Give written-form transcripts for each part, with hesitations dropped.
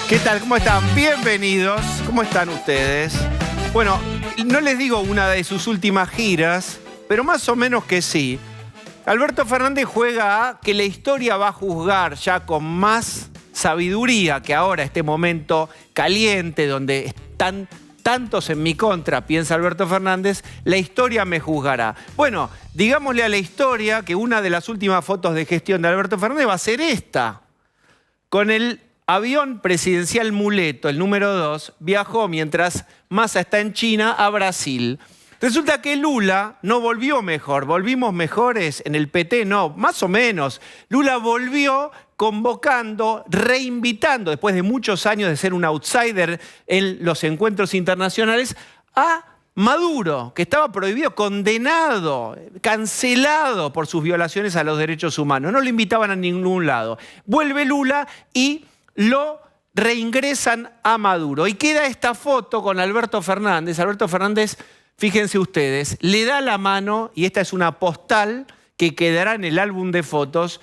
¿Qué tal? ¿Cómo están? Bienvenidos. ¿Cómo están ustedes? Bueno, no les digo una de sus últimas giras, pero más o menos que sí. Alberto Fernández juega a que la historia va a juzgar ya con más sabiduría que ahora, este momento caliente donde están tantos en mi contra, piensa Alberto Fernández, la historia me juzgará. Bueno, digámosle a la historia que una de las últimas fotos de gestión de Alberto Fernández va a ser esta. Con el avión presidencial Muleto, el número 2, viajó mientras Massa está en China a Brasil. Resulta que Lula no volvió mejor, volvimos mejores en el PT, no, más o menos. Lula volvió convocando, reinvitando, después de muchos años de ser un outsider en los encuentros internacionales, a Maduro, que estaba prohibido, condenado, cancelado por sus violaciones a los derechos humanos. No lo invitaban a ningún lado. Vuelve Lula y lo reingresan a Maduro. Y queda esta foto con Alberto Fernández. Alberto Fernández, fíjense ustedes, le da la mano, y esta es una postal que quedará en el álbum de fotos,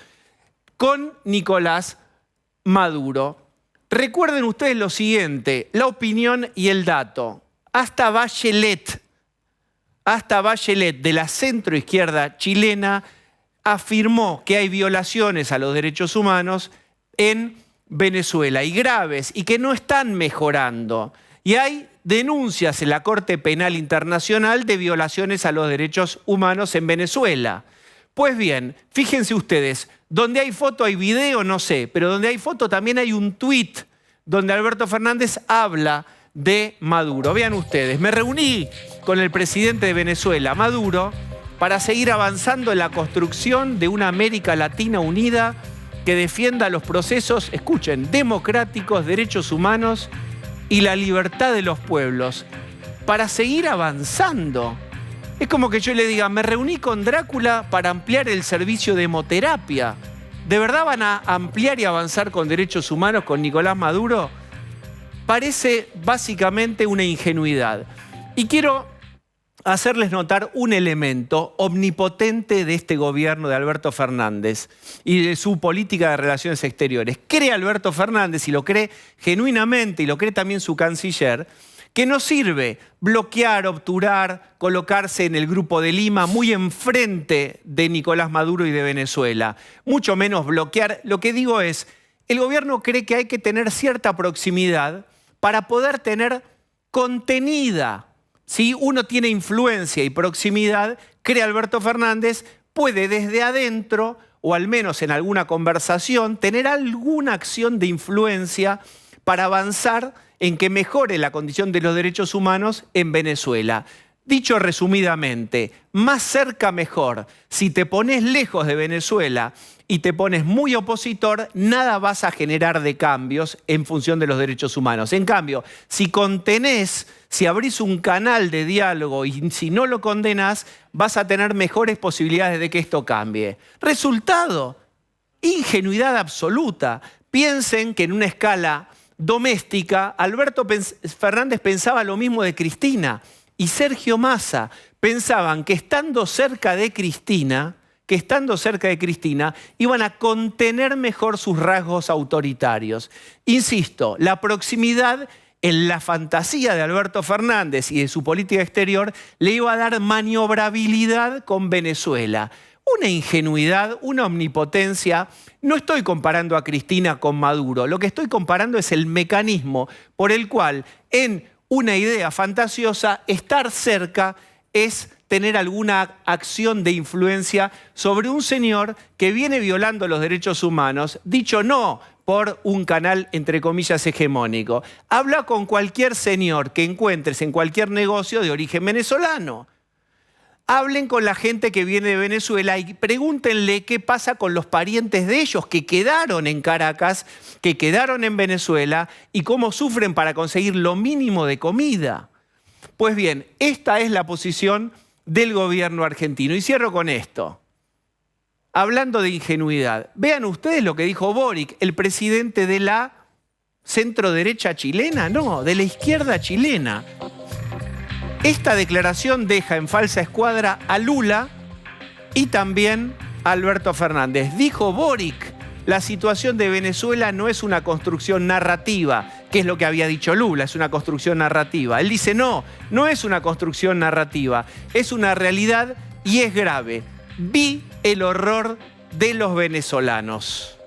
con Nicolás Maduro. Recuerden ustedes lo siguiente, la opinión y el dato. Hasta Bachelet de la centroizquierda chilena afirmó que hay violaciones a los derechos humanos en Venezuela, y graves, y que no están mejorando. Y hay denuncias en la Corte Penal Internacional de violaciones a los derechos humanos en Venezuela. Pues bien, fíjense ustedes, donde hay foto hay video, no sé, pero donde hay foto también hay un tuit donde Alberto Fernández habla de Maduro. Vean ustedes, me reuní con el presidente de Venezuela, Maduro, para seguir avanzando en la construcción de una América Latina unida que defienda los procesos, escuchen, democráticos, derechos humanos y la libertad de los pueblos, para seguir avanzando. Es como que yo le diga, me reuní con Drácula para ampliar el servicio de hemoterapia. ¿De verdad van a ampliar y avanzar con derechos humanos con Nicolás Maduro? Parece básicamente una ingenuidad. Y quiero hacerles notar un elemento omnipotente de este gobierno de Alberto Fernández y de su política de relaciones exteriores. Cree Alberto Fernández, y lo cree genuinamente, y lo cree también su canciller, que no sirve bloquear, obturar, colocarse en el Grupo de Lima muy enfrente de Nicolás Maduro y de Venezuela. Mucho menos bloquear. Lo que digo es, el gobierno cree que hay que tener cierta proximidad para poder tener contenida. Si uno tiene influencia y proximidad, cree Alberto Fernández, puede desde adentro, o al menos en alguna conversación, tener alguna acción de influencia para avanzar en que mejore la condición de los derechos humanos en Venezuela. Dicho resumidamente, más cerca mejor. Si te pones lejos de Venezuela y te pones muy opositor, nada vas a generar de cambios en función de los derechos humanos. En cambio, si contenés, si abrís un canal de diálogo y si no lo condenás, vas a tener mejores posibilidades de que esto cambie. Resultado, ingenuidad absoluta. Piensen que en una escala doméstica, Alberto Fernández pensaba lo mismo de Cristina, y Sergio Massa pensaban que estando cerca de Cristina, iban a contener mejor sus rasgos autoritarios. Insisto, la proximidad en la fantasía de Alberto Fernández y de su política exterior le iba a dar maniobrabilidad con Venezuela. Una ingenuidad, una omnipotencia. No estoy comparando a Cristina con Maduro. Lo que estoy comparando es el mecanismo por el cual, en una idea fantasiosa, estar cerca es tener alguna acción de influencia sobre un señor que viene violando los derechos humanos, dicho no por un canal, entre comillas, hegemónico. Habla con cualquier señor que encuentres en cualquier negocio de origen venezolano. Hablen con la gente que viene de Venezuela y pregúntenle qué pasa con los parientes de ellos que quedaron en Caracas, que quedaron en Venezuela, y cómo sufren para conseguir lo mínimo de comida. Pues bien, esta es la posición del gobierno argentino. Y cierro con esto. Hablando de ingenuidad, vean ustedes lo que dijo Boric, el presidente de la centro-derecha chilena, no, de la izquierda chilena. Esta declaración deja en falsa escuadra a Lula y también a Alberto Fernández. Dijo Boric la situación de Venezuela no es una construcción narrativa, que es lo que había dicho Lula, es una construcción narrativa. Él dice, no es una construcción narrativa, es una realidad y es grave. Vi el horror de los venezolanos.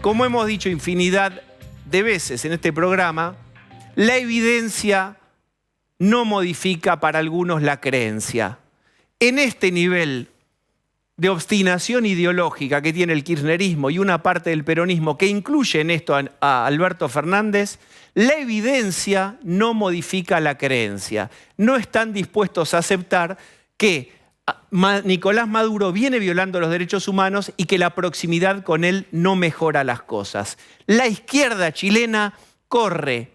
Como hemos dicho infinidad de veces en este programa, la evidencia no modifica para algunos la creencia. En este nivel de obstinación ideológica que tiene el kirchnerismo y una parte del peronismo que incluye en esto a Alberto Fernández, la evidencia no modifica la creencia. No están dispuestos a aceptar que Nicolás Maduro viene violando los derechos humanos y que la proximidad con él no mejora las cosas. La izquierda chilena corre,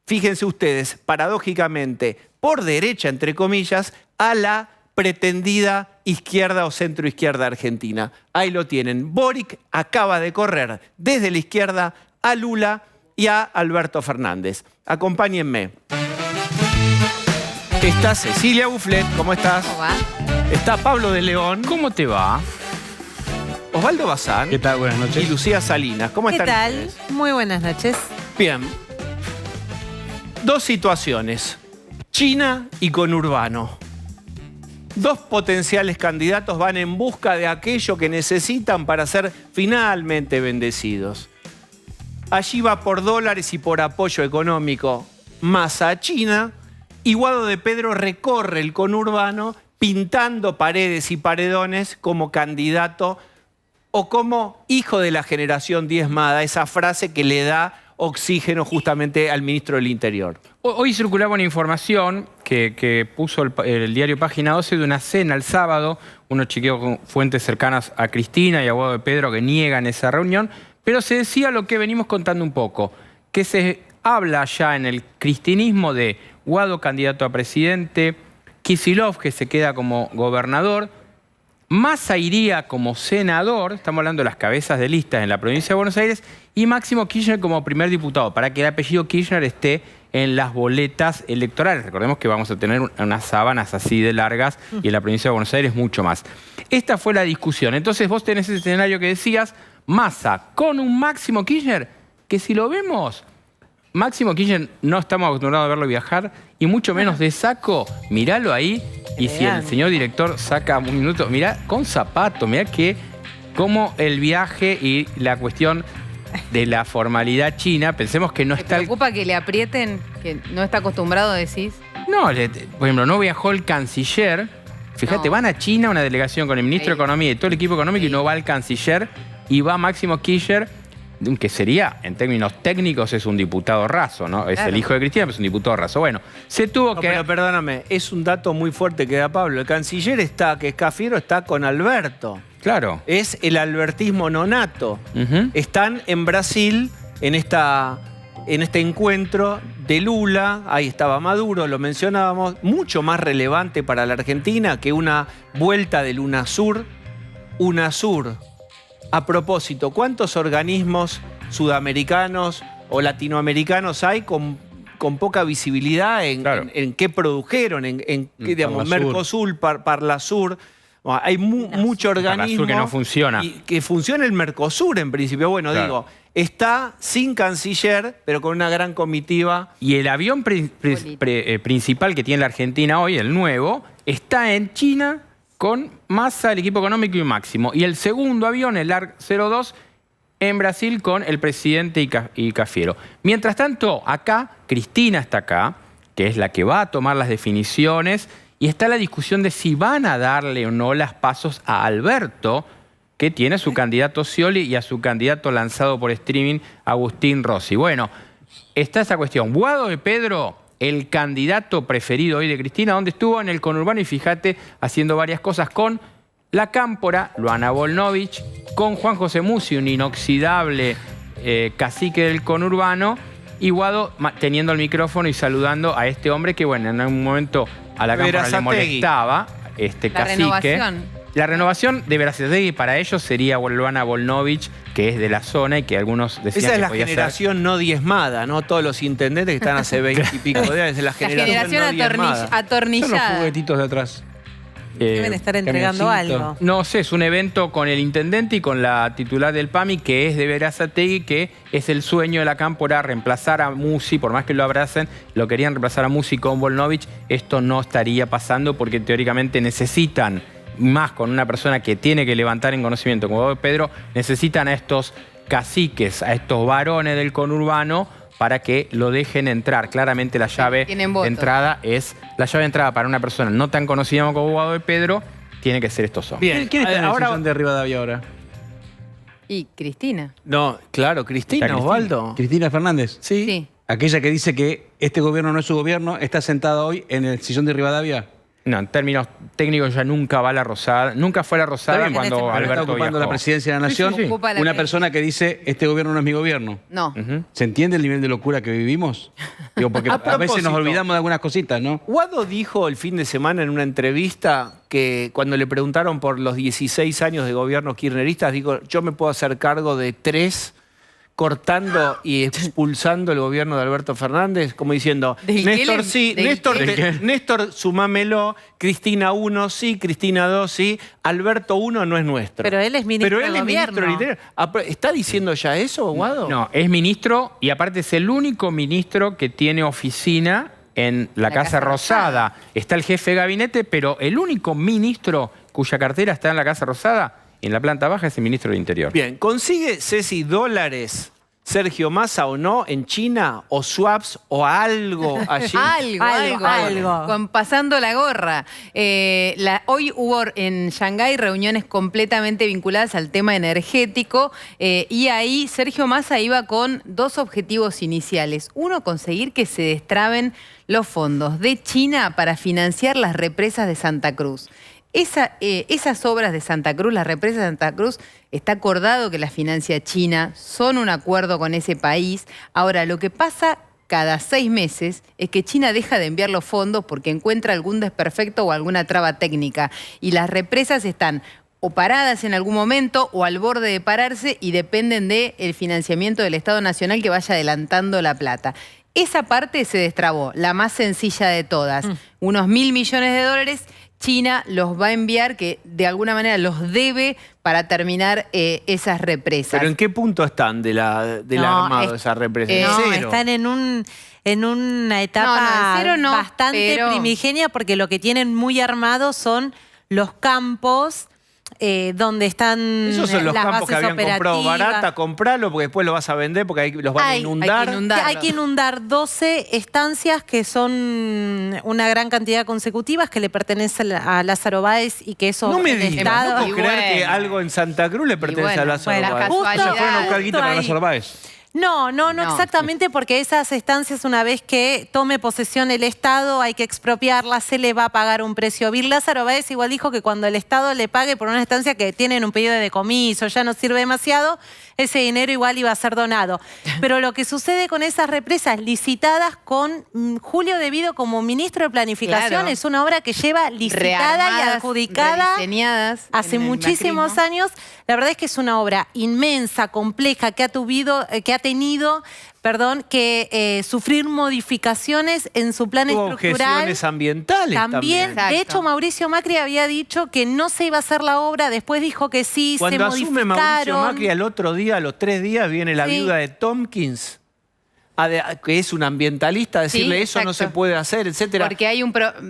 fíjense ustedes, paradójicamente, por derecha, entre comillas, a la pretendida izquierda o centroizquierda argentina. Ahí lo tienen. Boric acaba de correr desde la izquierda a Lula y a Alberto Fernández. Acompáñenme. Está Cecilia Bufflet, ¿cómo estás? ¿Cómo va? Está Pablo de León. ¿Cómo te va? Osvaldo Bazán. ¿Qué tal? Buenas noches. Y Lucía Salinas. ¿Cómo ¿Qué están tal? ustedes? Muy buenas noches. Bien. Dos situaciones. China y conurbano. Dos potenciales candidatos van en busca de aquello que necesitan para ser finalmente bendecidos. Allí va por dólares y por apoyo económico Massa a China, y Guado de Pedro recorre el conurbano pintando paredes y paredones como candidato o como hijo de la generación diezmada, esa frase que le da oxígeno justamente al ministro del Interior. Hoy circulaba una información que puso el diario Página 12 de una cena el sábado, unos chequeos con fuentes cercanas a Cristina y a Guado de Pedro que niegan esa reunión, pero se decía lo que venimos contando un poco, que se habla ya en el cristinismo de Guado candidato a presidente, Kicillof que se queda como gobernador, Massa iría como senador, estamos hablando de las cabezas de listas en la provincia de Buenos Aires, y Máximo Kirchner como primer diputado, para que el apellido Kirchner esté en las boletas electorales. Recordemos que vamos a tener unas sábanas así de largas y en la provincia de Buenos Aires mucho más. Esta fue la discusión. Entonces vos tenés ese escenario que decías, Massa con un Máximo Kirchner, que si lo vemos, Máximo Kirchner no estamos acostumbrados a verlo viajar, y mucho menos de saco, miralo ahí. Y si el señor director saca un minuto, mirá, con zapato, mirá que como el viaje y la cuestión de la formalidad china, pensemos que no ¿Te está... preocupa que le aprieten? Que no está acostumbrado, decís. No, por ejemplo, no viajó el canciller. Fíjate, No. van a China, una delegación con el ministro de Economía y todo el equipo económico, y no va el canciller, y va Máximo Kirchner, que sería, en términos técnicos, es un diputado raso, ¿no? Es el hijo de Cristina, pero es un diputado raso. Bueno, se tuvo que... Pero perdóname, es un dato muy fuerte que da Pablo. El canciller que es Cafiero, está con Alberto. Claro. Es el albertismo nonato. Ujú. Están en Brasil en este encuentro de Lula. Ahí estaba Maduro, lo mencionábamos. Mucho más relevante para la Argentina que una vuelta del UNASUR. UNASUR. A propósito, ¿cuántos organismos sudamericanos o latinoamericanos hay con poca visibilidad en qué produjeron, en qué, digamos, Mercosur, Parlasur? Bueno, hay mucho organismo Parlasur que no funciona. Y que funciona el Mercosur en principio. Bueno, Claro. digo, está sin canciller, pero con una gran comitiva. Y el avión principal que tiene la Argentina hoy, el nuevo, está en China con Massa, el equipo económico y Máximo. Y el segundo avión, el ARC-02, en Brasil con el presidente y Cafiero. Mientras tanto, acá, Cristina está acá, que es la que va a tomar las definiciones, y está la discusión de si van a darle o no las pasos a Alberto, que tiene a su candidato Scioli y a su candidato lanzado por streaming, Agustín Rossi. Bueno, está esa cuestión. Guado de Pedro, el candidato preferido hoy de Cristina, donde estuvo en el conurbano, y fíjate, haciendo varias cosas con la Cámpora, Luana Volnovich, con Juan José Musi, un inoxidable cacique del conurbano, y Guado teniendo el micrófono y saludando a este hombre que, bueno, en un momento a la Cámpora le molestaba, este La cacique. renovación. La renovación de Berazategui para ellos sería Luana Volnovich, que es de la zona y que algunos decían Esa es que la podía generación no diezmada, ¿no? Todos los intendentes que están hace 20 y pico de años. Es la La generación generación no diezmada. Son los atornillada. juguetitos de atrás. Deben estar entregando camioncito. algo. No sé, es un evento con el intendente y con la titular del PAMI, que es de Berazategui, que es el sueño de la cámpora, reemplazar a Musi, por más que lo abracen, lo querían reemplazar a Musi con Volnovich. Esto no estaría pasando porque teóricamente necesitan, más con una persona que tiene que levantar en conocimiento, como Pedro, necesitan a estos caciques, a estos varones del conurbano, para que lo dejen entrar. Claramente la llave de entrada es... La llave de entrada para una persona no tan conocida como Guado de Pedro tiene que ser estos hombres. Bien, ¿Quién está en el ahora... sillón de Rivadavia ahora? Y Cristina. No, claro, Cristina, Está Cristina. Osvaldo. Cristina Fernández. Sí. Aquella que dice que este gobierno no es su gobierno, está sentada hoy en el sillón de Rivadavia. No, en términos técnicos ya nunca va a la Rosada. Nunca fue a la Rosada Está bien, cuando pero está Alberto ocupando viajó. la presidencia de la Nación. sí. Ocupa la Una presidencia. persona que dice, este gobierno no es mi gobierno. No. ¿Se entiende el nivel de locura que vivimos? Digo, porque A a veces nos propósito. olvidamos de algunas cositas, ¿no? Guado dijo el fin de semana en una entrevista que cuando le preguntaron por los 16 años de gobierno kirchneristas, dijo, yo me puedo hacer cargo de 3, cortando y expulsando el gobierno de Alberto Fernández, como diciendo, ¿Del Néstor qué? sí, ¿Del Néstor, qué? Néstor sumámelo, Cristina 1 sí, Cristina 2 sí, Alberto 1 no es nuestro. Pero él es ministro Pero él de es ministro del gobierno. Interior. ¿Está diciendo ya eso, Guado? No, es ministro y aparte es el único ministro que tiene oficina en la Casa Rosada. Está el jefe de gabinete, pero el único ministro cuya cartera está en la Casa Rosada, en la planta baja, es el ministro del Interior. Bien, ¿consigue Ceci dólares Sergio Massa o no en China? ¿O swaps o algo allí? Algo. Pasando la gorra. Hoy hubo en Shanghái reuniones completamente vinculadas al tema energético y ahí Sergio Massa iba con 2 objetivos iniciales. Uno, conseguir que se destraben los fondos de China para financiar las represas de Santa Cruz. Esas obras de Santa Cruz, las represas de Santa Cruz, está acordado que las financia China, son un acuerdo con ese país. Ahora, lo que pasa cada 6 meses es que China deja de enviar los fondos porque encuentra algún desperfecto o alguna traba técnica. Y las represas están o paradas en algún momento o al borde de pararse y dependen del financiamiento del Estado Nacional que vaya adelantando la plata. Esa parte se destrabó, la más sencilla de todas. Unos 1.000 millones de dólares. China los va a enviar, que de alguna manera los debe para terminar esas represas. ¿Pero en qué punto están del armado de esas represas? No, Cero. están en una etapa en cero no, bastante pero... primigenia porque lo que tienen muy armado son los campos donde están Esos son los las campos que bases habían comprado operativas. barata, compralo porque después lo vas a vender porque ahí los van a inundar. Hay que inundar 12 estancias que son una gran cantidad consecutivas que le pertenecen a Lázaro Báez y que eso No me el digas, Estado... no puedo creer bueno. que algo en Santa Cruz le pertenece a Lázaro bueno, Báez. justo- casualidad. Fueron a buscar guita para ahí. Lázaro Báez. No exactamente, porque esas estancias, una vez que tome posesión el Estado, hay que expropiarlas, se le va a pagar un precio. Bill Lázaro Báez igual dijo que cuando el Estado le pague por una estancia que tienen un pedido de decomiso, ya no sirve demasiado, ese dinero igual iba a ser donado. Pero lo que sucede con esas represas licitadas con Julio De Vido como ministro de Planificación, Claro. es una obra que lleva licitada y Rearmadas, adjudicada rediseñadas hace en el muchísimos macrismo. años. La verdad es que es una obra inmensa, compleja, que ha tenido que sufrir modificaciones en su plan Tuvo estructural. objeciones ambientales también. Exacto. De hecho, Mauricio Macri había dicho que no se iba a hacer la obra, después dijo que sí, Cuando se asume modificaron. Mauricio Macri al otro día, a los 3 días, viene la Sí. viuda de Tompkins, que es un ambientalista, a decirle Sí, eso no se exacto. puede hacer, etcétera.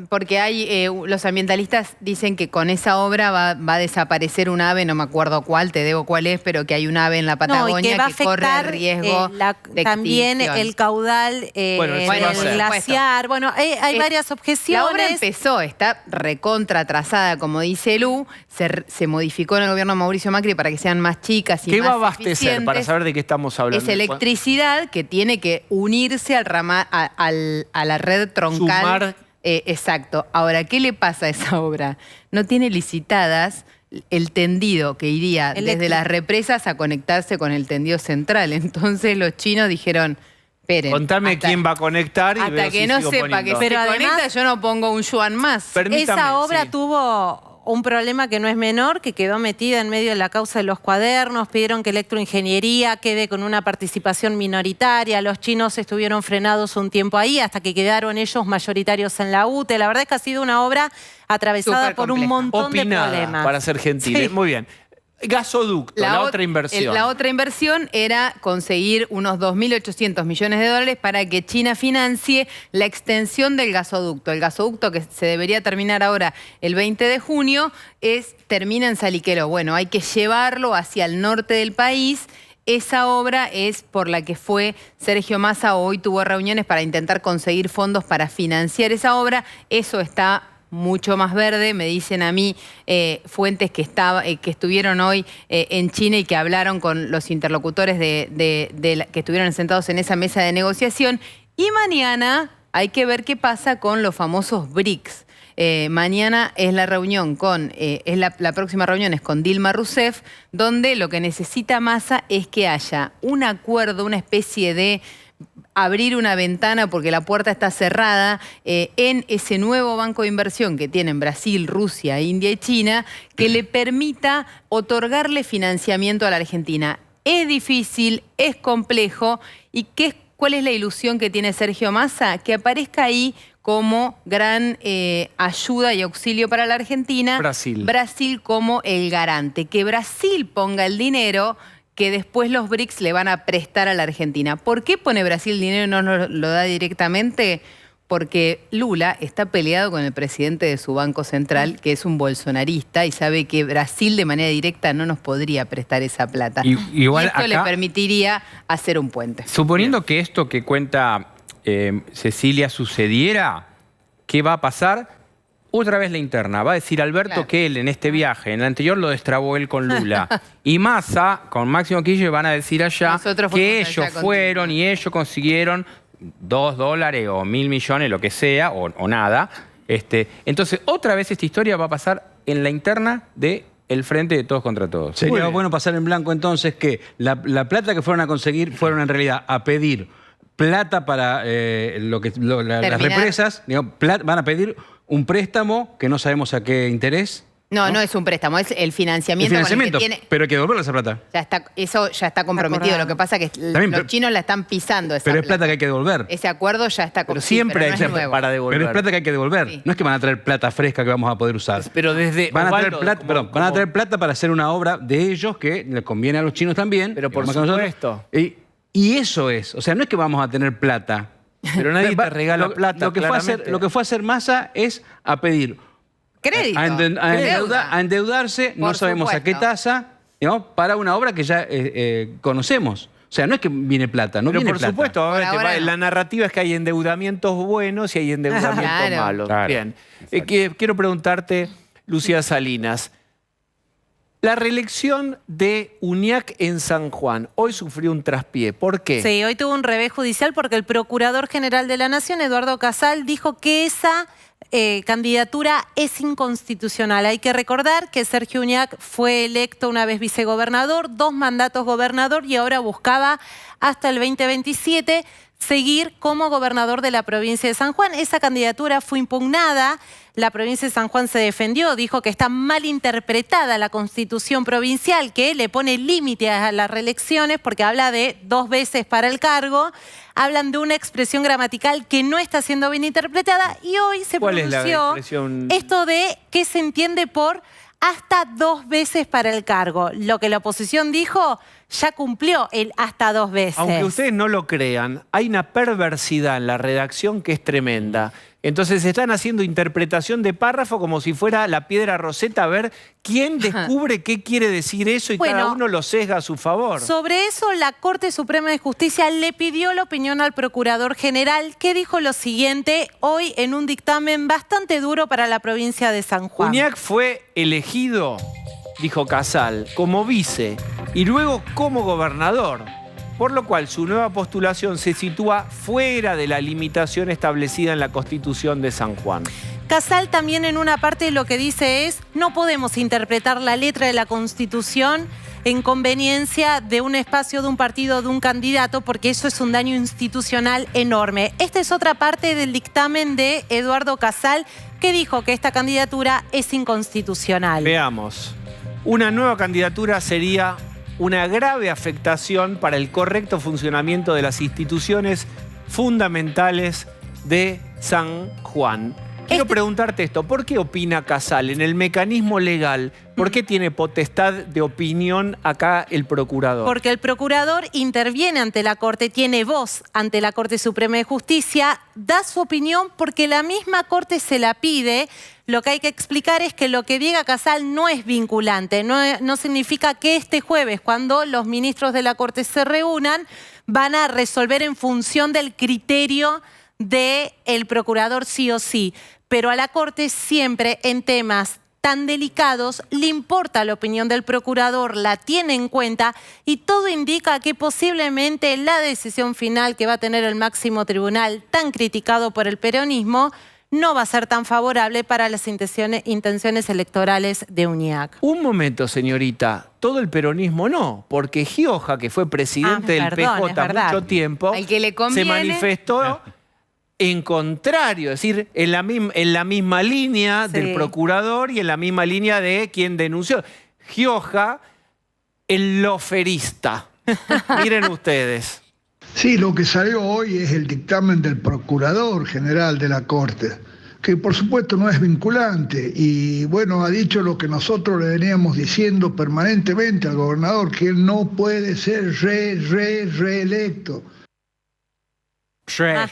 Porque los ambientalistas dicen que con esa obra va a desaparecer un ave, no me acuerdo cuál, te debo cuál es, pero que hay un ave en la Patagonia No, y que va a corre afectar riesgo de también extinción. el caudal Bueno, eso va a del ser. glaciar. Bueno, hay varias objeciones. La obra empezó, está recontra atrasada, como dice Lu, se modificó en el gobierno de Mauricio Macri para que sean más chicas y ¿Qué más va a abastecer eficientes. para saber de qué estamos hablando? Es electricidad que tiene que unirse a la red troncal. Sumar. Exacto. Ahora, ¿qué le pasa a esa obra? No tiene licitadas el tendido que iría desde Eléctrico. las represas a conectarse con el tendido central. Entonces los chinos dijeron, esperen. Contame hasta- quién va a conectar y Hasta veo que si no sigo sepa poniendo. que Pero se además- conecta, yo no pongo un yuan más. Permítame, Esa obra sí. tuvo un problema que no es menor, que quedó metida en medio de la causa de los cuadernos, pidieron que Electroingeniería quede con una participación minoritaria, los chinos estuvieron frenados un tiempo ahí hasta que quedaron ellos mayoritarios en la UTE. La verdad es que ha sido una obra atravesada por un montón de problemas. Para ser gentil. Muy bien. Gasoducto, la otra inversión. La otra inversión era conseguir unos 2.800 millones de dólares para que China financie la extensión del gasoducto. El gasoducto que se debería terminar ahora el 20 de junio termina en Salliquero. Bueno, hay que llevarlo hacia el norte del país. Esa obra es por la que fue Sergio Massa, hoy tuvo reuniones para intentar conseguir fondos para financiar esa obra. Eso está mucho más verde, me dicen a mí fuentes que estuvieron hoy en China y que hablaron con los interlocutores que estuvieron sentados en esa mesa de negociación. Y mañana hay que ver qué pasa con los famosos BRICS. Mañana es la reunión la próxima reunión es con Dilma Rousseff, donde lo que necesita Massa es que haya un acuerdo, una especie de abrir una ventana porque la puerta está cerrada en ese nuevo banco de inversión que tienen Brasil, Rusia, India y China, que le permita otorgarle financiamiento a la Argentina. Es difícil, es complejo. ¿Y cuál es la ilusión que tiene Sergio Massa? Que aparezca ahí como gran ayuda y auxilio para la Argentina. Brasil como el garante. Que Brasil ponga el dinero que después los BRICS le van a prestar a la Argentina. ¿Por qué pone Brasil dinero y no nos lo da directamente? Porque Lula está peleado con el presidente de su Banco Central, que es un bolsonarista, y sabe que Brasil de manera directa no nos podría prestar esa plata. Igual esto le permitiría hacer un puente. Suponiendo que esto que cuenta Cecilia sucediera, ¿qué va a pasar? Otra vez la interna. Va a decir Alberto que él en este viaje, en el anterior lo destrabó él con Lula. Y Massa, con Máximo Kirchner, van a decir allá que ellos fueron y ellos consiguieron $2 o 1.000 millones, lo que sea, o nada. Entonces, otra vez esta historia va a pasar en la interna del Frente de Todos contra Todos. Sería bueno pasar en blanco entonces que la plata que fueron a conseguir fueron en realidad a pedir plata para las represas. Digamos, van a pedir un préstamo que no sabemos a qué interés. No, no es un préstamo, es el financiamiento. Con el que tiene... Pero hay que devolverle esa plata. Eso ya está comprometido. Lo que pasa es que los chinos la están pisando esa Pero es plata que hay que devolver. Ese acuerdo ya está comprometido. Pero siempre hay plata para devolver. Pero es plata que hay que devolver. Sí. No es que van a traer plata fresca que vamos a poder usar. Pero desde... Van a traer plata para hacer una obra de ellos que les conviene a los chinos también. Pero por supuesto. Y eso es. O sea, no es que vamos a tener plata. Pero nadie te regala plata, lo que fue a hacer Massa es a pedir crédito. A endeudarse, no sabemos a qué tasa, para una obra que ya conocemos. O sea, no es que viene plata, no viene plata. Pero por supuesto, la narrativa es que hay endeudamientos buenos y hay endeudamientos malos. Claro. Bien. Quiero preguntarte, Lucía Salinas, la reelección de Uñac en San Juan hoy sufrió un traspié. ¿Por qué? Sí, hoy tuvo un revés judicial porque el Procurador General de la Nación, Eduardo Casal, dijo que esa candidatura es inconstitucional. Hay que recordar que Sergio Uñac fue electo una vez vicegobernador, 2 mandatos gobernador y ahora buscaba hasta el 2027 seguir como gobernador de la provincia de San Juan. Esa candidatura fue impugnada. La provincia de San Juan se defendió, dijo que está mal interpretada la Constitución provincial, que le pone límite a las reelecciones porque habla de 2 veces para el cargo. Hablan de una expresión gramatical que no está siendo bien interpretada y hoy se pronunció esto de que se entiende por hasta 2 veces para el cargo. Lo que la oposición dijo ya cumplió el hasta 2 veces. Aunque ustedes no lo crean, hay una perversidad en la redacción que es tremenda. Entonces están haciendo interpretación de párrafo como si fuera la piedra Rosetta, a ver quién descubre qué quiere decir eso y cada uno lo sesga a su favor. Sobre eso, la Corte Suprema de Justicia le pidió la opinión al Procurador General, que dijo lo siguiente hoy en un dictamen bastante duro para la provincia de San Juan. Uñac fue elegido, dijo Casal, como vice y luego como gobernador, por lo cual su nueva postulación se sitúa fuera de la limitación establecida en la Constitución de San Juan. Casal también en una parte lo que dice es, no podemos interpretar la letra de la Constitución en conveniencia de un espacio, de un partido, de un candidato, porque eso es un daño institucional enorme. Esta es otra parte del dictamen de Eduardo Casal, que dijo que esta candidatura es inconstitucional. Veamos. Una nueva candidatura sería una grave afectación para el correcto funcionamiento de las instituciones fundamentales de San Juan. Quiero preguntarte esto, ¿por qué opina Casal en el mecanismo legal? ¿Por qué tiene potestad de opinión acá el procurador? Porque el procurador interviene ante la Corte, tiene voz ante la Corte Suprema de Justicia, da su opinión porque la misma Corte se la pide. Lo que hay que explicar es que lo que diga Casal no es vinculante, no significa que este jueves, cuando los ministros de la Corte se reúnan, van a resolver en función del criterio del procurador sí o sí. Pero a la Corte siempre en temas tan delicados le importa la opinión del procurador, la tiene en cuenta y todo indica que posiblemente la decisión final que va a tener el máximo tribunal, tan criticado por el peronismo, no va a ser tan favorable para las intenciones electorales de UNIAC. Un momento, señorita. Todo el peronismo no, porque Gioja, que fue presidente del PJ mucho tiempo, al que le conviene, se manifestó en contrario, es decir, en la misma línea del procurador y en la misma línea de quien denunció. Gioja, el loferista. Miren ustedes. Sí, lo que salió hoy es el dictamen del Procurador General de la Corte, que por supuesto no es vinculante y bueno, ha dicho lo que nosotros le veníamos diciendo permanentemente al gobernador, que él no puede ser reelecto.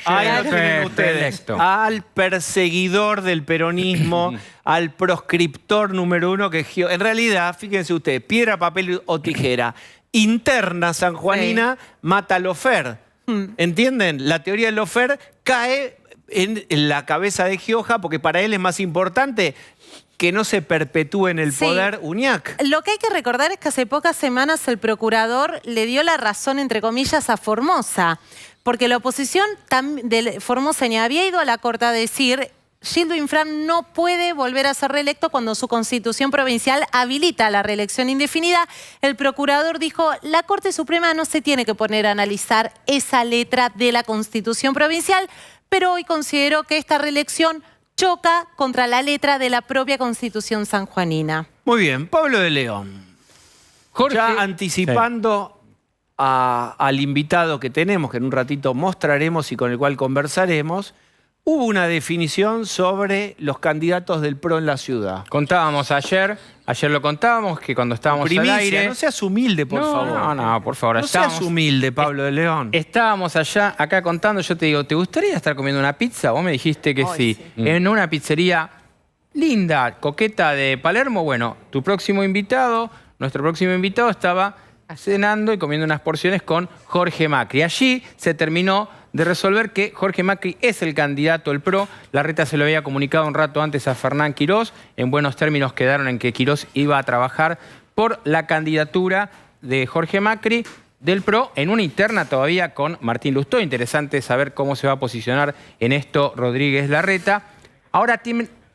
Ahí lo tienen ustedes. Al perseguidor del peronismo, al proscriptor número uno que en realidad, fíjense ustedes, piedra, papel o tijera. Interna sanjuanina mata a Lofer. ¿Entienden? La teoría de Lofer cae en la cabeza de Gioja porque para él es más importante que no se perpetúe en el poder UNIAC. Lo que hay que recordar es que hace pocas semanas el procurador le dio la razón, entre comillas, a Formosa. Porque la oposición de Formosa había ido a la Corte a decir: Gildo Infran no puede volver a ser reelecto cuando su constitución provincial habilita la reelección indefinida. El procurador dijo: la Corte Suprema no se tiene que poner a analizar esa letra de la constitución provincial, pero hoy consideró que esta reelección choca contra la letra de la propia constitución sanjuanina. Muy bien, Pablo de León. Jorge, ya anticipando al invitado que tenemos, que en un ratito mostraremos y con el cual conversaremos, hubo una definición sobre los candidatos del PRO en la ciudad. Contábamos ayer lo contábamos, que cuando estábamos al aire... No seas humilde, por favor. No, por favor. No seas humilde, Pablo de León. Estábamos acá contando, yo te digo, ¿te gustaría estar comiendo una pizza? Vos me dijiste que sí. En una pizzería linda, coqueta de Palermo. Bueno, nuestro próximo invitado estaba cenando y comiendo unas porciones con Jorge Macri. Allí se terminó de resolver que Jorge Macri es el candidato del PRO. Larreta se lo había comunicado un rato antes a Fernán Quirós. En buenos términos quedaron en que Quirós iba a trabajar por la candidatura de Jorge Macri del PRO en una interna todavía con Martín Lustó. Interesante saber cómo se va a posicionar en esto Rodríguez Larreta. Ahora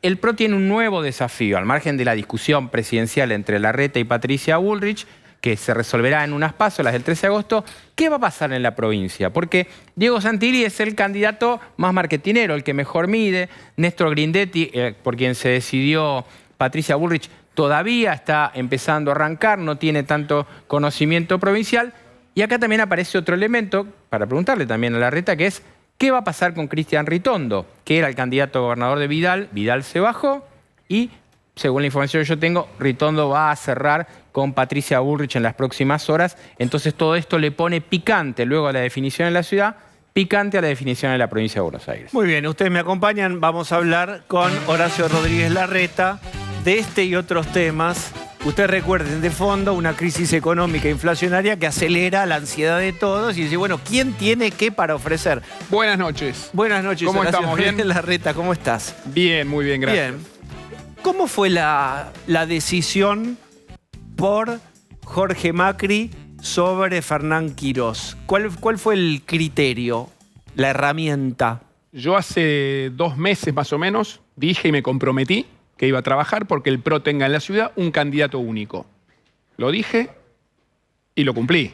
el PRO tiene un nuevo desafío, al margen de la discusión presidencial entre Larreta y Patricia Bullrich, que se resolverá en unas PASO, las del 13 de agosto, ¿qué va a pasar en la provincia? Porque Diego Santilli es el candidato más marketinero, el que mejor mide. Néstor Grindetti, por quien se decidió Patricia Bullrich, todavía está empezando a arrancar, no tiene tanto conocimiento provincial. Y acá también aparece otro elemento, para preguntarle también a Larreta, que es ¿qué va a pasar con Cristian Ritondo? Que era el candidato a gobernador de Vidal. Vidal se bajó y, según la información que yo tengo, Ritondo va a cerrar con Patricia Bullrich en las próximas horas. Entonces todo esto le pone picante luego a la definición en la ciudad, picante a la definición en la provincia de Buenos Aires. Muy bien, ustedes me acompañan. Vamos a hablar con Horacio Rodríguez Larreta de este y otros temas. Ustedes recuerden, de fondo, una crisis económica inflacionaria que acelera la ansiedad de todos y dice, bueno, ¿quién tiene qué para ofrecer? Buenas noches. Buenas noches, ¿Cómo Horacio estamos? ¿Bien? Larreta, ¿cómo estás? Bien, muy bien, gracias. Bien. ¿Cómo fue la decisión por Jorge Macri sobre Fernán Quirós? ¿Cuál fue el criterio, la herramienta? Yo hace 2 meses más o menos dije y me comprometí que iba a trabajar porque el PRO tenga en la ciudad un candidato único. Lo dije y lo cumplí.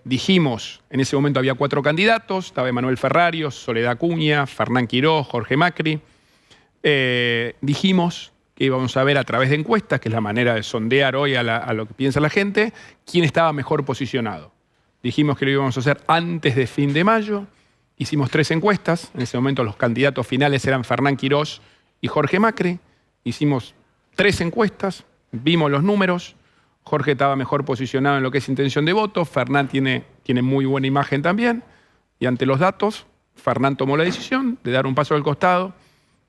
Dijimos, en ese momento había 4 candidatos, estaba Emanuel Ferrarios, Soledad Acuña, Fernán Quirós, Jorge Macri. Dijimos que íbamos a ver a través de encuestas, que es la manera de sondear hoy a lo que piensa la gente, quién estaba mejor posicionado. Dijimos que lo íbamos a hacer antes de fin de mayo. Hicimos 3 encuestas. En ese momento los candidatos finales eran Fernán Quirós y Jorge Macri. Hicimos 3 encuestas, vimos los números. Jorge estaba mejor posicionado en lo que es intención de voto. Fernán tiene muy buena imagen también. Y ante los datos, Fernán tomó la decisión de dar un paso al costado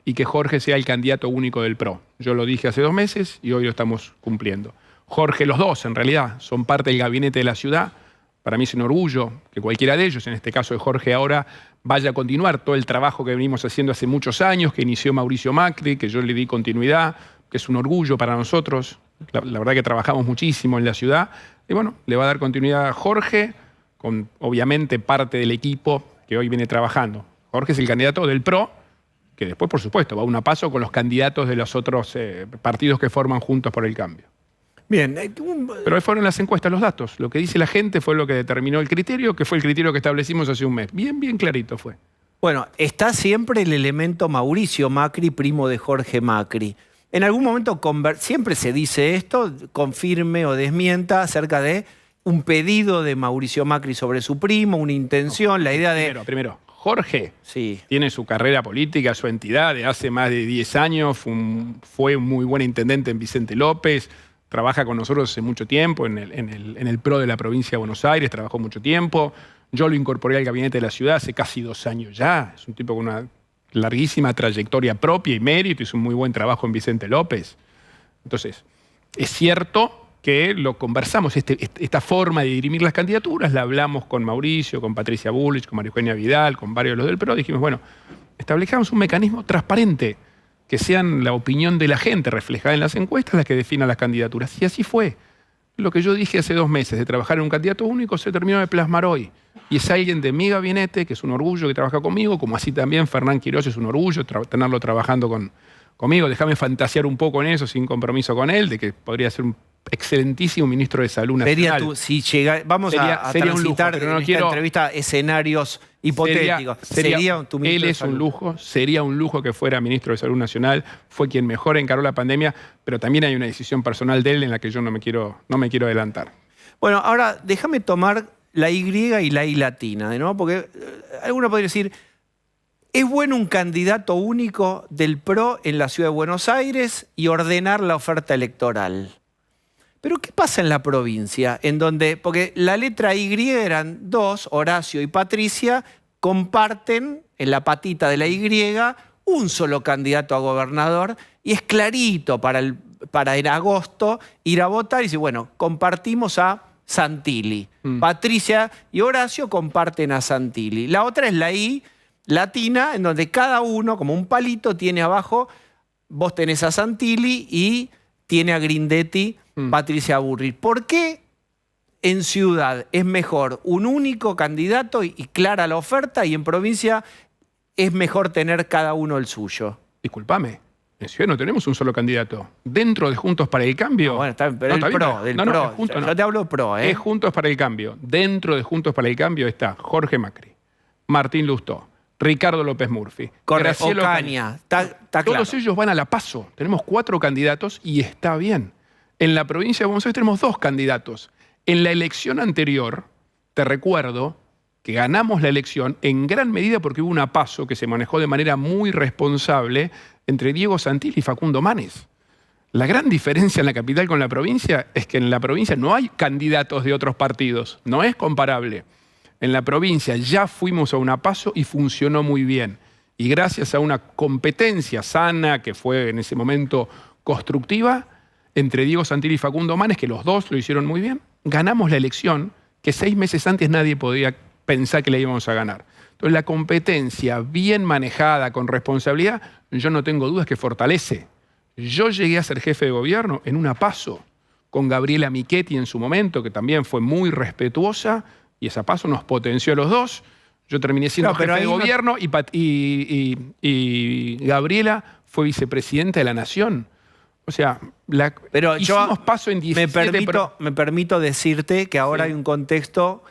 y que Jorge sea el candidato único del PRO. Yo lo dije hace 2 meses y hoy lo estamos cumpliendo. Jorge, los dos en realidad, son parte del gabinete de la ciudad. Para mí es un orgullo que cualquiera de ellos, en este caso de Jorge ahora, vaya a continuar todo el trabajo que venimos haciendo hace muchos años, que inició Mauricio Macri, que yo le di continuidad, que es un orgullo para nosotros. La verdad que trabajamos muchísimo en la ciudad. Y bueno, le va a dar continuidad a Jorge, con obviamente parte del equipo que hoy viene trabajando. Jorge es el candidato del PRO, que después, por supuesto, va a paso con los candidatos de los otros partidos que forman Juntos por el Cambio. Bien. Pero fueron las encuestas, los datos. Lo que dice la gente fue lo que determinó el criterio, que fue el criterio que establecimos hace un mes. Bien clarito fue. Bueno, está siempre el elemento Mauricio Macri, primo de Jorge Macri. En algún momento siempre se dice esto, confirme o desmienta acerca de un pedido de Mauricio Macri sobre su primo, una intención, la idea de... Primero, Jorge tiene su carrera política, su entidad de hace más de 10 años, fue un muy buen intendente en Vicente López, trabaja con nosotros hace mucho tiempo en el PRO de la provincia de Buenos Aires, trabajó mucho tiempo. Yo lo incorporé al gabinete de la ciudad hace casi 2 años ya. Es un tipo con una larguísima trayectoria propia y mérito, hizo un muy buen trabajo en Vicente López. Entonces, es cierto que lo conversamos, esta forma de dirimir las candidaturas, la hablamos con Mauricio, con Patricia Bullrich, con María Eugenia Vidal, con varios de los del PRO, dijimos, bueno, establezcamos un mecanismo transparente, que sean la opinión de la gente reflejada en las encuestas las que definan las candidaturas. Y así fue. Lo que yo dije hace 2 meses de trabajar en un candidato único se terminó de plasmar hoy. Y es alguien de mi gabinete, que es un orgullo que trabaja conmigo, como así también Fernán Quirós es un orgullo tenerlo trabajando conmigo. Déjame fantasear un poco en eso, sin compromiso con él, de que podría ser un excelentísimo ministro de Salud Nacional. Vamos a transitar en esta entrevista escenarios hipotéticos. Él es un lujo, sería un lujo que fuera ministro de Salud Nacional, fue quien mejor encaró la pandemia, pero también hay una decisión personal de él en la que yo no me quiero adelantar. Bueno, ahora déjame tomar la Y y la I latina, de nuevo, porque alguno podría decir, ¿es bueno un candidato único del PRO en la ciudad de Buenos Aires y ordenar la oferta electoral? Pero ¿qué pasa en la provincia? Porque la letra Y eran 2, Horacio y Patricia, comparten en la patita de la Y un solo candidato a gobernador y es clarito para en agosto ir a votar y decir, bueno, compartimos a Santilli. Patricia y Horacio comparten a Santilli. La otra es la I latina, en donde cada uno, como un palito, tiene abajo, vos tenés a Santilli y tiene a Grindetti, Patricia Bullrich. ¿Por qué en ciudad es mejor un único candidato y clara la oferta y en provincia es mejor tener cada uno el suyo? Discúlpame, en ciudad no tenemos un solo candidato. Dentro de Juntos para el Cambio... No, bueno, está bien, pero el PRO, del PRO. Yo te hablo PRO, ¿eh? Es Juntos para el Cambio. Dentro de Juntos para el Cambio está Jorge Macri, Martín Lustó, Ricardo López Murphy, Graciela Ocaña. Está claro. Todos ellos van a la PASO. Tenemos 4 candidatos y está bien. En la provincia de Buenos Aires tenemos 2 candidatos. En la elección anterior, te recuerdo que ganamos la elección en gran medida porque hubo una PASO que se manejó de manera muy responsable entre Diego Santilli y Facundo Manes. La gran diferencia en la capital con la provincia es que en la provincia no hay candidatos de otros partidos. No es comparable. En la provincia ya fuimos a una PASO y funcionó muy bien. Y gracias a una competencia sana, que fue en ese momento constructiva, entre Diego Santilli y Facundo Manes, que los dos lo hicieron muy bien, ganamos la elección que 6 meses antes nadie podía pensar que la íbamos a ganar. Entonces la competencia bien manejada, con responsabilidad, yo no tengo dudas que fortalece. Yo llegué a ser jefe de gobierno en una PASO con Gabriela Michetti en su momento, que también fue muy respetuosa, y esa PASO nos potenció a los dos. Yo terminé siendo jefe de gobierno y Gabriela fue vicepresidenta de la Nación. O sea, Pero hicimos paso en 17... me permito decirte que ahora hay un contexto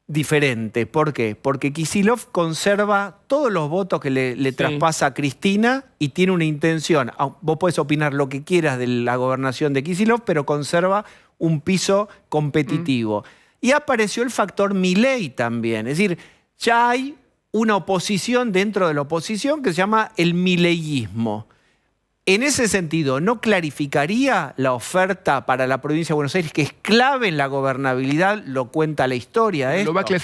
diferente. ¿Por qué? Porque Kicillof conserva todos los votos que le traspasa a Cristina y tiene una intención. Vos podés opinar lo que quieras de la gobernación de Kicillof, pero conserva un piso competitivo. Y apareció el factor Milei también. Es decir, ya hay una oposición dentro de la oposición que se llama el mileísmo. En ese sentido, ¿no clarificaría la oferta para la provincia de Buenos Aires, que es clave en la gobernabilidad? Lo cuenta la historia.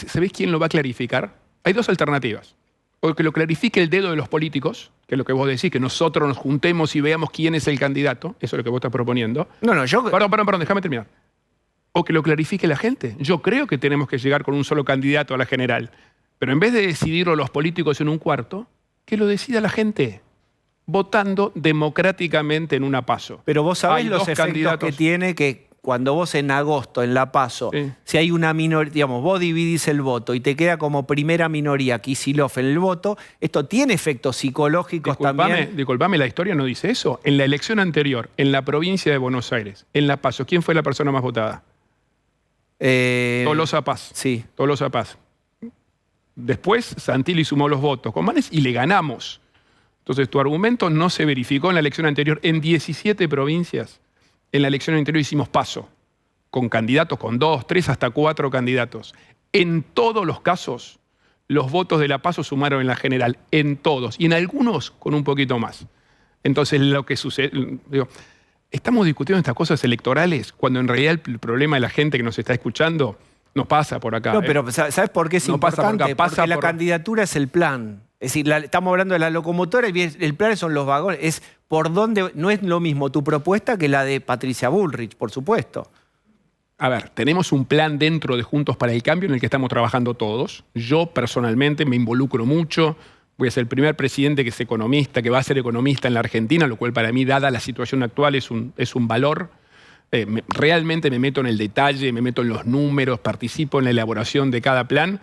¿Sabés quién lo va a clarificar? Hay dos alternativas. O que lo clarifique el dedo de los políticos, que es lo que vos decís, que nosotros nos juntemos y veamos quién es el candidato. Eso es lo que vos estás proponiendo. Perdón, déjame terminar. O que lo clarifique la gente. Yo creo que tenemos que llegar con un solo candidato a la general. Pero en vez de decidirlo los políticos en un cuarto, que lo decida la gente, votando democráticamente en una PASO. Pero vos sabés los efectos que tiene que cuando vos en agosto, en la PASO, si hay una minoría, digamos, vos dividís el voto y te queda como primera minoría Kicillof en el voto, esto tiene efectos psicológicos también. Disculpame, la historia no dice eso. En la elección anterior, en la provincia de Buenos Aires, en la PASO, ¿quién fue la persona más votada? Tolosa Paz. Sí. Tolosa Paz. Después Santilli sumó los votos con Manes y le ganamos. Entonces tu argumento no se verificó en la elección anterior. En 17 provincias, en la elección anterior hicimos PASO, con candidatos, con 2, 3, hasta 4 candidatos. En todos los casos, los votos de la PASO sumaron en la general, en todos, y en algunos con un poquito más. Entonces lo que sucede... Estamos discutiendo estas cosas electorales cuando en realidad el problema de la gente que nos está escuchando no pasa por acá. No, pero ¿sabes por qué es importante? Porque la candidatura es el plan. Es decir, estamos hablando de la locomotora y el plan son los vagones. Es por dónde, no es lo mismo tu propuesta que la de Patricia Bullrich, por supuesto. A ver, tenemos un plan dentro de Juntos para el Cambio en el que estamos trabajando todos. Yo personalmente me involucro mucho. Voy a ser el primer presidente que es economista, que va a ser economista en la Argentina, lo cual para mí, dada la situación actual, es un valor. Realmente me meto en el detalle, me meto en los números, participo en la elaboración de cada plan,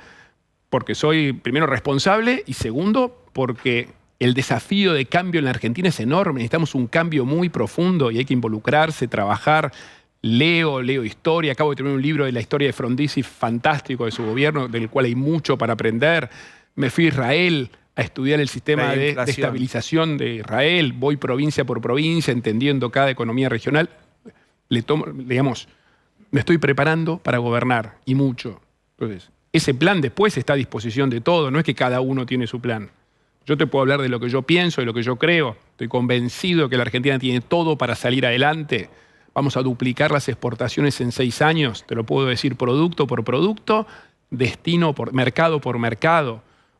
porque soy, primero, responsable y segundo, porque el desafío de cambio en la Argentina es enorme. Necesitamos un cambio muy profundo y hay que involucrarse, trabajar. Leo historia. Acabo de terminar un libro de la historia de Frondizi fantástico de su gobierno, del cual hay mucho para aprender. Me fui a Israel a estudiar el sistema de estabilización de Israel. Voy provincia por provincia, entendiendo cada economía regional. Me estoy preparando para gobernar, y mucho. Entonces, ese plan después está a disposición de todos, no es que cada uno tiene su plan. Yo te puedo hablar de lo que yo pienso, de lo que yo creo. Estoy convencido que la Argentina tiene todo para salir adelante. Vamos a duplicar las exportaciones en 6 años, te lo puedo decir producto por producto, destino por mercado.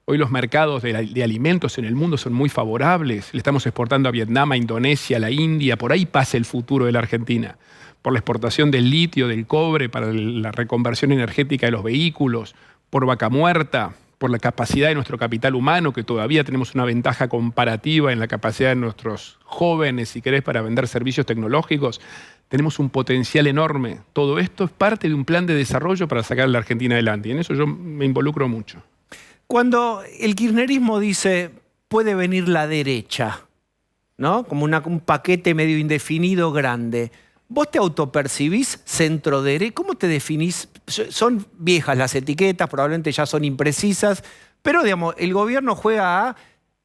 Hoy los mercados de alimentos en el mundo son muy favorables. Le estamos exportando a Vietnam, a Indonesia, a la India. Por ahí pasa el futuro de la Argentina. Por la exportación del litio, del cobre, para la reconversión energética de los vehículos, por Vaca Muerta, por la capacidad de nuestro capital humano, que todavía tenemos una ventaja comparativa en la capacidad de nuestros jóvenes, si querés, para vender servicios tecnológicos. Tenemos un potencial enorme. Todo esto es parte de un plan de desarrollo para sacar a la Argentina adelante. Y en eso yo me involucro mucho. Cuando el kirchnerismo dice puede venir la derecha, ¿no? Como un paquete medio indefinido grande, ¿vos te autopercibís centro-derecha? ¿Cómo te definís? Son viejas las etiquetas, probablemente ya son imprecisas, pero digamos, el gobierno juega a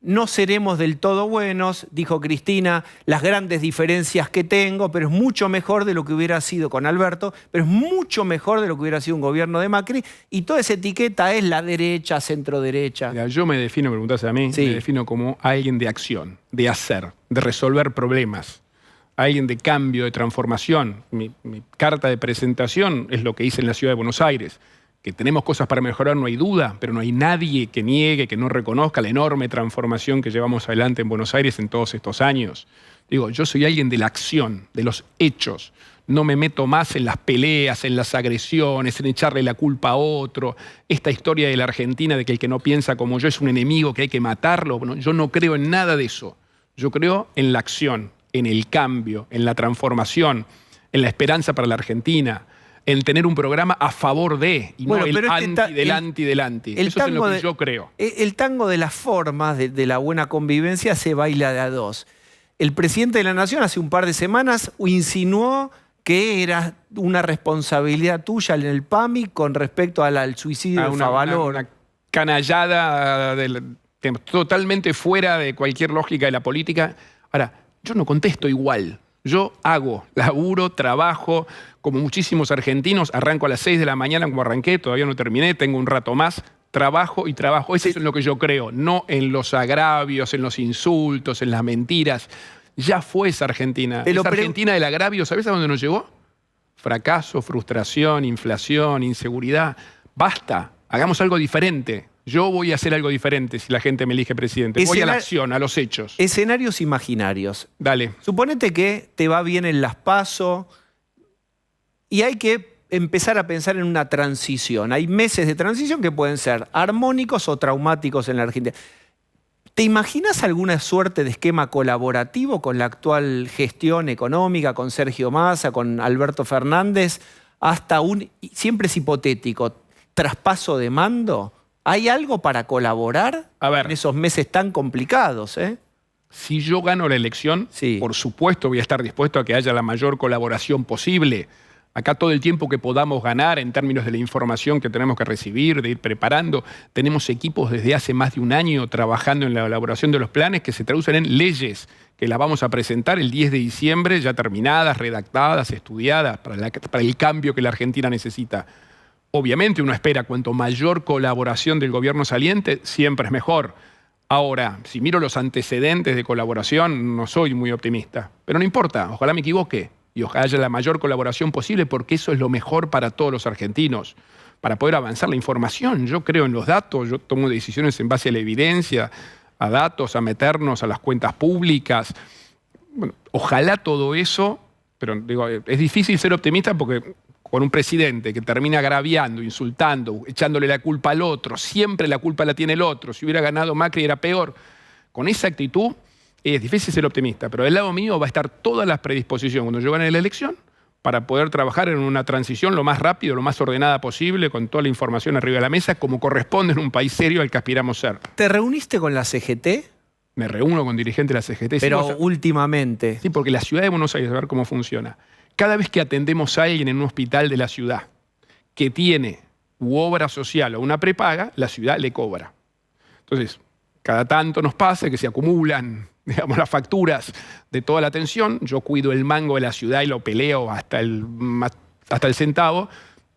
no seremos del todo buenos, dijo Cristina, las grandes diferencias que tengo, pero es mucho mejor de lo que hubiera sido con Alberto, pero es mucho mejor de lo que hubiera sido un gobierno de Macri, y toda esa etiqueta es la derecha, centro-derecha. Mira, yo me defino, preguntás a mí, me defino como alguien de acción, de hacer, de resolver problemas, alguien de cambio, de transformación. Mi carta de presentación es lo que hice en la ciudad de Buenos Aires. Que tenemos cosas para mejorar, no hay duda, pero no hay nadie que niegue, que no reconozca la enorme transformación que llevamos adelante en Buenos Aires en todos estos años. Digo, yo soy alguien de la acción, de los hechos. No me meto más en las peleas, en las agresiones, en echarle la culpa a otro. Esta historia de la Argentina de que el que no piensa como yo es un enemigo que hay que matarlo. Bueno, yo no creo en nada de eso. Yo creo en la acción, en el cambio, en la transformación, en la esperanza para la Argentina, en tener un programa a favor de, y no el anti del anti. Eso es lo que yo creo. El tango de las formas, de la buena convivencia, se baila de a dos. el presidente de la Nación hace un par de semanas insinuó que era una responsabilidad tuya en el PAMI con respecto al suicidio de Favaloro. Una canallada totalmente fuera de cualquier lógica de la política. Ahora, yo no contesto igual. Yo hago, laburo, trabajo, como muchísimos argentinos, arranco a las 6 de la mañana como arranqué, todavía no terminé, tengo un rato más, trabajo y trabajo. Eso es en lo que yo creo, no en los agravios, en los insultos, en las mentiras. Ya fue esa Argentina. Esa Argentina del agravio, ¿sabés a dónde nos llevó? Fracaso, frustración, inflación, inseguridad. Basta, hagamos algo diferente. Yo voy a hacer algo diferente si la gente me elige presidente. Voy a la acción, a los hechos. Escenarios imaginarios. Dale. Suponete que te va bien en las PASO y hay que empezar a pensar en una transición. Hay meses de transición que pueden ser armónicos o traumáticos en la Argentina. ¿Te imaginas alguna suerte de esquema colaborativo con la actual gestión económica, con Sergio Massa, con Alberto Fernández, hasta siempre es hipotético, traspaso de mando? ¿Hay algo para colaborar en esos meses tan complicados? Si yo gano la elección, sí, por supuesto voy a estar dispuesto a que haya la mayor colaboración posible. Acá todo el tiempo que podamos ganar en términos de la información que tenemos que recibir, de ir preparando, tenemos equipos desde hace más de un año trabajando en la elaboración de los planes que se traducen en leyes, que las vamos a presentar el 10 de diciembre, ya terminadas, redactadas, estudiadas, para el cambio que la Argentina necesita. Obviamente uno espera cuanto mayor colaboración del gobierno saliente, siempre es mejor. Ahora, si miro los antecedentes de colaboración, no soy muy optimista. Pero no importa, ojalá me equivoque y ojalá haya la mayor colaboración posible porque eso es lo mejor para todos los argentinos. Para poder avanzar la información, yo creo en los datos, yo tomo decisiones en base a la evidencia, a datos, a meternos a las cuentas públicas. Bueno, ojalá todo eso, pero digo, es difícil ser optimista porque con un presidente que termina agraviando, insultando, echándole la culpa al otro, siempre la culpa la tiene el otro, si hubiera ganado Macri era peor. Con esa actitud es difícil ser optimista, pero del lado mío va a estar todas las predisposiciones cuando yo gane la elección para poder trabajar en una transición lo más rápido, lo más ordenada posible, con toda la información arriba de la mesa, como corresponde en un país serio al que aspiramos ser. ¿Te reuniste con la CGT? Me reúno con dirigentes de la CGT. Pero últimamente. Sí, porque la ciudad de Buenos Aires, a ver cómo funciona. Cada vez que atendemos a alguien en un hospital de la ciudad que tiene obra social o una prepaga, la ciudad le cobra. Entonces, cada tanto nos pasa que se acumulan, digamos, las facturas de toda la atención. Yo cuido el mango de la ciudad y lo peleo hasta el centavo.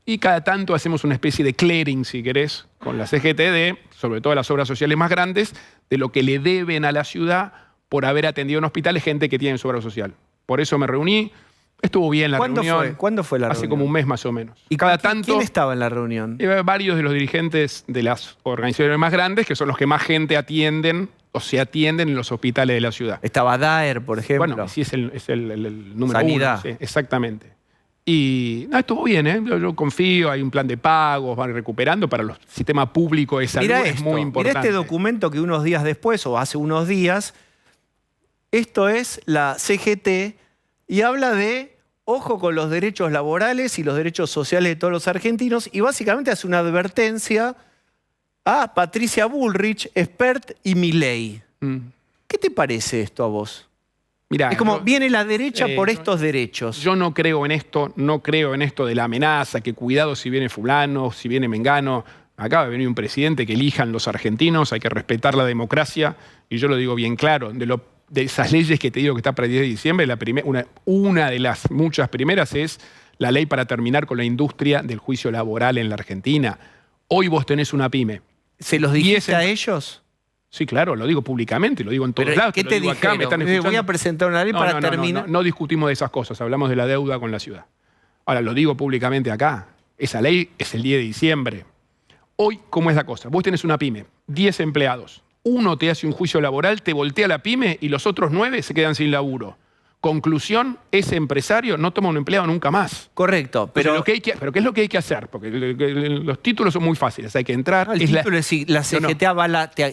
Y cada tanto hacemos una especie de clearing, si querés, con la CGT de, sobre todo las obras sociales más grandes, de lo que le deben a la ciudad por haber atendido en hospitales gente que tiene su obra social. Por eso me reuní. Estuvo bien la reunión. ¿Cuándo fue la reunión? Hace como un mes más o menos. ¿Y cada tanto? ¿Quién estaba en la reunión? Varios de los dirigentes de las organizaciones más grandes, que son los que más gente atienden o se atienden en los hospitales de la ciudad. Estaba Daer, por ejemplo. Bueno, sí, es el número Sanidad. 1. Sí, exactamente. Y estuvo bien, ¿eh? Yo confío, hay un plan de pagos, van recuperando para el sistema público de salud, es muy importante. Mirá este documento que unos días después, o hace unos días, esto es la CGT y habla de ojo con los derechos laborales y los derechos sociales de todos los argentinos y básicamente hace una advertencia a Patricia Bullrich, Expert y Milei. ¿Qué te parece esto a vos? Mirá, es como viene la derecha por estos derechos. Yo no creo en esto, no creo en esto de la amenaza, que cuidado si viene fulano, si viene mengano. Acaba de venir un presidente que elijan los argentinos, hay que respetar la democracia y yo lo digo bien claro, de esas leyes que te digo que está para el 10 de diciembre, una de las muchas primeras es la ley para terminar con la industria del juicio laboral en la Argentina. Hoy vos tenés una pyme. ¿Se los dijiste a ellos? Sí, claro, lo digo públicamente, lo digo en todos lados. ¿Qué te dijeron? Acá, ¿me están escuchando? Voy a presentar una ley para terminar. No discutimos de esas cosas, hablamos de la deuda con la ciudad. Ahora, lo digo públicamente acá. Esa ley es el 10 de diciembre. Hoy, ¿cómo es la cosa? Vos tenés una pyme, 10 empleados. Uno te hace un juicio laboral, te voltea la pyme y los otros 9 se quedan sin laburo. Conclusión, ese empresario no toma un empleado nunca más. Correcto. Pero ¿qué es lo que hay que hacer? Porque los títulos son muy fáciles. Hay que entrar. El título es si la CGT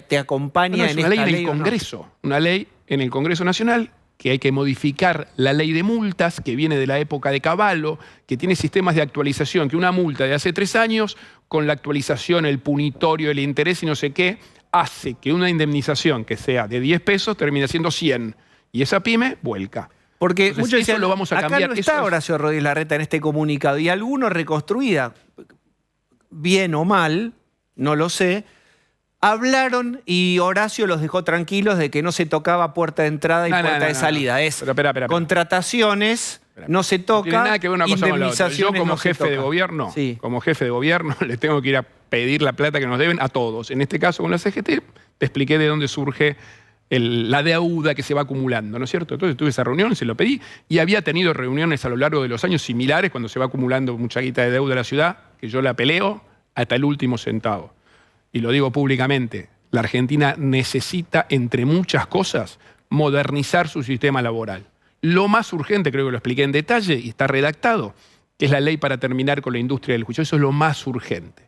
te acompaña en esta ley. Es una ley en el Congreso. Una ley en el Congreso Nacional que hay que modificar la ley de multas, que viene de la época de Cavallo, que tiene sistemas de actualización, que una multa de hace 3 años, con la actualización, el punitorio, el interés y no sé qué, hace que una indemnización que sea de 10 pesos termine siendo 100. Y esa pyme vuelca. Porque Entonces, muchos eso decían, lo vamos a cambiar. Acá no está Eso es- Horacio Rodríguez Larreta en este comunicado. Y algunos reconstruida, bien o mal, no lo sé, hablaron y Horacio los dejó tranquilos de que no se tocaba puerta de entrada y puerta de salida. Es Pero, espera. contrataciones, no se toca, No tiene nada que ver una cosa con la otra. Yo indemnizaciones como no se jefe de toca. gobierno, Sí. como jefe de gobierno, le tengo que ir a pedir la plata que nos deben a todos. En este caso con la CGT, te expliqué de dónde surge la deuda que se va acumulando, ¿no es cierto? Entonces tuve esa reunión, se lo pedí, y había tenido reuniones a lo largo de los años similares cuando se va acumulando mucha guita de deuda en la ciudad, que yo la peleo hasta el último centavo. Y lo digo públicamente, la Argentina necesita, entre muchas cosas, modernizar su sistema laboral. Lo más urgente, creo que lo expliqué en detalle y está redactado, que es la ley para terminar con la industria del juicio. Eso es lo más urgente.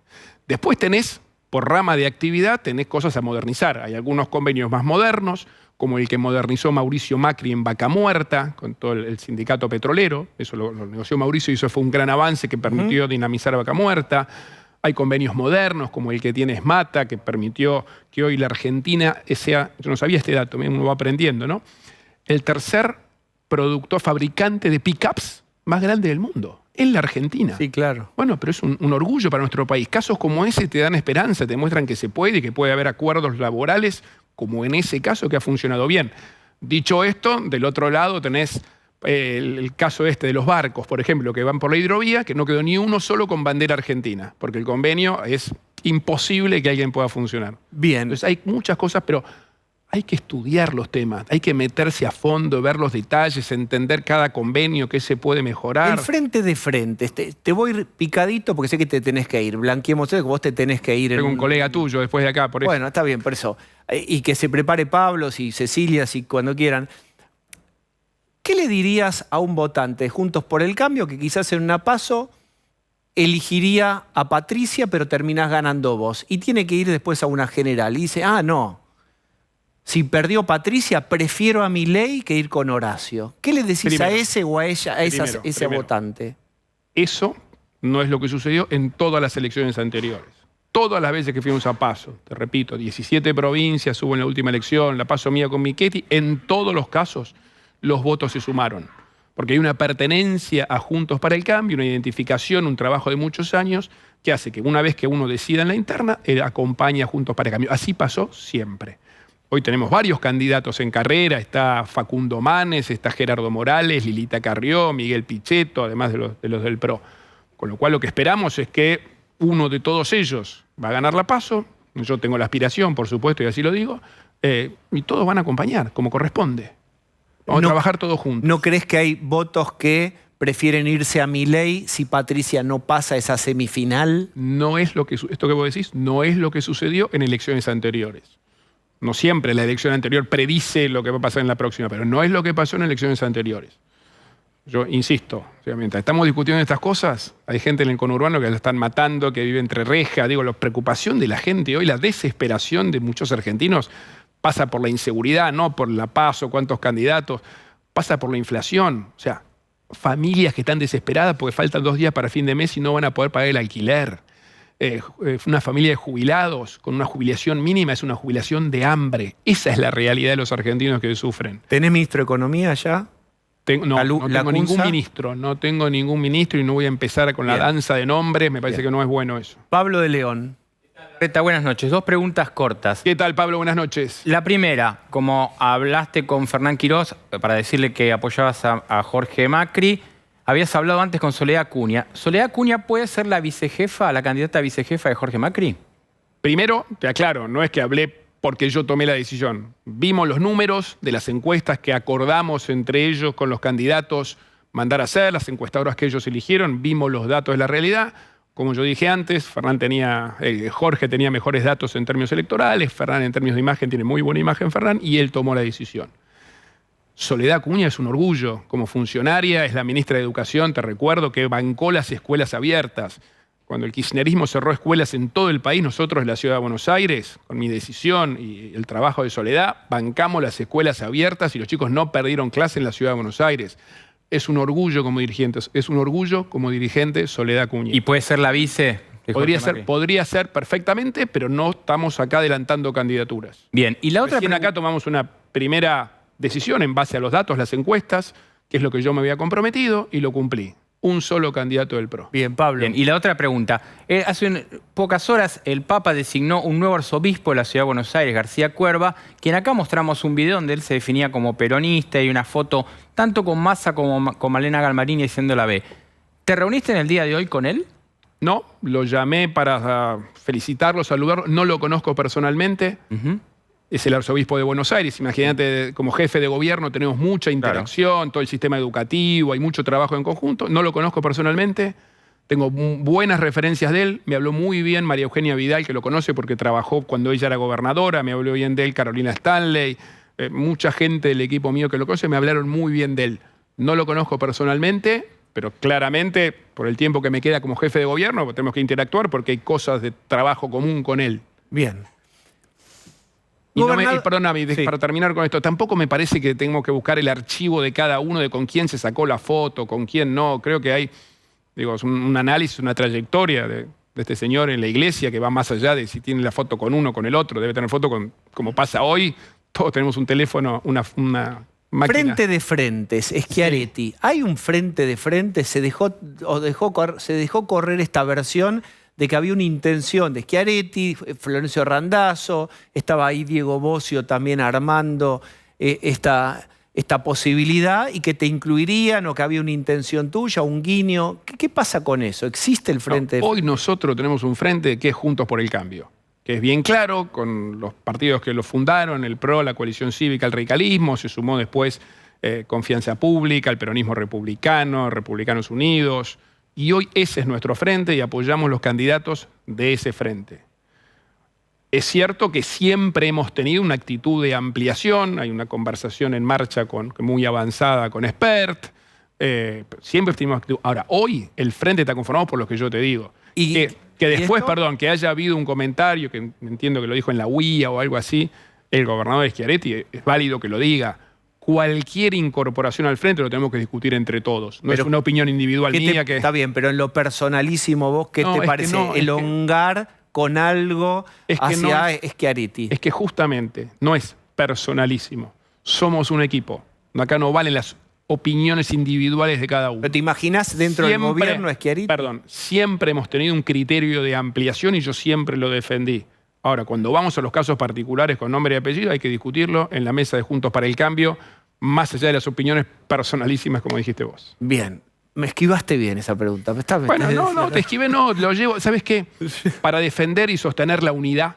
Después tenés, por rama de actividad, tenés cosas a modernizar. Hay algunos convenios más modernos, como el que modernizó Mauricio Macri en Vaca Muerta, con todo el sindicato petrolero. Eso lo negoció Mauricio y eso fue un gran avance que permitió dinamizar Vaca Muerta. Hay convenios modernos, como el que tiene Esmata, que permitió que hoy la Argentina sea, yo no sabía este dato, uno va aprendiendo, ¿no? El tercer productor fabricante de pickups más grande del mundo, en la Argentina. Sí, claro. Bueno, pero es un orgullo para nuestro país. Casos como ese te dan esperanza, te muestran que se puede y que puede haber acuerdos laborales, como en ese caso que ha funcionado bien. Dicho esto, del otro lado tenés el caso este de los barcos, por ejemplo, que van por la hidrovía, que no quedó ni uno solo con bandera argentina, porque el convenio es imposible que alguien pueda funcionar. Bien. Entonces hay muchas cosas, pero hay que estudiar los temas, hay que meterse a fondo, ver los detalles, entender cada convenio, qué se puede mejorar. El frente de frente, te voy picadito porque sé que te tenés que ir. Blanqueemos eso, que vos te tenés que ir. Tengo un colega tuyo después de acá, por eso. Bueno, está bien, por eso. Y que se prepare Pablo, y Cecilia, si cuando quieran. ¿Qué le dirías a un votante de Juntos por el Cambio que quizás en una PASO elegiría a Patricia, pero terminás ganando vos? Y tiene que ir después a una general. Y dice, no. Si perdió Patricia, prefiero a Milei que ir con Horacio. ¿Qué le decís Primero, a ese o a ella, a ese primero. votante? Eso no es lo que sucedió en todas las elecciones anteriores. Todas las veces que fuimos a PASO, te repito, 17 provincias hubo en la última elección, la PASO mía con Michetti, en todos los casos los votos se sumaron. Porque hay una pertenencia a Juntos para el Cambio, una identificación, un trabajo de muchos años, que hace que una vez que uno decida en la interna, acompañe a Juntos para el Cambio. Así pasó siempre. Hoy tenemos varios candidatos en carrera, está Facundo Manes, está Gerardo Morales, Lilita Carrió, Miguel Pichetto, además de los del PRO. Con lo cual lo que esperamos es que uno de todos ellos va a ganar la PASO, yo tengo la aspiración, por supuesto, y así lo digo, y todos van a acompañar, como corresponde. Vamos a trabajar todos juntos. ¿No crees que hay votos que prefieren irse a Milei si Patricia no pasa esa semifinal? No es lo que, esto que vos decís, no es lo que sucedió en elecciones anteriores. No siempre la elección anterior predice lo que va a pasar en la próxima, pero no es lo que pasó en elecciones anteriores. Yo insisto, o sea, mientras estamos discutiendo estas cosas, hay gente en el conurbano que la están matando, que vive entre rejas. Digo, la preocupación de la gente hoy, la desesperación de muchos argentinos, pasa por la inseguridad, no por la PASO, cuántos candidatos, pasa por la inflación. O sea, familias que están desesperadas porque faltan 2 días para fin de mes y no van a poder pagar el alquiler. Una familia de jubilados con una jubilación mínima es una jubilación de hambre. Esa es la realidad de los argentinos que sufren. ¿Tenés ministro de Economía ya? No tengo ningún ministro, no tengo ningún ministro y no voy a empezar con la danza de nombres, me parece que no es bueno eso. Pablo de León. Reta, buenas noches. 2 preguntas cortas. ¿Qué tal, Pablo? Buenas noches. La primera, como hablaste con Fernán Quirós para decirle que apoyabas a Jorge Macri, habías hablado antes con Soledad Cunha. ¿Soledad Cunha puede ser la vicejefa, la candidata a vicejefa de Jorge Macri? Primero, te aclaro, no es que hablé porque yo tomé la decisión. Vimos los números de las encuestas que acordamos entre ellos con los candidatos mandar a hacer, las encuestadoras que ellos eligieron, vimos los datos de la realidad. Como yo dije antes, Jorge tenía mejores datos en términos electorales, Fernán en términos de imagen tiene muy buena imagen Fernán, y él tomó la decisión. Soledad Cunha es un orgullo. Como funcionaria, es la ministra de Educación, te recuerdo, que bancó las escuelas abiertas. Cuando el kirchnerismo cerró escuelas en todo el país, nosotros en la Ciudad de Buenos Aires, con mi decisión y el trabajo de Soledad, bancamos las escuelas abiertas y los chicos no perdieron clase en la Ciudad de Buenos Aires. Es un orgullo como dirigente Soledad Cunha. ¿Y puede ser la vice de Jorge Macri? Podría ser perfectamente, pero no estamos acá adelantando candidaturas. Bien, y la otra Recién acá tomamos una primera decisión en base a los datos, las encuestas, que es lo que yo me había comprometido, y lo cumplí. Un solo candidato del PRO. Bien, Pablo. Bien, y la otra pregunta. Hace pocas horas el Papa designó un nuevo arzobispo de la Ciudad de Buenos Aires, García Cuerva, quien acá mostramos un video donde él se definía como peronista y una foto tanto con Massa como con Malena Galmarini diciendo la B. ¿Te reuniste en el día de hoy con él? No, lo llamé para felicitarlo, saludarlo. No lo conozco personalmente. Es el arzobispo de Buenos Aires. Imagínate, como jefe de gobierno tenemos mucha interacción, todo el sistema educativo, hay mucho trabajo en conjunto. No lo conozco personalmente. Tengo buenas referencias de él. Me habló muy bien María Eugenia Vidal, que lo conoce porque trabajó cuando ella era gobernadora. Me habló bien de él Carolina Stanley. Mucha gente del equipo mío que lo conoce me hablaron muy bien de él. No lo conozco personalmente, pero claramente, por el tiempo que me queda como jefe de gobierno, tenemos que interactuar porque hay cosas de trabajo común con él. Bien. Y perdóname, para terminar con esto, tampoco me parece que tengo que buscar el archivo de cada uno, de con quién se sacó la foto, con quién no. Creo que hay, es un análisis, una trayectoria de este señor en la iglesia que va más allá de si tiene la foto con uno o con el otro. Debe tener foto con, como pasa hoy, todos tenemos un teléfono, una máquina. Frente de frentes, Schiaretti. Sí. ¿Hay un frente de frentes? Se dejó correr esta versión de que había una intención de Schiaretti, Florencio Randazzo, estaba ahí Diego Bossio también armando esta posibilidad y que te incluirían o que había una intención tuya, un guiño. ¿Qué pasa con eso? ¿Existe el frente? Hoy nosotros tenemos un frente que es Juntos por el Cambio, que es bien claro, con los partidos que lo fundaron, el PRO, la Coalición Cívica, el radicalismo, se sumó después Confianza Pública, el peronismo republicano, Republicanos Unidos. Y hoy ese es nuestro frente y apoyamos los candidatos de ese frente. Es cierto que siempre hemos tenido una actitud de ampliación, hay una conversación en marcha muy avanzada con Expert, siempre tenemos actitud. Ahora, hoy el frente está conformado por lo que yo te digo. Que después, que haya habido un comentario, que entiendo que lo dijo en la UIA o algo así, el gobernador Schiaretti, es válido que lo diga. Cualquier incorporación al frente lo tenemos que discutir entre todos. No es una opinión individual mía que... Está bien, pero en lo personalísimo, ¿vos qué te parece? Elongar con algo hacia Schiaretti. Es que justamente no es personalísimo. Somos un equipo. Acá no valen las opiniones individuales de cada uno. ¿Pero te imaginas dentro del gobierno Schiaretti? Perdón, siempre hemos tenido un criterio de ampliación y yo siempre lo defendí. Ahora, cuando vamos a los casos particulares con nombre y apellido, hay que discutirlo en la mesa de Juntos para el Cambio, más allá de las opiniones personalísimas, como dijiste vos. Bien. Me esquivaste bien esa pregunta. Bueno, no, te esquivé, no, lo llevo. ¿Sabes qué? Para defender y sostener la unidad,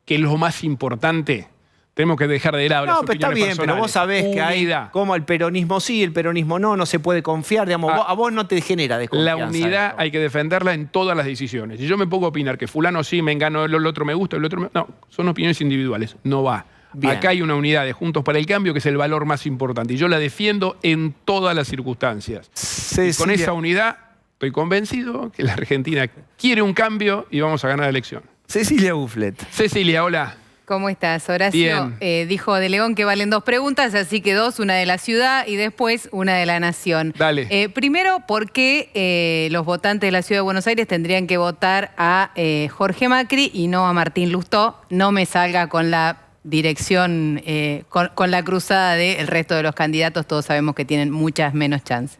que es lo más importante, tenemos que dejar de lado las opiniones está bien, personales. pero vos sabés que hay como el peronismo sí, el peronismo no se puede confiar, digamos, a vos no te genera desconfianza. La unidad hay que defenderla en todas las decisiones. Si yo me pongo a opinar que fulano sí, Mengano, el otro me gusta, el otro me... No, son opiniones individuales, no va. Bien. Acá hay una unidad de Juntos para el Cambio que es el valor más importante y yo la defiendo en todas las circunstancias. Y con esa unidad estoy convencido que la Argentina quiere un cambio y vamos a ganar la elección. Cecilia Bufflet. Cecilia, hola. ¿Cómo estás, Horacio? Dijo De León que valen 2 preguntas, así que 2, una de la ciudad y después una de la nación. Dale. Primero, ¿por qué los votantes de la Ciudad de Buenos Aires tendrían que votar a Jorge Macri y no a Martín Lustó? No me salga con la dirección, con la cruzada del resto de los candidatos. Todos sabemos que tienen muchas menos chances.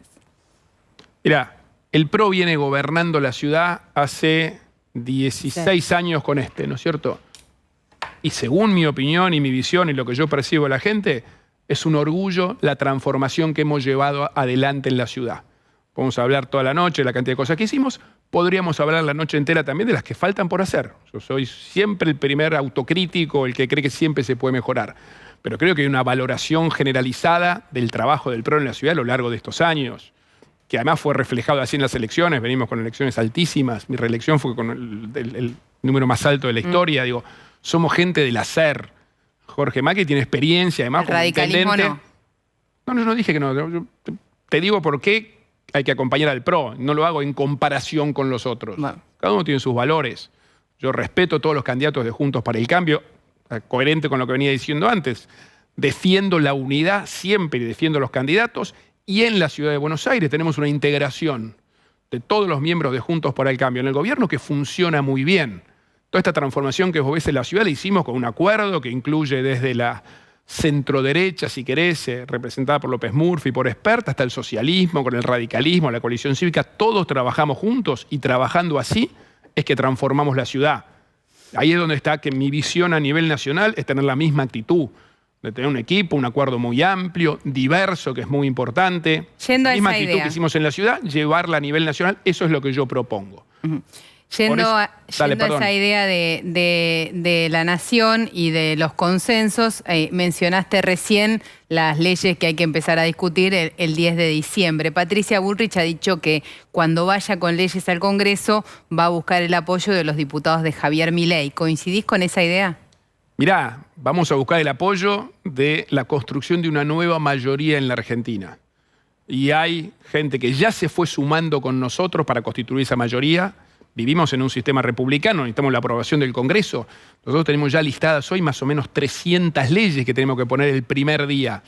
Mirá, el PRO viene gobernando la ciudad hace 16 años con ¿no es cierto? Y según mi opinión y mi visión y lo que yo percibo de la gente, es un orgullo la transformación que hemos llevado adelante en la ciudad. Podemos hablar toda la noche de la cantidad de cosas que hicimos, podríamos hablar la noche entera también de las que faltan por hacer. Yo soy siempre el primer autocrítico, el que cree que siempre se puede mejorar. Pero creo que hay una valoración generalizada del trabajo del PRO en la ciudad a lo largo de estos años, que además fue reflejado así en las elecciones, venimos con elecciones altísimas, mi reelección fue con el número más alto de la historia, digo, somos gente del hacer. Jorge Macri tiene experiencia, además, como radicalismo intendente. No dije que no. Yo te digo por qué hay que acompañar al PRO. No lo hago en comparación con los otros. Bueno. Cada uno tiene sus valores. Yo respeto a todos los candidatos de Juntos para el Cambio, coherente con lo que venía diciendo antes. Defiendo la unidad siempre y defiendo los candidatos. Y en la Ciudad de Buenos Aires tenemos una integración de todos los miembros de Juntos para el Cambio en el gobierno que funciona muy bien. Toda esta transformación que vos ves en la ciudad la hicimos con un acuerdo que incluye desde la centroderecha, si querés, representada por López Murphy, por Espert, hasta el socialismo, con el radicalismo, la coalición cívica, todos trabajamos juntos y trabajando así es que transformamos la ciudad. Ahí es donde está que mi visión a nivel nacional es tener la misma actitud, de tener un equipo, un acuerdo muy amplio, diverso, que es muy importante. Yendo la misma a esa actitud idea que hicimos en la ciudad, llevarla a nivel nacional, eso es lo que yo propongo. Yendo a Dale, esa idea de la nación y de los consensos, mencionaste recién las leyes que hay que empezar a discutir el 10 de diciembre. Patricia Bullrich ha dicho que cuando vaya con leyes al Congreso va a buscar el apoyo de los diputados de Javier Milei. ¿Coincidís con esa idea? Mirá, vamos a buscar el apoyo de la construcción de una nueva mayoría en la Argentina. Y hay gente que ya se fue sumando con nosotros para constituir esa mayoría. Vivimos en un sistema republicano, necesitamos la aprobación del Congreso. Nosotros tenemos ya listadas hoy más o menos 300 leyes que tenemos que poner el primer día.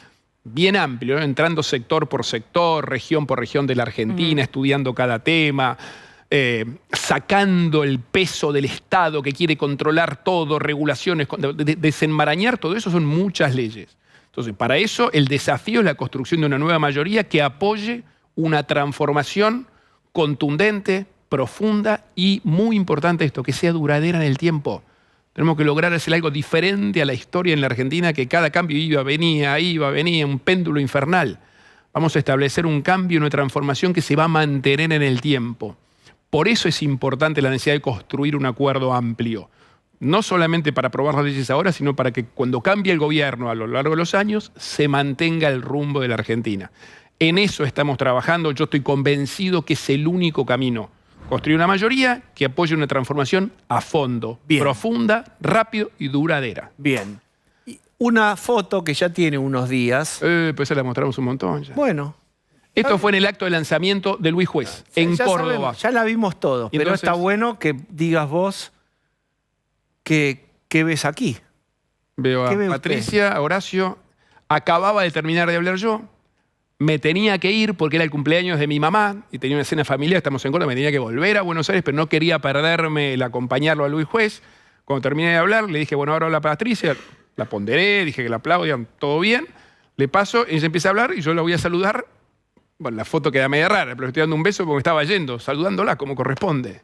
Bien amplio, ¿no? Entrando sector por sector, región por región de la Argentina, estudiando cada tema, sacando el peso del Estado que quiere controlar todo, regulaciones, desenmarañar todo eso, son muchas leyes. Entonces, para eso el desafío es la construcción de una nueva mayoría que apoye una transformación contundente, profunda y, muy importante esto, que sea duradera en el tiempo. Tenemos que lograr hacer algo diferente a la historia en la Argentina, que cada cambio iba, venía, un péndulo infernal. Vamos a establecer un cambio, una transformación que se va a mantener en el tiempo. Por eso es importante la necesidad de construir un acuerdo amplio. No solamente para aprobar las leyes ahora, sino para que cuando cambie el gobierno a lo largo de los años, se mantenga el rumbo de la Argentina. En eso estamos trabajando. Yo estoy convencido que es el único camino. Construir una mayoría que apoye una transformación a fondo, profunda, rápido y duradera. Bien. Una foto que ya tiene unos días. Pues se la mostramos un montón ya. Bueno. Esto fue en el acto de lanzamiento de Luis Juez, en Córdoba. Sabemos, ya la vimos todos, pero entonces, está bueno que digas vos qué ves aquí. Veo a Patricia, a Horacio. Acababa de terminar de hablar yo. Me tenía que ir porque era el cumpleaños de mi mamá y tenía una cena familiar, estamos en Córdoba, me tenía que volver a Buenos Aires, pero no quería perderme el acompañarlo a Luis Juez. Cuando terminé de hablar, le dije, bueno, ahora habla Patricia, la ponderé, dije que la aplaudían, todo bien. Le paso, ella empieza a hablar y yo la voy a saludar. Bueno, la foto queda media rara, pero le estoy dando un beso porque me estaba yendo, saludándola como corresponde.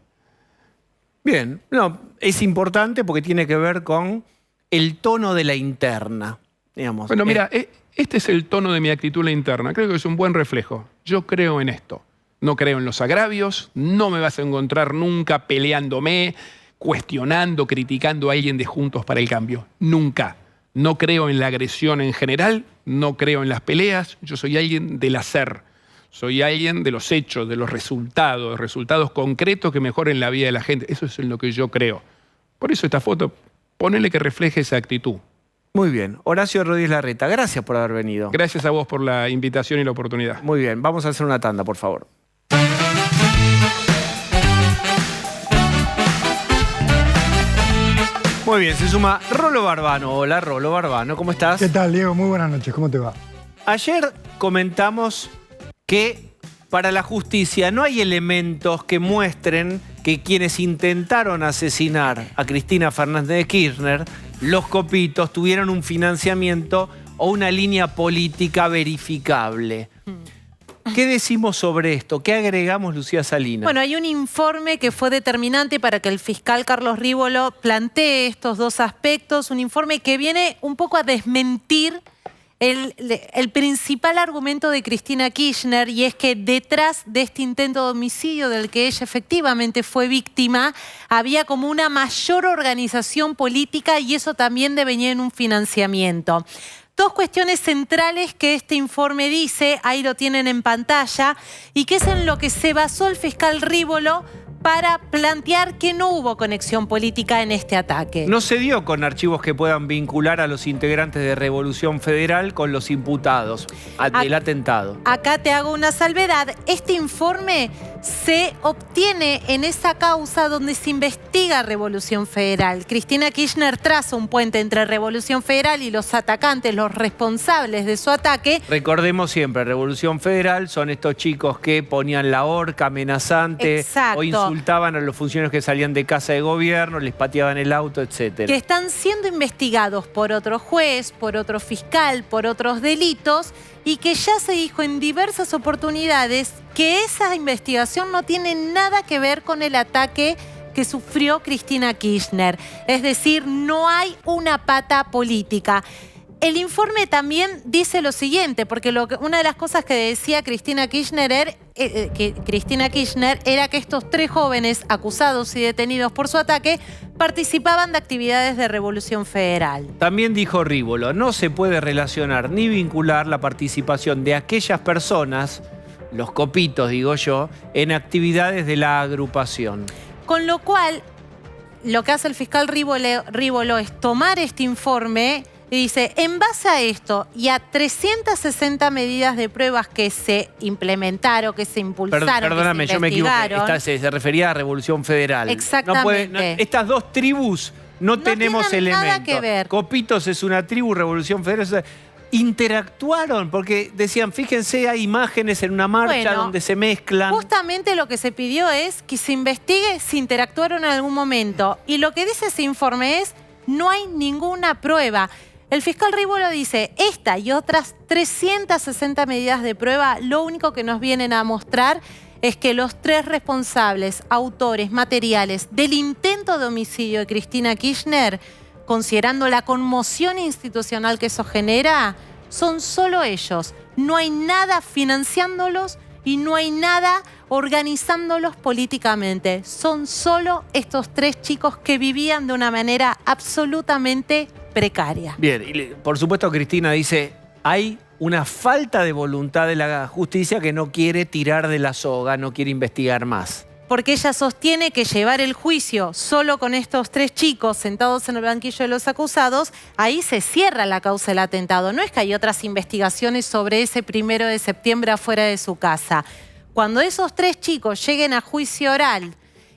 Bien, no, es importante porque tiene que ver con el tono de la interna, digamos. Bueno, mira, este es el tono de mi actitud interna, creo que es un buen reflejo. Yo creo en esto, no creo en los agravios, no me vas a encontrar nunca peleándome, cuestionando, criticando a alguien de Juntos para el Cambio, nunca. No creo en la agresión en general, no creo en las peleas, yo soy alguien del hacer. Soy alguien de los hechos, de los resultados concretos que mejoren la vida de la gente. Eso es en lo que yo creo. Por eso esta foto, ponele que refleje esa actitud. Muy bien. Horacio Rodríguez Larreta, gracias por haber venido. Gracias a vos por la invitación y la oportunidad. Muy bien, vamos a hacer una tanda, por favor. Muy bien, se suma Rolo Barbano. Hola, Rolo Barbano, ¿cómo estás? ¿Qué tal, Diego? Muy buenas noches, ¿cómo te va? Ayer comentamos que para la justicia no hay elementos que muestren que quienes intentaron asesinar a Cristina Fernández de Kirchner, los copitos, tuvieron un financiamiento o una línea política verificable. ¿Qué decimos sobre esto? ¿Qué agregamos, Lucía Salinas? Bueno, hay un informe que fue determinante para que el fiscal Carlos Rívolo plantee estos dos aspectos, un informe que viene un poco a desmentir el principal argumento de Cristina Kirchner, y es que detrás de este intento de homicidio del que ella efectivamente fue víctima, había como una mayor organización política y eso también devenía en un financiamiento. Dos cuestiones centrales que este informe dice, ahí lo tienen en pantalla, y que es en lo que se basó el fiscal Rívolo para plantear que no hubo conexión política en este ataque. No se dio con archivos que puedan vincular a los integrantes de Revolución Federal con los imputados del atentado. Acá te hago una salvedad. Este informe se obtiene en esa causa donde se investiga Revolución Federal. Cristina Kirchner traza un puente entre Revolución Federal y los atacantes, los responsables de su ataque. Recordemos siempre, Revolución Federal son estos chicos que ponían la horca amenazante. Exacto. O insultaban a los funcionarios que salían de casa de gobierno, les pateaban el auto, etc. Que están siendo investigados por otro juez, por otro fiscal, por otros delitos, y que ya se dijo en diversas oportunidades que esa investigación no tiene nada que ver con el ataque que sufrió Cristina Kirchner. Es decir, no hay una pata política. El informe también dice lo siguiente, porque una de las cosas que decía Cristina Kirchner era que estos 3 jóvenes acusados y detenidos por su ataque participaban de actividades de Revolución Federal. También dijo Rívolo, no se puede relacionar ni vincular la participación de aquellas personas, los copitos digo yo, en actividades de la agrupación. Con lo cual, lo que hace el fiscal Rívolo es tomar este informe y dice, en base a esto y a 360 medidas de pruebas que se implementaron, que se impulsaron, Perdóname, que se yo me equivoqué. investigaron. Se refería a Revolución Federal. Exactamente. Estas 2 tribus no tenemos tienen elementos. nada que ver. Copitos es una tribu, Revolución Federal interactuaron, porque decían, fíjense, hay imágenes en una marcha donde se mezclan. Justamente lo que se pidió es que se investigue si interactuaron en algún momento. Y lo que dice ese informe es, no hay ninguna prueba. El fiscal Rívolo dice, esta y otras 360 medidas de prueba, lo único que nos vienen a mostrar es que los 3 responsables, autores, materiales del intento de homicidio de Cristina Kirchner, considerando la conmoción institucional que eso genera, son solo ellos. No hay nada financiándolos y no hay nada organizándolos políticamente. Son solo estos 3 chicos que vivían de una manera absolutamente precaria. Bien, y por supuesto Cristina dice, hay una falta de voluntad de la justicia que no quiere tirar de la soga, no quiere investigar más. Porque ella sostiene que llevar el juicio solo con estos 3 chicos sentados en el banquillo de los acusados, ahí se cierra la causa del atentado. No es que hay otras investigaciones sobre ese 1 de septiembre afuera de su casa. Cuando esos 3 chicos lleguen a juicio oral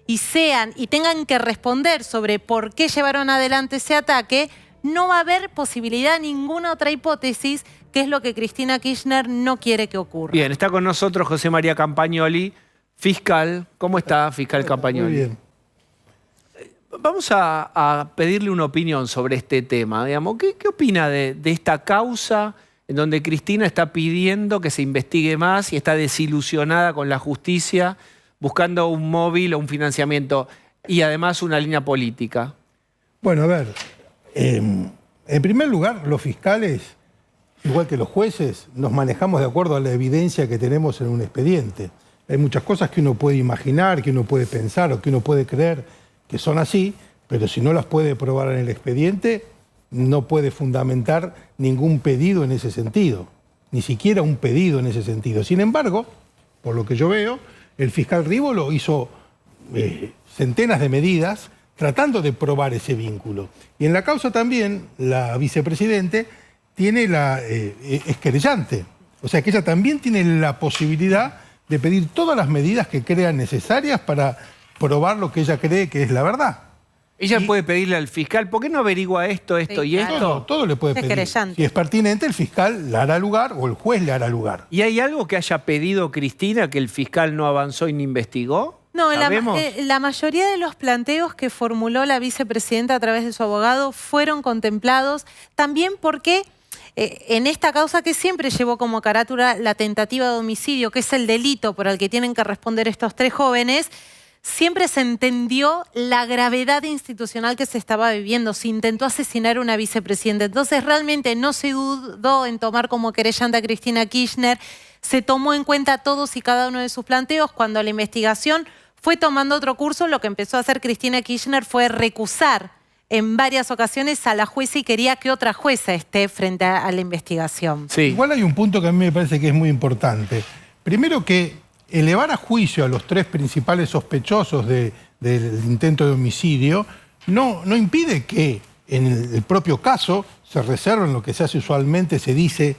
y tengan que responder sobre por qué llevaron adelante ese ataque, no va a haber posibilidad de ninguna otra hipótesis, que es lo que Cristina Kirchner no quiere que ocurra. Bien, está con nosotros José María Campagnoli, fiscal. ¿Cómo está, fiscal Campagnoli? Muy bien. Vamos a pedirle una opinión sobre este tema. Digamos, ¿qué opina de esta causa en donde Cristina está pidiendo que se investigue más y está desilusionada con la justicia, buscando un móvil o un financiamiento y además una línea política? Bueno, a ver, en primer lugar, los fiscales, igual que los jueces, nos manejamos de acuerdo a la evidencia que tenemos en un expediente. Hay muchas cosas que uno puede imaginar, que uno puede pensar o que uno puede creer que son así, pero si no las puede probar en el expediente, no puede fundamentar ningún pedido en ese sentido, ni siquiera un pedido en ese sentido. Sin embargo, por lo que yo veo, el fiscal Rívolo hizo centenas de medidas tratando de probar ese vínculo. Y en la causa también, la vicepresidente es querellante. O sea que ella también tiene la posibilidad de pedir todas las medidas que crea necesarias para probar lo que ella cree que es la verdad. Ella puede pedirle al fiscal, ¿por qué no averigua esto y esto? Todo le puede pedir. Si es pertinente, el fiscal le hará lugar o el juez le hará lugar. ¿Y hay algo que haya pedido Cristina que el fiscal no avanzó y ni investigó? No, la mayoría de los planteos que formuló la vicepresidenta a través de su abogado fueron contemplados también porque en esta causa que siempre llevó como carátula la tentativa de homicidio, que es el delito por el que tienen que responder estos 3 jóvenes, siempre se entendió la gravedad institucional que se estaba viviendo. Se intentó asesinar a una vicepresidenta. Entonces realmente no se dudó en tomar como querellante a Cristina Kirchner. Se tomó en cuenta todos y cada uno de sus planteos. Cuando la investigación fue tomando otro curso, lo que empezó a hacer Cristina Kirchner fue recusar en varias ocasiones a la jueza y quería que otra jueza esté frente a la investigación. Sí. Igual hay un punto que a mí me parece que es muy importante. Primero, que elevar a juicio a los 3 principales sospechosos del intento de homicidio no impide que en el propio caso se reserven lo que se hace usualmente, se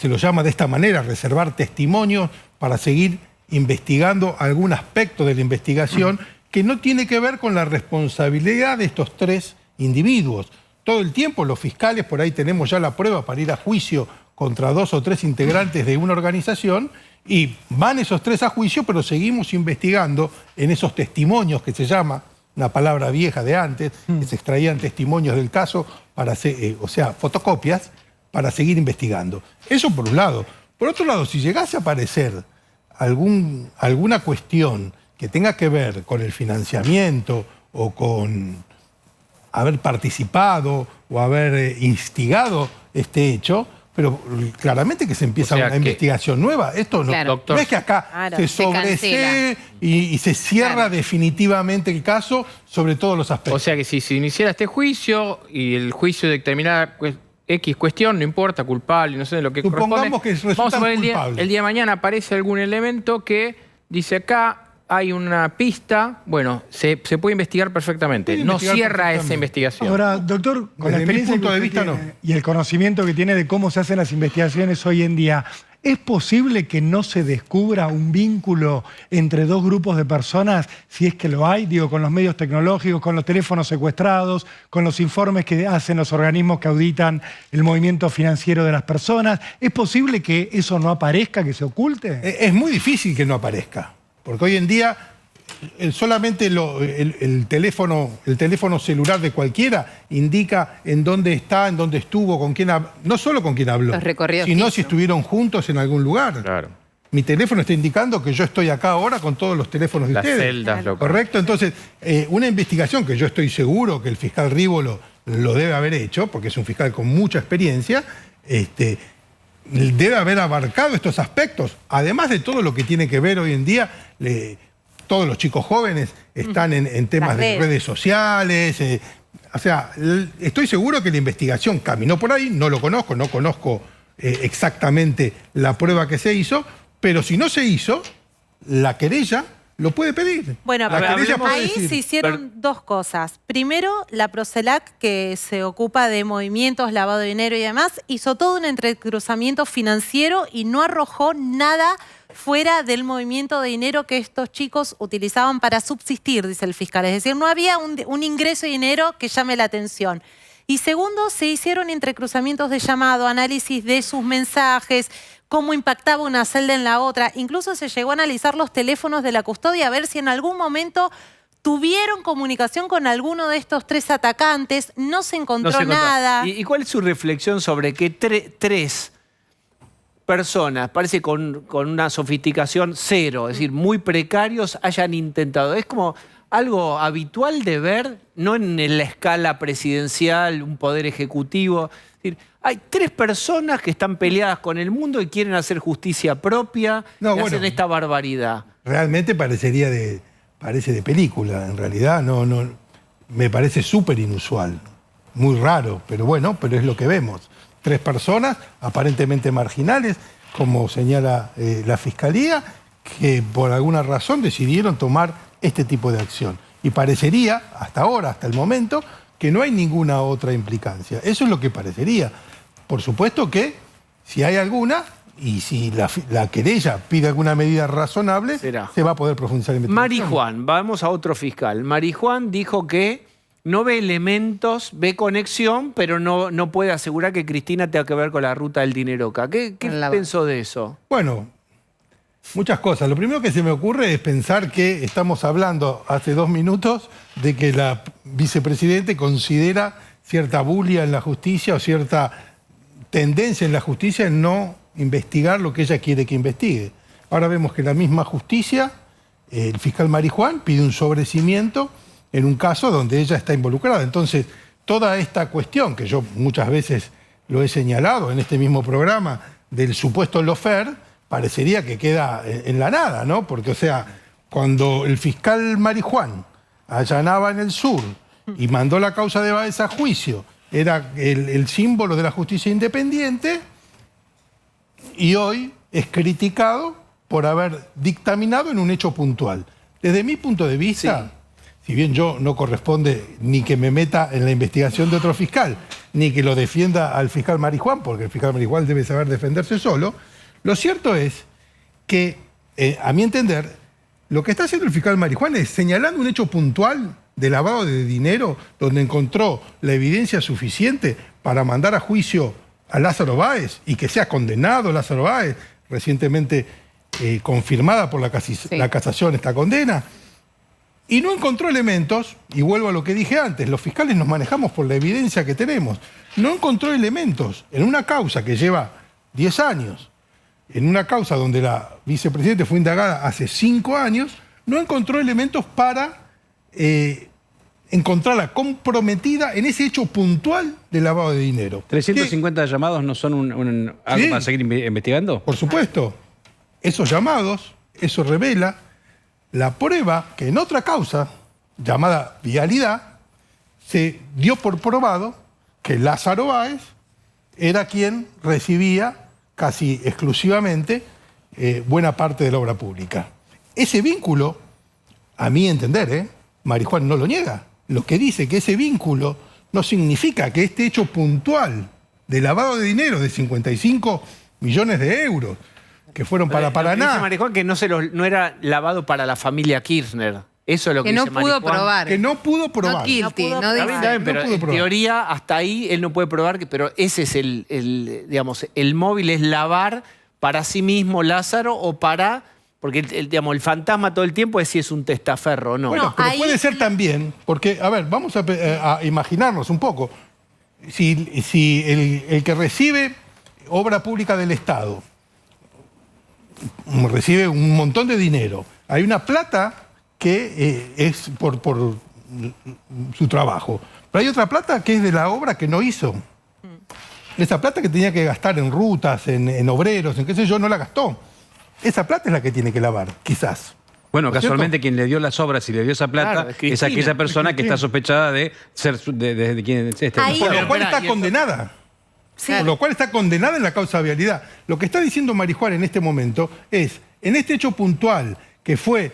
lo llama de esta manera, reservar testimonios para seguir investigando algún aspecto de la investigación que no tiene que ver con la responsabilidad de estos 3 individuos. Todo el tiempo los fiscales, por ahí tenemos ya la prueba para ir a juicio contra 2 o 3 integrantes de una organización, y van esos 3 a juicio, pero seguimos investigando en esos testimonios, que se llama, una palabra vieja de antes, que se extraían testimonios del caso, para hacer, o sea, fotocopias, para seguir investigando. Eso por un lado. Por otro lado, si llegase a aparecer alguna cuestión que tenga que ver con el financiamiento o con haber participado o haber instigado este hecho, pero claramente que se empieza una investigación nueva. Esto no, no es que acá se sobresee y se cierra definitivamente el caso sobre todos los aspectos. O sea que si se iniciara este juicio y el juicio determinara X cuestión, no importa, culpable, no sé lo que supongamos corresponde. Que resultan culpables. El día de mañana aparece algún elemento que dice acá hay una pista, bueno, se puede investigar perfectamente. No cierra esa investigación. Ahora, doctor, con la experiencia punto de vista y el conocimiento que tiene de cómo se hacen las investigaciones hoy en día, ¿es posible que no se descubra un vínculo entre 2 grupos de personas, si es que lo hay, digo, con los medios tecnológicos, con los teléfonos secuestrados, con los informes que hacen los organismos que auditan el movimiento financiero de las personas? ¿Es posible que eso no aparezca, que se oculte? Es muy difícil que no aparezca. Porque hoy en día solamente el teléfono celular de cualquiera indica en dónde está, en dónde estuvo, con quién no solo con quién habló, sino si estuvieron juntos en algún lugar. Claro. Mi teléfono está indicando que yo estoy acá ahora con todos los teléfonos de ustedes. Celdas, ¿correcto? Entonces, una investigación que yo estoy seguro que el fiscal Rívolo lo debe haber hecho, porque es un fiscal con mucha experiencia, debe haber abarcado estos aspectos, además de todo lo que tiene que ver hoy en día, todos los chicos jóvenes están en temas de redes sociales, o sea, estoy seguro que la investigación caminó por ahí, no lo conozco, no conozco exactamente la prueba que se hizo, pero si no se hizo, la querella lo puede pedir. Bueno, ahí se hicieron 2 cosas. Primero, la Procelac, que se ocupa de movimientos, lavado de dinero y demás, hizo todo un entrecruzamiento financiero y no arrojó nada fuera del movimiento de dinero que estos chicos utilizaban para subsistir, dice el fiscal. Es decir, no había un ingreso de dinero que llame la atención. Y segundo, se hicieron entrecruzamientos de llamado, análisis de sus mensajes, cómo impactaba una celda en la otra. Incluso se llegó a analizar los teléfonos de la custodia a ver si en algún momento tuvieron comunicación con alguno de estos 3 atacantes. No se encontró nada. ¿Y cuál es su reflexión sobre que 3 personas, parece con una sofisticación 0, es decir, muy precarios, hayan intentado? Es como algo habitual de ver, no en la escala presidencial, un poder ejecutivo. Es decir, hay 3 personas que están peleadas con el mundo y quieren hacer justicia propia y hacen esta barbaridad. Realmente parece de película, en realidad me parece súper inusual, muy raro, pero bueno, pero es lo que vemos. 3 personas aparentemente marginales, como señala la Fiscalía, que por alguna razón decidieron tomar este tipo de acción. Y parecería, hasta ahora, hasta el momento, que no hay ninguna otra implicancia. Eso es lo que parecería. Por supuesto que si hay alguna, y si la querella pide alguna medida razonable, se va a poder profundizar en investigación. Marijuán, vamos a otro fiscal. Marijuán dijo que no ve elementos, ve conexión, pero no puede asegurar que Cristina tenga que ver con la ruta del dinero acá. ¿Qué pensó de eso? Bueno, muchas cosas. Lo primero que se me ocurre es pensar que estamos hablando hace 2 minutos de que la vicepresidente considera cierta bulia en la justicia o cierta tendencia en la justicia en no investigar lo que ella quiere que investigue. Ahora vemos que la misma justicia, el fiscal Marijuán, pide un sobrecimiento en un caso donde ella está involucrada. Entonces, toda esta cuestión, que yo muchas veces lo he señalado en este mismo programa, del supuesto lawfare, parecería que queda en la nada, ¿no? Porque, o sea, cuando el fiscal Marijuán allanaba en el sur y mandó la causa de Báez a juicio, era el símbolo de la justicia independiente, y hoy es criticado por haber dictaminado en un hecho puntual. Desde mi punto de vista, si bien yo no corresponde ni que me meta en la investigación de otro fiscal, ni que lo defienda al fiscal Marijuán, porque el fiscal Marijuán debe saber defenderse solo, lo cierto es que a mi entender, lo que está haciendo el fiscal Marijuán es señalando un hecho puntual de lavado de dinero donde encontró la evidencia suficiente para mandar a juicio a Lázaro Báez y que sea condenado Lázaro Báez, recientemente confirmada por la casación esta condena. Y no encontró elementos, y vuelvo a lo que dije antes, los fiscales nos manejamos por la evidencia que tenemos. No encontró elementos en una causa que lleva 10 años, en una causa donde la vicepresidenta fue indagada hace 5 años, no encontró elementos para encontrarla comprometida en ese hecho puntual de lavado de dinero. ¿350 llamados no son algo para seguir investigando? Por supuesto. Esos llamados, eso revela la prueba que en otra causa, llamada vialidad, se dio por probado que Lázaro Báez era quien recibía casi exclusivamente buena parte de la obra pública. Ese vínculo, a mi entender, Marijuán no lo niega. Lo que dice que ese vínculo no significa que este hecho puntual de lavado de dinero de 55 millones de euros que fueron para Paraná. Dice Marijuán que no era lavado para la familia Kirchner. Eso es lo que dice Marijuán. Que no pudo probar. Que no pudo probar. No guilty, no dice. Está bien, pero en teoría, hasta ahí él no puede probar, pero ese es digamos, el móvil es lavar para sí mismo Lázaro o para... Porque digamos, el fantasma todo el tiempo es si es un testaferro o no. Bueno, pero puede ser también, porque, a ver, vamos a imaginarnos un poco. Si el que recibe obra pública del Estado recibe un montón de dinero, hay una plata que es por su trabajo, pero hay otra plata que es de la obra que no hizo. Esa plata que tenía que gastar en rutas, en obreros, en qué sé yo, no la gastó. Esa plata es la que tiene que lavar, quizás. Bueno, casualmente quien le dio las obras y le dio esa plata es aquella persona que está sospechada de ser de quien es este. Por lo cual está condenada. Sí. Por lo cual está condenada en la causa de vialidad. Lo que está diciendo Marijuán en este momento es, en este hecho puntual que fue...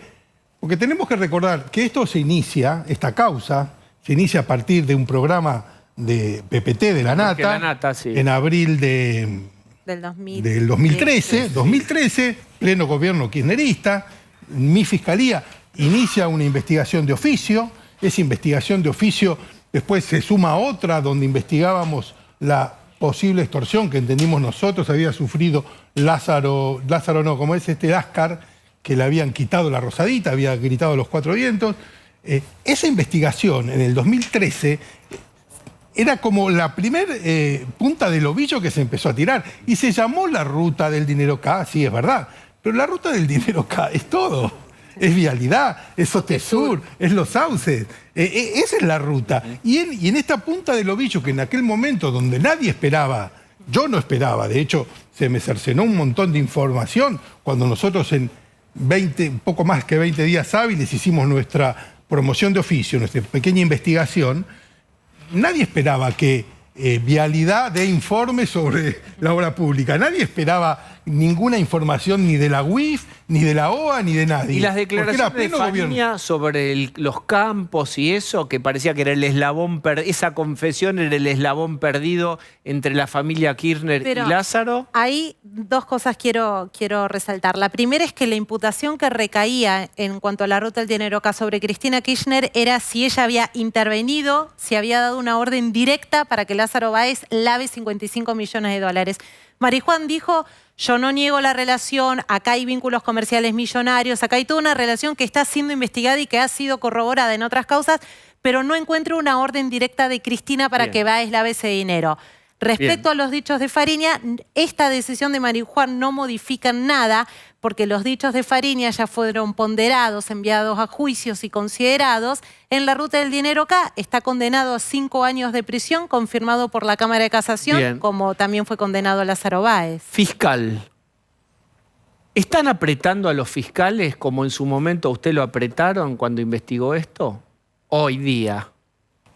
Porque tenemos que recordar que esto se inicia, esta causa, se inicia a partir de un programa de PPT de la Nata, en abril del 2013, pleno gobierno kirchnerista. Mi fiscalía inicia una investigación de oficio. Esa investigación de oficio después se suma a otra donde investigábamos la posible extorsión que entendimos nosotros había sufrido Lázaro no, como es Láscar, que le habían quitado la rosadita, había gritado los 4 vientos. Esa investigación en el 2013 era como la primer punta del ovillo que se empezó a tirar y se llamó la ruta del dinero K, sí, es verdad, pero la ruta del dinero K es todo. Es vialidad, es Sotesur, es los sauces. Esa es la ruta. Y en esta punta del ovillo que en aquel momento donde nadie esperaba, yo no esperaba, de hecho se me cercenó un montón de información cuando nosotros en poco más que 20 días hábiles hicimos nuestra promoción de oficio, nuestra pequeña investigación. Nadie esperaba que Vialidad dé informe sobre la obra pública. Nadie esperaba ninguna información ni de la UIF, ni de la OA, ni de nadie. Y las declaraciones de Fariña sobre los campos y eso, que parecía que era el eslabón esa confesión era el eslabón perdido entre la familia Kirchner y Lázaro. Ahí 2 cosas quiero resaltar. La primera es que la imputación que recaía en cuanto a la ruta del dinero K sobre Cristina Kirchner era si ella había intervenido, si había dado una orden directa para que Lázaro Báez lave 55 millones de dólares. Marijuán dijo, yo no niego la relación, acá hay vínculos comerciales millonarios, acá hay toda una relación que está siendo investigada y que ha sido corroborada en otras causas, pero no encuentro una orden directa de Cristina para que Báez lave ese dinero. Respecto a los dichos de Fariña, esta decisión de Marijuán no modifica nada porque los dichos de Fariña ya fueron ponderados, enviados a juicios y considerados. En la ruta del dinero K está condenado a 5 años de prisión, confirmado por la Cámara de Casación, como también fue condenado Lázaro Báez. Fiscal. ¿Están apretando a los fiscales como en su momento usted lo apretaron cuando investigó esto? Hoy día.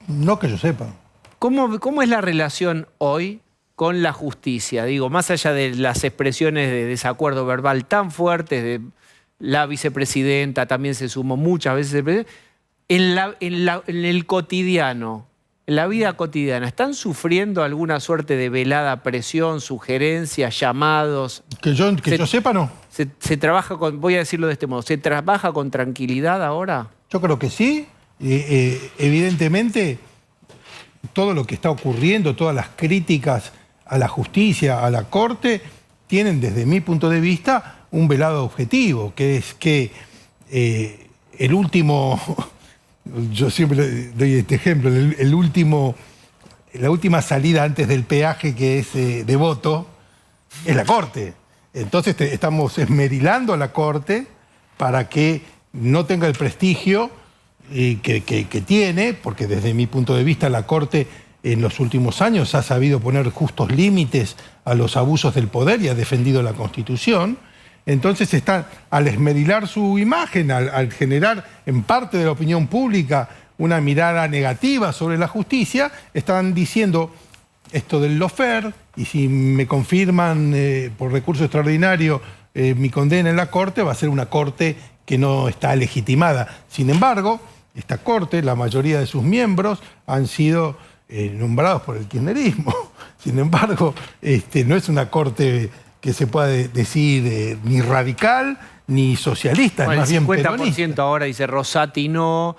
No que yo sepa. ¿Cómo es la relación hoy con la justicia? Digo, más allá de las expresiones de desacuerdo verbal tan fuertes de la vicepresidenta, también se sumó muchas veces, en el cotidiano, en la vida cotidiana, ¿están sufriendo alguna suerte de velada presión, sugerencias, llamados? Que yo sepa, no. ¿Se trabaja con, voy a decirlo de este modo, ¿se trabaja con tranquilidad ahora? Yo creo que sí. Evidentemente, todo lo que está ocurriendo, todas las críticas a la justicia, a la Corte, tienen desde mi punto de vista un velado objetivo, que es que el último, yo siempre doy este ejemplo, la última salida antes del peaje que es devoto, es la Corte. Entonces estamos esmerilando a la Corte para que no tenga el prestigio que tiene, porque desde mi punto de vista la Corte en los últimos años ha sabido poner justos límites a los abusos del poder y ha defendido la Constitución. Entonces al esmerilar su imagen, al generar en parte de la opinión pública una mirada negativa sobre la justicia, están diciendo esto del lawfare, y si me confirman por recurso extraordinario mi condena en la Corte, va a ser una Corte que no está legitimada. Sin embargo, esta Corte, la mayoría de sus miembros han sido nombrados por el kirchnerismo. Sin embargo, no es una Corte que se pueda decir ni radical ni socialista, Bueno, es más bien peronista. el 50% ahora dice Rosati no.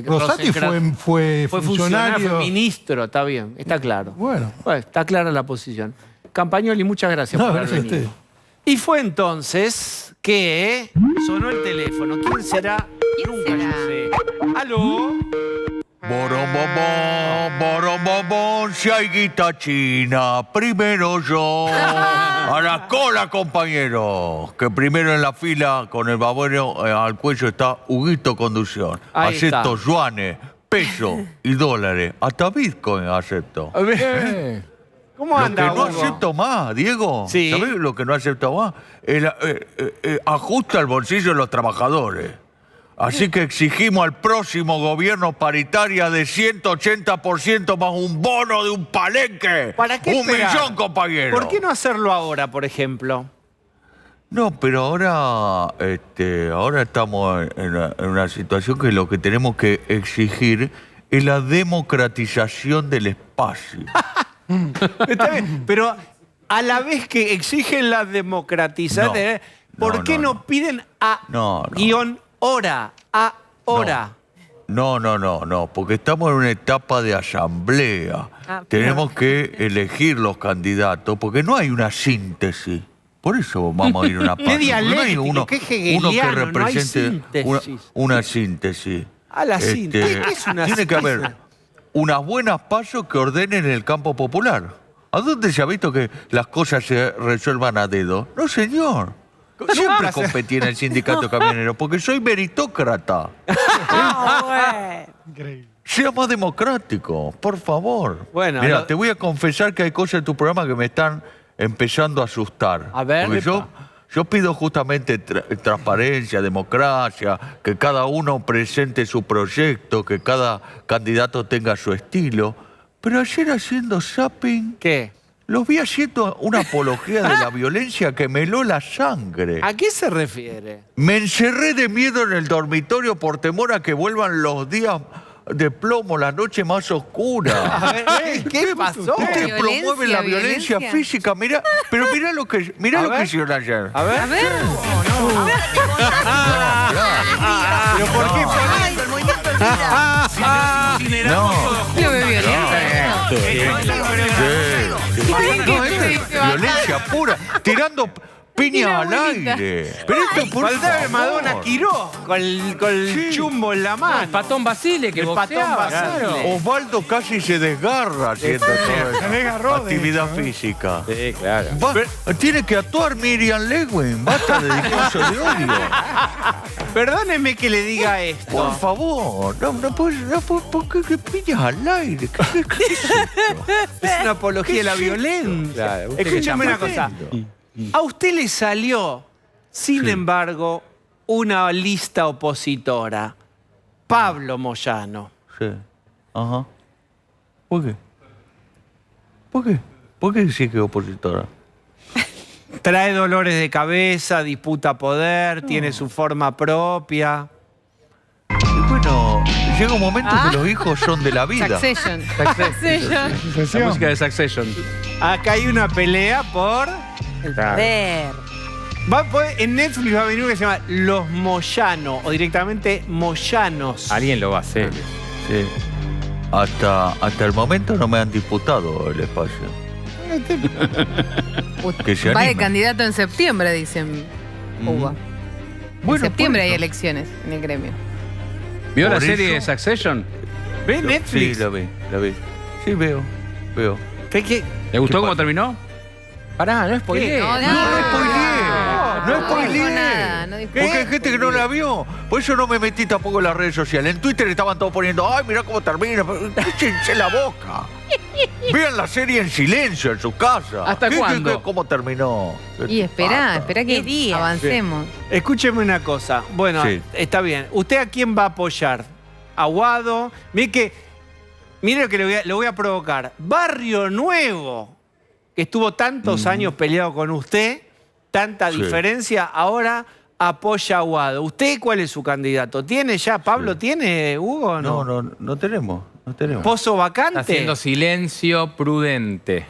Rosati fue funcionario. Fue ministro, está bien, está claro. Bueno. Está clara la posición. Campagnoli, muchas gracias por haber gracias a venido. usted. Y fue entonces que sonó el teléfono. ¿Quién será? Nunca yo sé. ¿Aló? Borombomón, si hay guita china, primero yo. A la cola, compañero. Que primero en la fila, con el babero al cuello, está Huguito Conducción. Ahí Acepto está. yuanes, pesos y dólares. Hasta Bitcoin acepto. A ver. ¿Cómo Lo anda, que no Hugo? acepto más, Diego. Sí. ¿Sabés lo que no acepto más? Ajusta al bolsillo de los trabajadores. Así que exigimos al próximo gobierno paritaria de 180% más un bono de un palenque. ¿Para qué ¡Un esperar? millón, compañero! ¿Por qué no hacerlo ahora, por ejemplo? No, pero ahora estamos en una situación que lo que tenemos que exigir es la democratización del espacio. Está bien, pero a la vez que exigen la democratización, ¿por qué no piden a guión hora, a hora? No, porque estamos en una etapa de asamblea. Tenemos que elegir los candidatos, porque no hay una síntesis. Por eso vamos a ir a una parte. ¿Qué dialéctico? No hay ¿Qué uno que hegeliano? represente No hay síntesis. una síntesis. A la síntesis. ¿Qué es una Tiene que síntesis? haber unas buenas pasos que ordenen el campo popular. ¿A dónde se ha visto que las cosas se resuelvan a dedo? No, señor. Siempre competí en el sindicato camionero porque soy meritócrata. Increíble. Sea más democrático, por favor. Bueno, mira, te voy a confesar que hay cosas en tu programa que me están empezando a asustar. A ver. Porque yo pido justamente transparencia, democracia, que cada uno presente su proyecto, que cada candidato tenga su estilo. Pero ayer haciendo zapping, ¿Qué? los vi haciendo una apología de la violencia que me heló la sangre. ¿A qué se refiere? Me encerré de miedo en el dormitorio por temor a que vuelvan los días de plomo, la noche más oscura. A ver, ¿qué pasó? Ustedes Violencia, promueven la violencia violencia. física. Mirá, pero mirá lo que hicieron ayer. A ver. A ver. ¿Pero por qué? Ay, el movimiento Elvira. No. Yo me violento. Violencia pura, tirando piña al aire. Pero esto por Faltaba favor. Madonna Quiró con el chumbo en la mano. El Patón Basile, que El Patón boxeaba. Basile. Osvaldo casi se desgarra haciendo toda desgarró, esa de actividad hecho, ¿eh? física. Sí, claro. Tiene que actuar Miriam Lewin. Basta de discurso de odio. Perdóneme que le diga esto. Por favor. ¿Por qué piñas al aire? ¿Qué es esto? Es una apología de la violencia. Claro, usted que Escúchame llama. una cosa. A usted le salió, sin embargo, una lista opositora. Pablo Moyano. Sí. Ajá. ¿Por qué? ¿Por qué? ¿Por qué decís que es opositora? Trae dolores de cabeza, disputa poder, tiene su forma propia. Y bueno, llega un momento que los hijos son de la vida. Succession. La música de Succession. Acá hay una pelea por... El poder. En Netflix va a venir uno que se llama Los Moyano o directamente Moyanos. Alguien lo va a hacer. Sí. Hasta el momento no me han disputado el espacio. Que se Va de animen. candidato en septiembre, dicen Hugo. En septiembre hay elecciones en el gremio. ¿Vio la Por serie eso- Succession? ¿Ve Netflix? Sí, la vi. Sí, veo. ¿Le gustó cómo terminó? Pará, no es por qué. No spoileé. Nada, no dijo Porque nada. hay gente que no la vio. Por eso no me metí tampoco en las redes sociales. En Twitter estaban todos poniendo, ay, mirá cómo termina. Cállense la boca. Vean la serie en silencio en su casa. ¿Hasta cuándo? ¿Cómo terminó? Y espera ¿Qué que día? avancemos. Escúcheme una cosa. Bueno, Sí. está bien. ¿Usted a quién va a apoyar? ¿A Guado? Mire lo que lo voy a provocar. Barrio Nuevo, que estuvo tantos años peleado con usted, tanta Sí. diferencia, ahora apoya a Guado. ¿Usted cuál es su candidato? ¿Tiene ya? ¿Pablo tiene, Hugo, o no? No tenemos. No tenemos. ¿Pozo vacante? Está haciendo silencio prudente.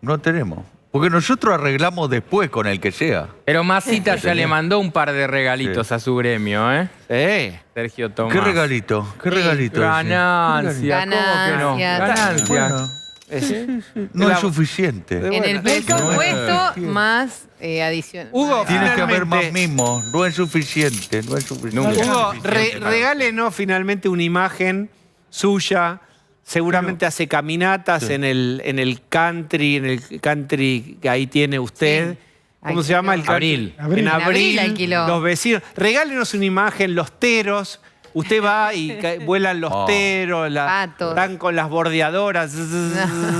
No tenemos. Porque nosotros arreglamos después con el que sea. Pero Masita ya le mandó un par de regalitos a su gremio, ¿eh? Sí. Sergio Tomás. ¿Qué regalito? ¿Qué regalito? Ganancia, ¿cómo que no? Ganancias. Ganancia. No es suficiente. En el presupuesto más adicional. Hugo, Tiene que haber más finalmente- mimos. No es suficiente. No es suficiente. Hugo, regálenos finalmente una imagen suya. Seguramente hace caminatas en el country que ahí tiene usted. Sí. ¿Cómo Alquiló. se llama? El country? Abril. En En abril abril, alquiló. los vecinos. Regálenos una imagen, los teros. Usted va y vuelan los teros, Patos. están con las bordeadoras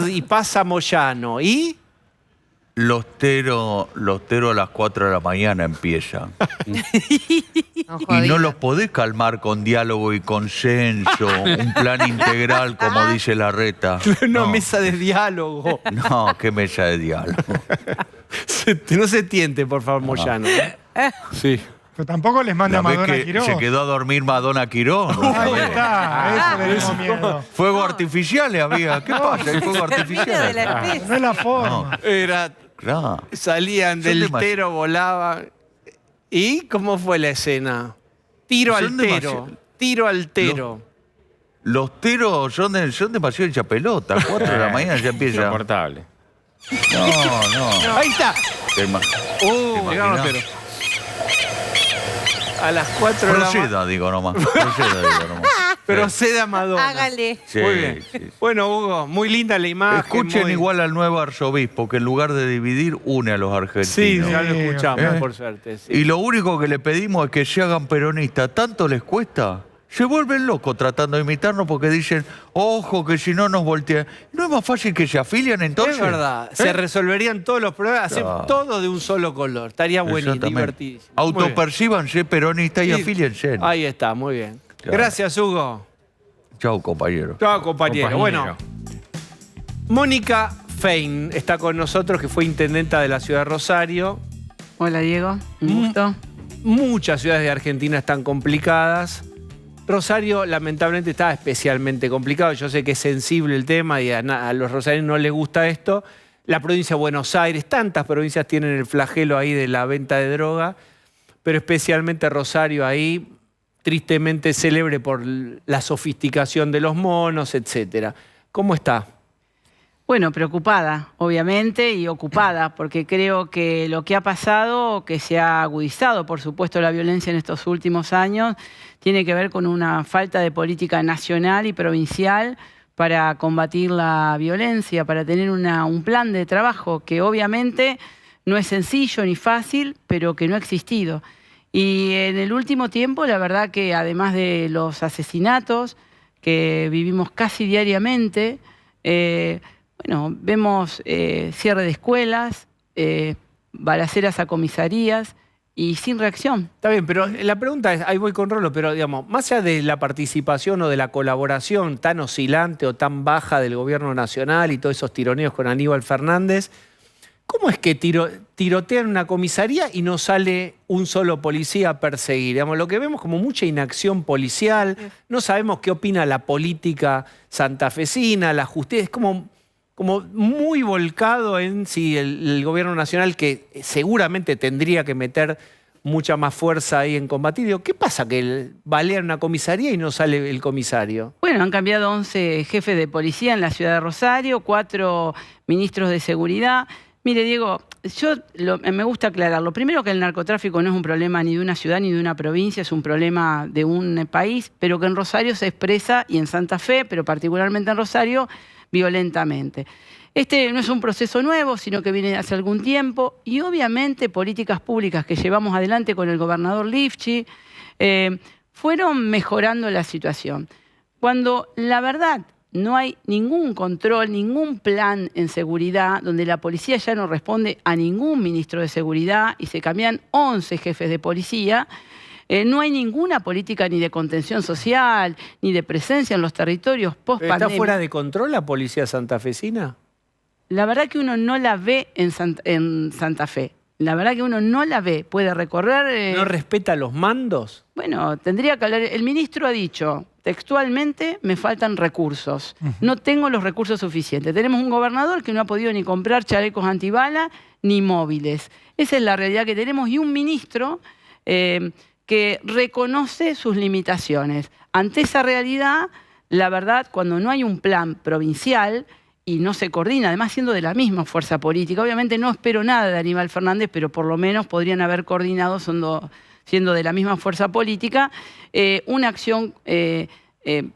y pasa Moyano. ¿Y? Los teros a las 4 de la mañana empiezan. No Y jodí. no los podés calmar con diálogo y consenso, un plan integral, como dice Larreta. Una mesa de diálogo. No, qué mesa de diálogo. No se tiente, por favor, Moyano. Sí. Pero tampoco les manda La a vez Madonna que Quirós. se quedó a dormir Madonna Quirós. ¿no? Ahí está, eso le tengo miedo. Fuegos artificiales había. ¿Qué pasa? Hay fuegos de la artificiales. especie. No es la forma. Era, Claro. salían Son del demasi- tero, volaban. ¿Y cómo fue la escena? Tiro Son al tero. demasiado- Tiro al tero. Los teros son demasiado hincha pelota. A las 4 de la mañana ya empieza. Insoportable. No. Ahí está. Te Llegaron los imaginás? teros. A las 4 de la mañana. Proceda, digo nomás. Proceda, digo nomás. Proceda Madonna. Hágale. Sí, Muy bien. sí. Bueno, Hugo, muy linda la imagen. Escuchen muy- igual al nuevo arzobispo, que en lugar de dividir, une a los argentinos. Sí, ya lo escuchamos, ¿Eh? por suerte. Sí. Y lo único que le pedimos es que se hagan peronistas. ¿Tanto les cuesta? Se vuelven locos tratando de imitarnos porque dicen, ojo, que si no nos voltean. ¿No es más fácil que se afilian entonces? Es verdad, se resolverían todos los problemas, hacer Claro. todo de un solo color. Estaría bueno y Exactamente. divertidísimo. Muy bien. Autopercíbanse peronistas y Sí. afíliense. Ahí está, muy bien. Claro. Gracias, Hugo. Chao, compañero. Chao, compañero. Compañero. Bueno, Mónica Fein está con nosotros, que fue intendenta de la ciudad de Rosario. Hola Diego, un gusto. Muchas ciudades de Argentina están complicadas. Rosario, lamentablemente, está especialmente complicado. Yo sé que es sensible el tema y a los rosarinos no les gusta esto. La provincia de Buenos Aires, tantas provincias tienen el flagelo ahí de la venta de droga, pero especialmente Rosario ahí, tristemente célebre por la sofisticación de los monos, etc. ¿Cómo está? Bueno, preocupada, obviamente, y ocupada, porque creo que lo que ha pasado, que se ha agudizado, por supuesto, la violencia en estos últimos años, tiene que ver con una falta de política nacional y provincial para combatir la violencia, para tener un plan de trabajo que obviamente no es sencillo ni fácil, pero que no ha existido. Y en el último tiempo, la verdad que además de los asesinatos que vivimos casi diariamente, bueno, vemos cierre de escuelas, balaceras a comisarías y sin reacción. Está bien, pero la pregunta es, ahí voy con Rolo, pero digamos, más allá de la participación o de la colaboración tan oscilante o tan baja del gobierno nacional y todos esos tironeos con Aníbal Fernández, ¿cómo es que tirotean una comisaría y no sale un solo policía a perseguir? Digamos, lo que vemos como mucha inacción policial, no sabemos qué opina la política santafesina, la justicia, es como como muy volcado en si el gobierno nacional, que seguramente tendría que meter mucha más fuerza ahí en combatir. Digo, ¿qué pasa que balean una comisaría y no sale el comisario? Bueno, han cambiado 11 jefes de policía en la ciudad de Rosario, 4 ministros de seguridad. Mire, Diego, me gusta aclararlo. Primero, que el narcotráfico no es un problema ni de una ciudad ni de una provincia, es un problema de un país, pero que en Rosario se expresa, y en Santa Fe, pero particularmente en Rosario, violentamente. Este no es un proceso nuevo, sino que viene hace algún tiempo, y obviamente políticas públicas que llevamos adelante con el gobernador Lifchi fueron mejorando la situación. Cuando la verdad no hay ningún control, ningún plan en seguridad, donde la policía ya no responde a ningún ministro de seguridad y se cambian 11 jefes de policía, no hay ninguna política ni de contención social, ni de presencia en los territorios post-pandemia. ¿Está fuera de control la policía santafesina? La verdad que uno no la ve en Santa Fe. La verdad que uno no la ve. Puede recorrer... ¿No respeta los mandos? Bueno, tendría que hablar... El ministro ha dicho textualmente, me faltan recursos. No tengo los recursos suficientes. Tenemos un gobernador que no ha podido ni comprar chalecos antibala ni móviles. Esa es la realidad que tenemos. Y un ministro que reconoce sus limitaciones. Ante esa realidad, la verdad, cuando no hay un plan provincial y no se coordina, además siendo de la misma fuerza política, obviamente no espero nada de Aníbal Fernández, pero por lo menos podrían haber coordinado, siendo de la misma fuerza política, una acción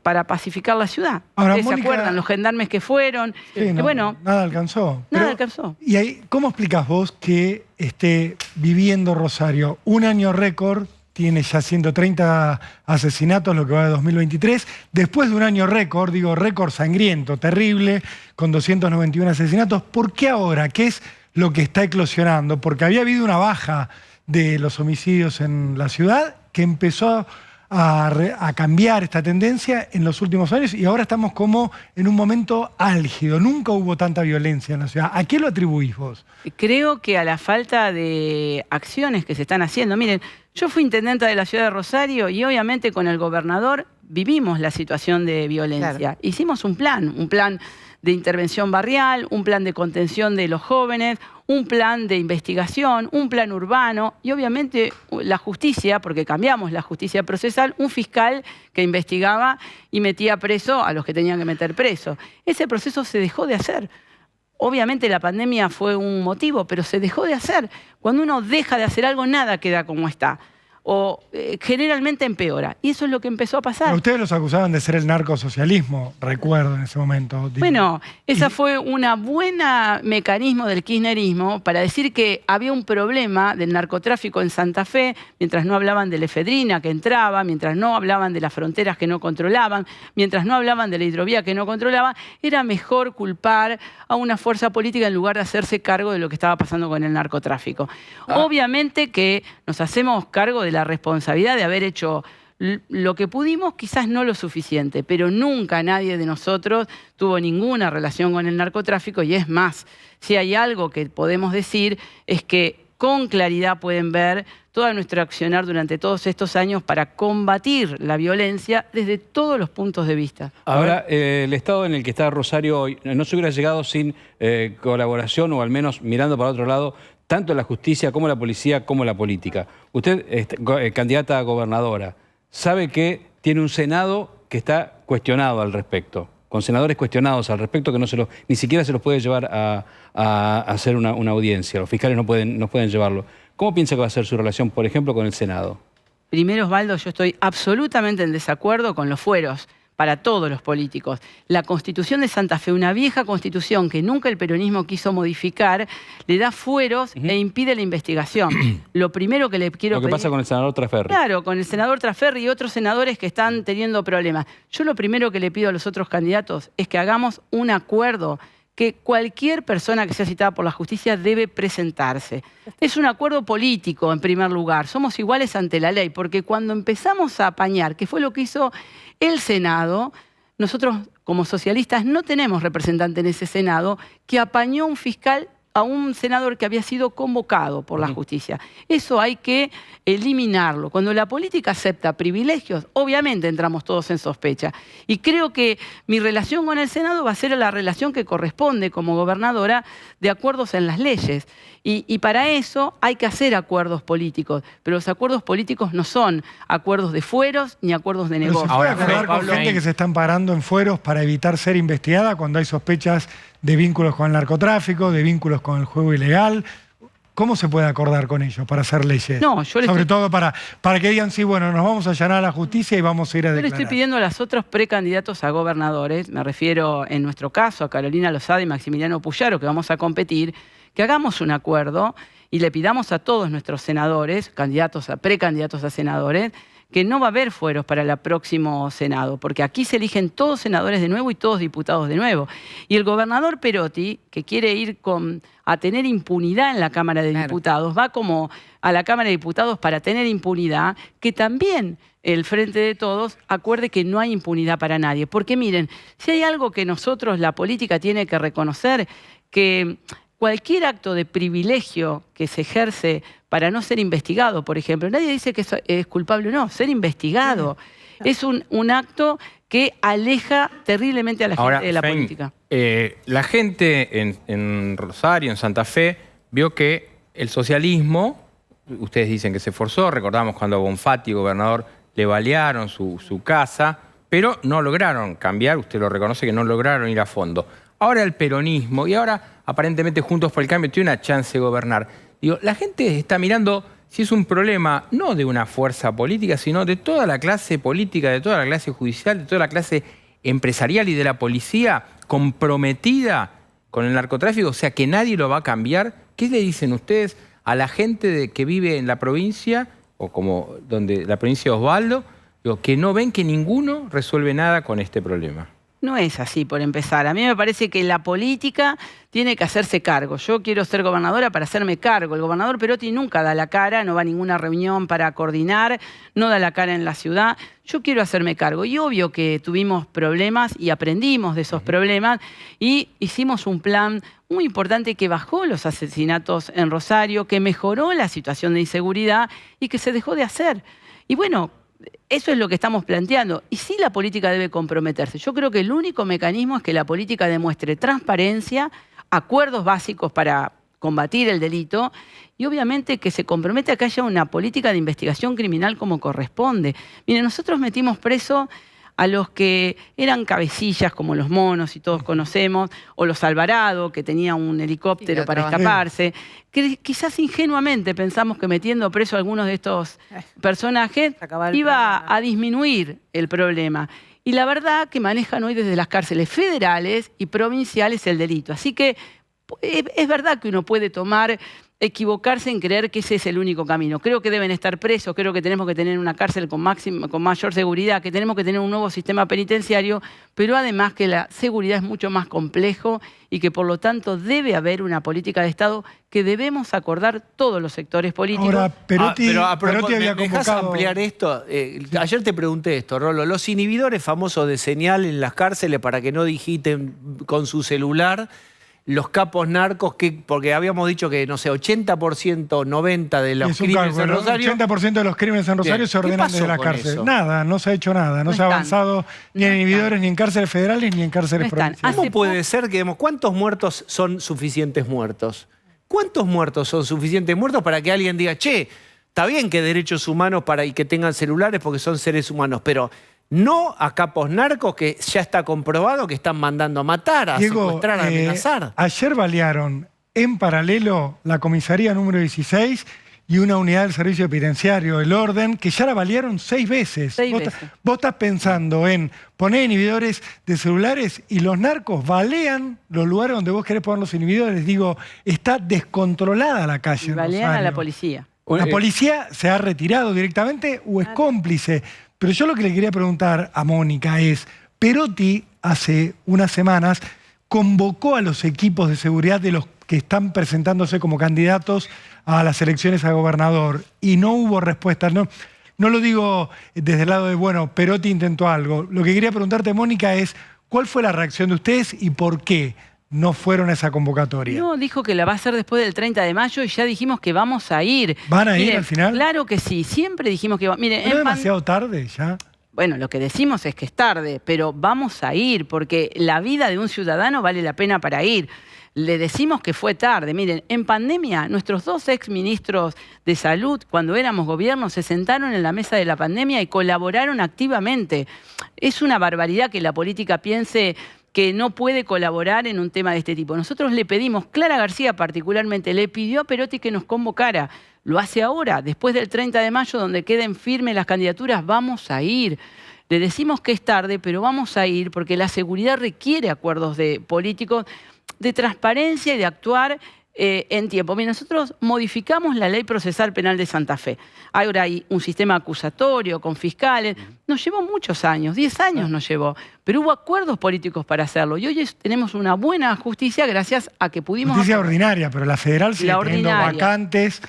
para pacificar la ciudad. Ahora, ¿Ustedes Mónica, se acuerdan? Los gendarmes que fueron. Sí, bueno, nada alcanzó. Nada alcanzó. ¿Y ahí, cómo explicás vos que esté viviendo Rosario un año récord? Tiene ya 130 asesinatos, lo que va de 2023. Después de un año récord, digo récord sangriento, terrible, con 291 asesinatos. ¿Por qué ahora? ¿Qué es lo que está eclosionando? Porque había habido una baja de los homicidios en la ciudad que empezó a cambiar esta tendencia en los últimos años y ahora estamos como en un momento álgido. Nunca hubo tanta violencia en la ciudad. ¿A qué lo atribuís vos? Creo que a la falta de acciones que se están haciendo. Miren, yo fui intendenta de la ciudad de Rosario y obviamente con el gobernador vivimos la situación de violencia. Claro. Hicimos un plan de intervención barrial, un plan de contención de los jóvenes, un plan de investigación, un plan urbano y obviamente la justicia, porque cambiamos la justicia procesal, un fiscal que investigaba y metía preso a los que tenían que meter preso. Ese proceso se dejó de hacer. Obviamente la pandemia fue un motivo, pero se dejó de hacer. Cuando uno deja de hacer algo, nada queda como está. O generalmente empeora. Y eso es lo que empezó a pasar. Pero ustedes los acusaban de ser el narcosocialismo, recuerdo en ese momento. Bueno, esa fue una buena mecanismo del kirchnerismo para decir que había un problema del narcotráfico en Santa Fe, mientras no hablaban de la efedrina que entraba, mientras no hablaban de las fronteras que no controlaban, mientras no hablaban de la hidrovía que no controlaban, era mejor culpar a una fuerza política en lugar de hacerse cargo de lo que estaba pasando con el narcotráfico. Obviamente que nos hacemos cargo de la responsabilidad de haber hecho lo que pudimos, quizás no lo suficiente, pero nunca nadie de nosotros tuvo ninguna relación con el narcotráfico y es más, si hay algo que podemos decir es que con claridad pueden ver todo nuestro accionar durante todos estos años para combatir la violencia desde todos los puntos de vista. Ahora, el estado en el que está Rosario hoy no se hubiera llegado sin colaboración o al menos mirando para otro lado, tanto la justicia como la policía como la política. Usted, candidata a gobernadora, sabe que tiene un Senado que está cuestionado al respecto, con senadores cuestionados al respecto que ni siquiera se los puede llevar a hacer una audiencia. Los fiscales no pueden llevarlo. ¿Cómo piensa que va a ser su relación, por ejemplo, con el Senado? Primero, Osvaldo, yo estoy absolutamente en desacuerdo con los fueros para todos los políticos. La Constitución de Santa Fe, una vieja Constitución que nunca el peronismo quiso modificar, le da fueros e impide la investigación. Lo primero que le quiero pedir... Lo que pasa con el senador Trasferri. Claro, con el senador Trasferri y otros senadores que están teniendo problemas. Yo lo primero que le pido a los otros candidatos es que hagamos un acuerdo que cualquier persona que sea citada por la justicia debe presentarse. Es un acuerdo político, en primer lugar. Somos iguales ante la ley, porque cuando empezamos a apañar, que fue lo que hizo el Senado, nosotros como socialistas no tenemos representante en ese Senado, que apañó un fiscal a un senador que había sido convocado por la justicia. Eso hay que eliminarlo. Cuando la política acepta privilegios, obviamente entramos todos en sospecha. Y creo que mi relación con el Senado va a ser la relación que corresponde como gobernadora de acuerdos en las leyes. Y para eso hay que hacer acuerdos políticos. Pero los acuerdos políticos no son acuerdos de fueros ni acuerdos de negocios. Ahora, hablar con gente que se están parando en fueros para evitar ser investigada cuando hay sospechas de vínculos con el narcotráfico, de vínculos con el juego ilegal. ¿Cómo se puede acordar con ellos para hacer leyes? No, Sobre todo para que digan, sí, bueno, nos vamos a allanar a la justicia y vamos a ir a declarar. Yo le estoy pidiendo a los otros precandidatos a gobernadores, me refiero en nuestro caso a Carolina Lozada y Maximiliano Puyaro, que vamos a competir, que hagamos un acuerdo y le pidamos a todos nuestros senadores, precandidatos a senadores, que no va a haber fueros para el próximo Senado, porque aquí se eligen todos senadores de nuevo y todos diputados de nuevo. Y el gobernador Perotti, que quiere ir a tener impunidad en la Cámara de Diputados, va como a la Cámara de Diputados para tener impunidad, que también el Frente de Todos acuerde que no hay impunidad para nadie. Porque miren, si hay algo que nosotros, la política, tiene que reconocer, que cualquier acto de privilegio que se ejerce para no ser investigado, por ejemplo, nadie dice que es culpable o no, ser investigado es un acto que aleja terriblemente a la gente de la política. La gente en Rosario, en Santa Fe, vio que el socialismo, ustedes dicen que se esforzó, recordamos cuando a Bonfatti, gobernador, le balearon su casa, pero no lograron cambiar, usted lo reconoce que no lograron ir a fondo. Ahora el peronismo y ahora aparentemente Juntos por el Cambio tiene una chance de gobernar. Digo, la gente está mirando si es un problema no de una fuerza política, sino de toda la clase política, de toda la clase judicial, de toda la clase empresarial y de la policía comprometida con el narcotráfico, o sea que nadie lo va a cambiar. ¿Qué le dicen ustedes a la gente que vive en la provincia, o como la provincia de Osvaldo, que no ven que ninguno resuelve nada con este problema? No es así, por empezar. A mí me parece que la política tiene que hacerse cargo. Yo quiero ser gobernadora para hacerme cargo. El gobernador Perotti nunca da la cara, no va a ninguna reunión para coordinar, no da la cara en la ciudad. Yo quiero hacerme cargo. Y obvio que tuvimos problemas y aprendimos de esos problemas y hicimos un plan muy importante que bajó los asesinatos en Rosario, que mejoró la situación de inseguridad y que se dejó de hacer. Y bueno, eso es lo que estamos planteando. Y sí, la política debe comprometerse. Yo creo que el único mecanismo es que la política demuestre transparencia, acuerdos básicos para combatir el delito y obviamente que se comprometa a que haya una política de investigación criminal como corresponde. Miren, nosotros metimos preso a los que eran cabecillas como los Monos y todos conocemos, o los Alvarado, que tenía un helicóptero para escaparse, que quizás ingenuamente pensamos que metiendo preso a algunos de estos personajes iba a disminuir el problema. Y la verdad que manejan hoy desde las cárceles federales y provinciales el delito. Así que es verdad que uno puede equivocarse en creer que ese es el único camino. Creo que deben estar presos, creo que tenemos que tener una cárcel con mayor seguridad, que tenemos que tener un nuevo sistema penitenciario, pero además que la seguridad es mucho más complejo y que por lo tanto debe haber una política de Estado que debemos acordar todos los sectores políticos. Ahora, Perotti había ¿me dejás ampliar esto? Ayer te pregunté esto, Rolo. Los inhibidores famosos de señal en las cárceles para que no digiten con su celular, los capos narcos, porque habíamos dicho que, no sé, 80%, 90% de los crímenes en Rosario... 80% de los crímenes en Rosario se ordenan desde la cárcel. Eso? Nada, no se ha hecho nada. No se ha avanzado ni en inhibidores, ni en cárceles federales, ni en cárceles provinciales. ¿Cómo puede ser que, cuántos muertos son suficientes muertos? ¿Cuántos muertos son suficientes muertos para que alguien diga, che, está bien que derechos humanos y que tengan celulares porque son seres humanos, pero... no a capos narcos que ya está comprobado que están mandando a matar, a secuestrar, a amenazar. Ayer balearon en paralelo la comisaría número 16 y una unidad del servicio penitenciario, el Orden, que ya la balearon 6 veces. Vos estás pensando en poner inhibidores de celulares y los narcos balean los lugares donde vos querés poner los inhibidores. Digo, está descontrolada la calle. Y balean a la policía. ¿La policía se ha retirado directamente o es cómplice? Pero yo lo que le quería preguntar a Mónica es, Perotti hace unas semanas convocó a los equipos de seguridad de los que están presentándose como candidatos a las elecciones a gobernador y no hubo respuesta. No lo digo desde el lado de, bueno, Perotti intentó algo. Lo que quería preguntarte, Mónica, es ¿cuál fue la reacción de ustedes y por qué no fueron a esa convocatoria? No, dijo que la va a hacer después del 30 de mayo y ya dijimos que vamos a ir. ¿Van a ir al final? Claro que sí, siempre dijimos que... Mire, ¿No es demasiado tarde ya? Bueno, lo que decimos es que es tarde, pero vamos a ir, porque la vida de un ciudadano vale la pena para ir. Le decimos que fue tarde. Miren, en pandemia, nuestros 2 exministros de salud, cuando éramos gobierno, se sentaron en la mesa de la pandemia y colaboraron activamente. Es una barbaridad que la política piense que no puede colaborar en un tema de este tipo. Nosotros le pedimos, Clara García particularmente, le pidió a Perotti que nos convocara. Lo hace ahora, después del 30 de mayo, donde queden firmes las candidaturas, vamos a ir. Le decimos que es tarde, pero vamos a ir porque la seguridad requiere acuerdos de políticos, de transparencia y de actuar en tiempo. Mira, nosotros modificamos la Ley Procesal Penal de Santa Fe. Ahora hay un sistema acusatorio con fiscales. Nos llevó muchos años, 10 años nos llevó, pero hubo acuerdos políticos para hacerlo. Y hoy tenemos una buena justicia gracias a que pudimos... Justicia ordinaria, pero la federal sigue teniendo vacantes.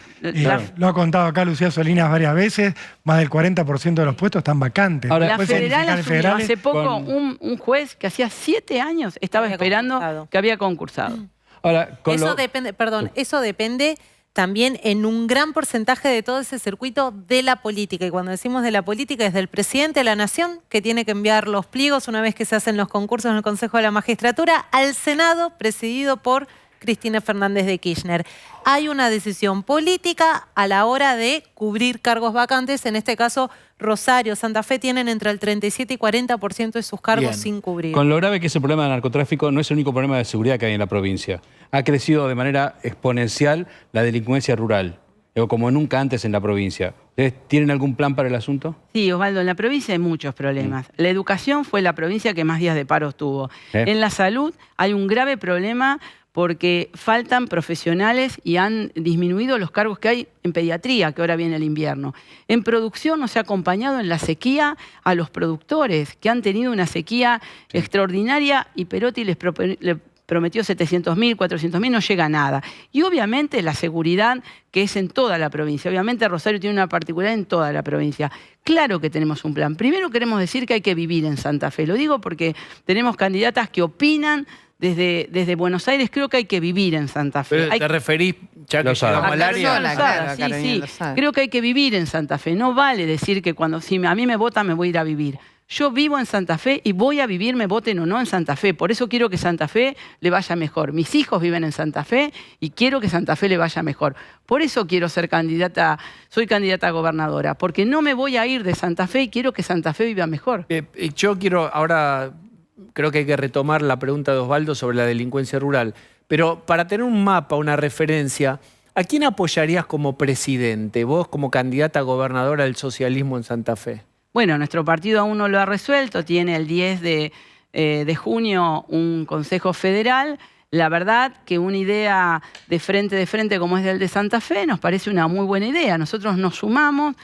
Lo ha contado acá Lucía Solinas varias veces, más del 40% de los puestos están vacantes. Ahora, la federal asumió hace poco un juez que hacía 7 años estaba esperando que había concursado. Ahora, eso depende también en un gran porcentaje de todo ese circuito de la política. Y cuando decimos de la política es del presidente de la Nación, que tiene que enviar los pliegos una vez que se hacen los concursos en el Consejo de la Magistratura, al Senado, presidido por Cristina Fernández de Kirchner. Hay una decisión política a la hora de cubrir cargos vacantes. En este caso, Rosario, Santa Fe tienen entre el 37 y 40% de sus cargos sin cubrir. Con lo grave que es el problema del narcotráfico, no es el único problema de seguridad que hay en la provincia. Ha crecido de manera exponencial la delincuencia rural, como nunca antes en la provincia. ¿Ustedes tienen algún plan para el asunto? Sí, Osvaldo, en la provincia hay muchos problemas. La educación fue la provincia que más días de paro tuvo. En la salud hay un grave problema porque faltan profesionales y han disminuido los cargos que hay en pediatría, que ahora viene el invierno. En producción no se ha acompañado en la sequía a los productores, que han tenido una sequía extraordinaria y Perotti les prometió 700.000, 400.000, no llega a nada. Y obviamente la seguridad, que es en toda la provincia. Obviamente Rosario tiene una particularidad en toda la provincia. Claro que tenemos un plan. Primero queremos decir que hay que vivir en Santa Fe. Lo digo porque tenemos candidatas que opinan desde Buenos Aires. Creo que hay que vivir en Santa Fe. ¿Te referís, ya que llegamos al área? Sí. Creo que hay que vivir en Santa Fe. No vale decir que si a mí me votan me voy a ir a vivir. Yo vivo en Santa Fe y voy a vivir, me voten o no, en Santa Fe. Por eso quiero que Santa Fe le vaya mejor. Mis hijos viven en Santa Fe y quiero que Santa Fe le vaya mejor. Por eso quiero ser candidata, soy candidata a gobernadora, porque no me voy a ir de Santa Fe y quiero que Santa Fe viva mejor. Yo quiero ahora, creo que hay que retomar la pregunta de Osvaldo sobre la delincuencia rural, pero para tener un mapa, una referencia, ¿a quién apoyarías como presidente, vos como candidata a gobernadora del socialismo en Santa Fe? Bueno, nuestro partido aún no lo ha resuelto, tiene el 10 de junio un Consejo Federal. La verdad que una idea de frente como es el de Santa Fe nos parece una muy buena idea. Nosotros nos sumamos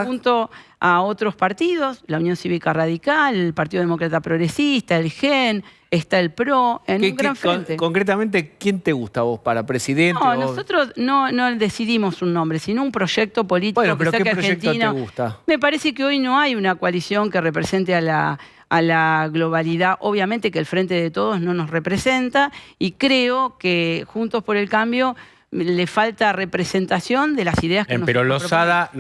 junto a otros partidos, la Unión Cívica Radical, el Partido Demócrata Progresista, el GEN, está el PRO, en un gran frente. Concretamente, ¿quién te gusta vos para presidente? No, nosotros no decidimos un nombre, sino un proyecto político que saque ¿qué proyecto Argentina. te gusta? Me parece que hoy no hay una coalición que represente a la globalidad. Obviamente que el Frente de Todos no nos representa y creo que Juntos por el Cambio le falta representación de las ideas que Pero Lozada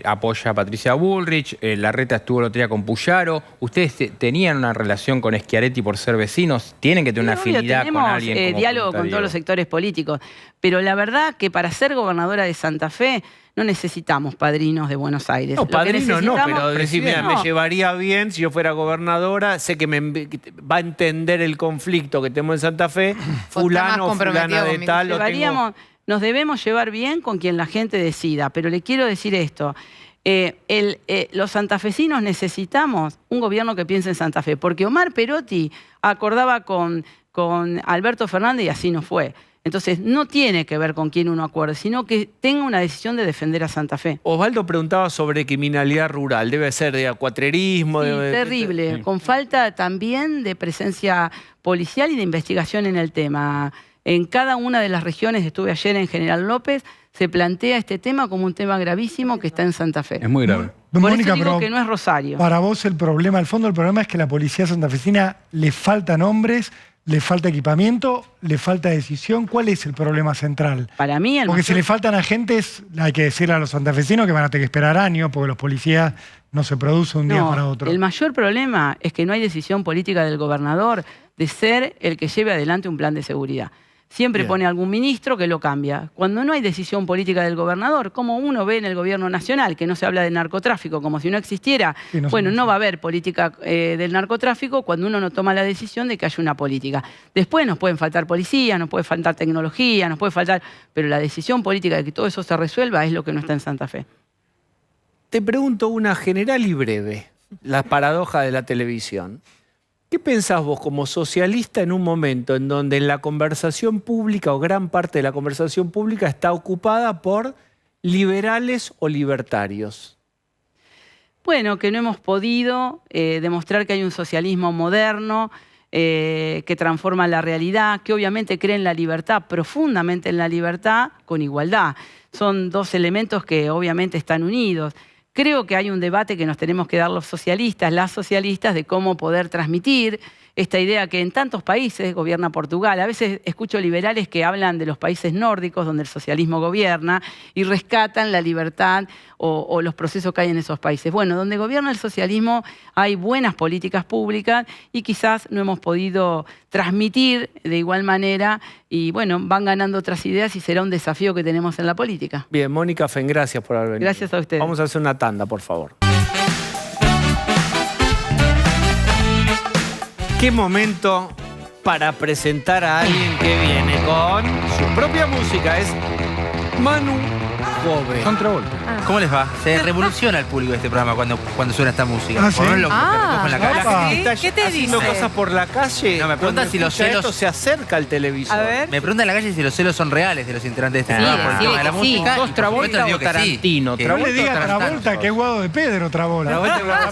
apoya a Patricia Bullrich, Larreta estuvo el otro día con Puyaro. ¿Ustedes tenían una relación con Schiaretti por ser vecinos? ¿Tienen que tener una afinidad con alguien? Tenemos diálogo con todos los sectores políticos. Pero la verdad que para ser gobernadora de Santa Fe no necesitamos padrinos de Buenos Aires. No, padrinos no, pero decime, me llevaría bien si yo fuera gobernadora, sé que va a entender el conflicto que tenemos en Santa Fe, fulano o fulana de tal. Nos debemos llevar bien con quien la gente decida, pero le quiero decir esto. Los santafesinos necesitamos un gobierno que piense en Santa Fe, porque Omar Perotti acordaba con Alberto Fernández y así no fue. Entonces, no tiene que ver con quién uno acuerde, sino que tenga una decisión de defender a Santa Fe. Osvaldo preguntaba sobre criminalidad rural. Debe ser de acuatrerismo. Sí, terrible. Con falta también de presencia policial y de investigación en el tema. En cada una de las regiones, estuve ayer en General López, se plantea este tema como un tema gravísimo que está en Santa Fe. Es muy grave. Por Mónica, eso digo que no es Rosario. Para vos el fondo del problema es que a la policía santafesina le faltan hombres, ¿Le falta equipamiento? ¿Le falta decisión? ¿Cuál es el problema central? Para mí, porque si le faltan agentes, hay que decirle a los santafesinos que van a tener que esperar años, porque los policías no se producen un día para otro. El mayor problema es que no hay decisión política del gobernador de ser el que lleve adelante un plan de seguridad. Siempre pone algún ministro que lo cambia. Cuando no hay decisión política del gobernador, como uno ve en el gobierno nacional, que no se habla de narcotráfico como si no existiera, no va a haber política del narcotráfico cuando uno no toma la decisión de que haya una política. Después nos pueden faltar policías, nos puede faltar tecnología, nos puede faltar... Pero la decisión política de que todo eso se resuelva es lo que no está en Santa Fe. Te pregunto una general y breve, la paradoja de la televisión. ¿Qué pensás vos como socialista en un momento en donde la conversación pública o gran parte de la conversación pública está ocupada por liberales o libertarios? Bueno, que no hemos podido demostrar que hay un socialismo moderno que transforma la realidad, que obviamente cree en la libertad, profundamente en la libertad, con igualdad. Son dos elementos que obviamente están unidos. Creo que hay un debate que nos tenemos que dar los socialistas, las socialistas, de cómo poder transmitir esta idea que en tantos países gobierna Portugal. A veces escucho liberales que hablan de los países nórdicos donde el socialismo gobierna y rescatan la libertad o los procesos que hay en esos países. Bueno, donde gobierna el socialismo hay buenas políticas públicas y quizás no hemos podido transmitir de igual manera y bueno, van ganando otras ideas y será un desafío que tenemos en la política. Bien, Mónica Fen, gracias por haber venido. Gracias a ustedes. Vamos a hacer una tanda, por favor. Qué momento para presentar a alguien que viene con su propia música. Es Manu Jove. John Travolta. ¿Cómo les va? Se revoluciona el público de este programa cuando suena esta música. ¿Sí? Por lo menos lo que recojo en la calle. La gente está ¿Qué te haciendo dice? cosas por la calle. No, me preguntan si los celos... Esto se acerca al televisor. A ver. Me preguntan en la calle si los celos son reales de los integrantes de este programa por el tema de la música. ¿Sos Travolta o Tarantino? No le diga Travolta, que es Guado de Pedro Travolta.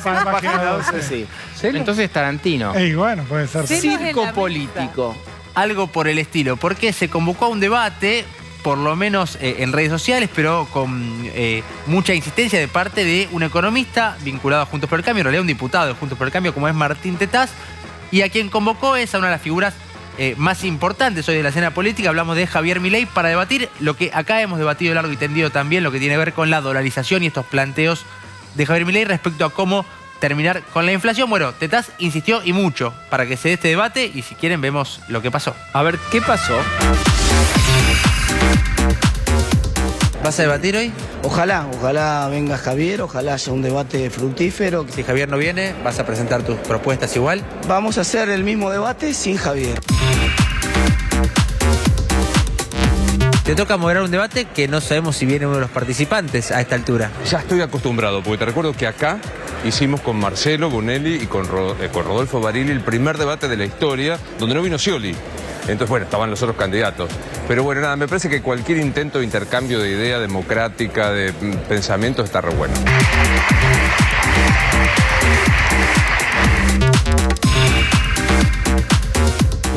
Travolta página 12, sí. Entonces Tarantino. Ey, bueno, puede ser. Circo político. Algo por el estilo, porque se convocó a un debate, por lo menos en redes sociales, pero con mucha insistencia de parte de un economista vinculado a Juntos por el Cambio, en realidad un diputado de Juntos por el Cambio, como es Martín Tetaz, y a quien convocó es a una de las figuras más importantes hoy de la escena política. Hablamos de Javier Milei para debatir lo que acá hemos debatido largo y tendido también, lo que tiene que ver con la dolarización y estos planteos de Javier Milei respecto a cómo terminar con la inflación. Bueno, Tetaz insistió y mucho para que se dé este debate y si quieren vemos lo que pasó. A ver, ¿qué pasó? ¿Vas a debatir hoy? Ojalá venga Javier, ojalá haya un debate fructífero. Si Javier no viene, ¿vas a presentar tus propuestas igual? Vamos a hacer el mismo debate sin Javier. Te toca moderar un debate que no sabemos si viene uno de los participantes a esta altura. Ya estoy acostumbrado, porque te recuerdo que acá hicimos con Marcelo Bonelli y con Rodolfo Barili el primer debate de la historia, donde no vino Scioli. Entonces, bueno, estaban los otros candidatos. Pero bueno, nada, me parece que cualquier intento de intercambio de idea democrática, de pensamiento, está re bueno.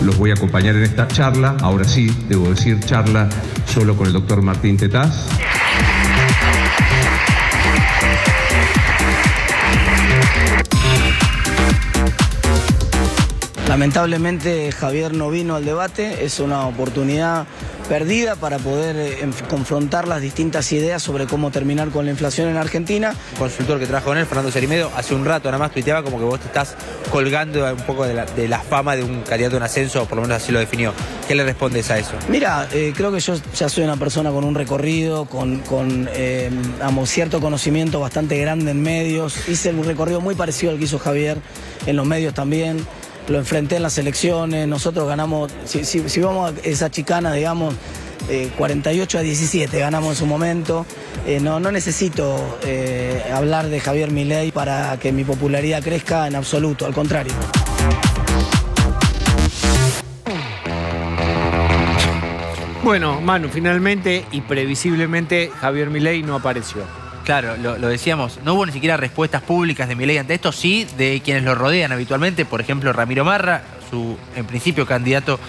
Los voy a acompañar en esta charla, ahora sí, debo decir, charla solo con el doctor Martín Tetaz. Lamentablemente Javier no vino al debate, es una oportunidad perdida para poder confrontar las distintas ideas sobre cómo terminar con la inflación en Argentina. Un consultor que trabaja con él, Fernando Cerimedo, hace un rato nada más tuiteaba como que vos te estás colgando un poco de la fama de un candidato en ascenso, o por lo menos así lo definió. ¿Qué le respondes a eso? Mira, creo que yo ya soy una persona con un recorrido, con cierto conocimiento bastante grande en medios. Hice un recorrido muy parecido al que hizo Javier en los medios también. Lo enfrenté en las elecciones, nosotros ganamos, si vamos a esa chicana, digamos, 48-17 ganamos en su momento. No necesito hablar de Javier Milei para que mi popularidad crezca en absoluto, al contrario. Bueno, Manu, finalmente y previsiblemente Javier Milei no apareció. Claro, lo decíamos, no hubo ni siquiera respuestas públicas de Milei ante esto, sí de quienes lo rodean habitualmente, por ejemplo Ramiro Marra, su en principio candidato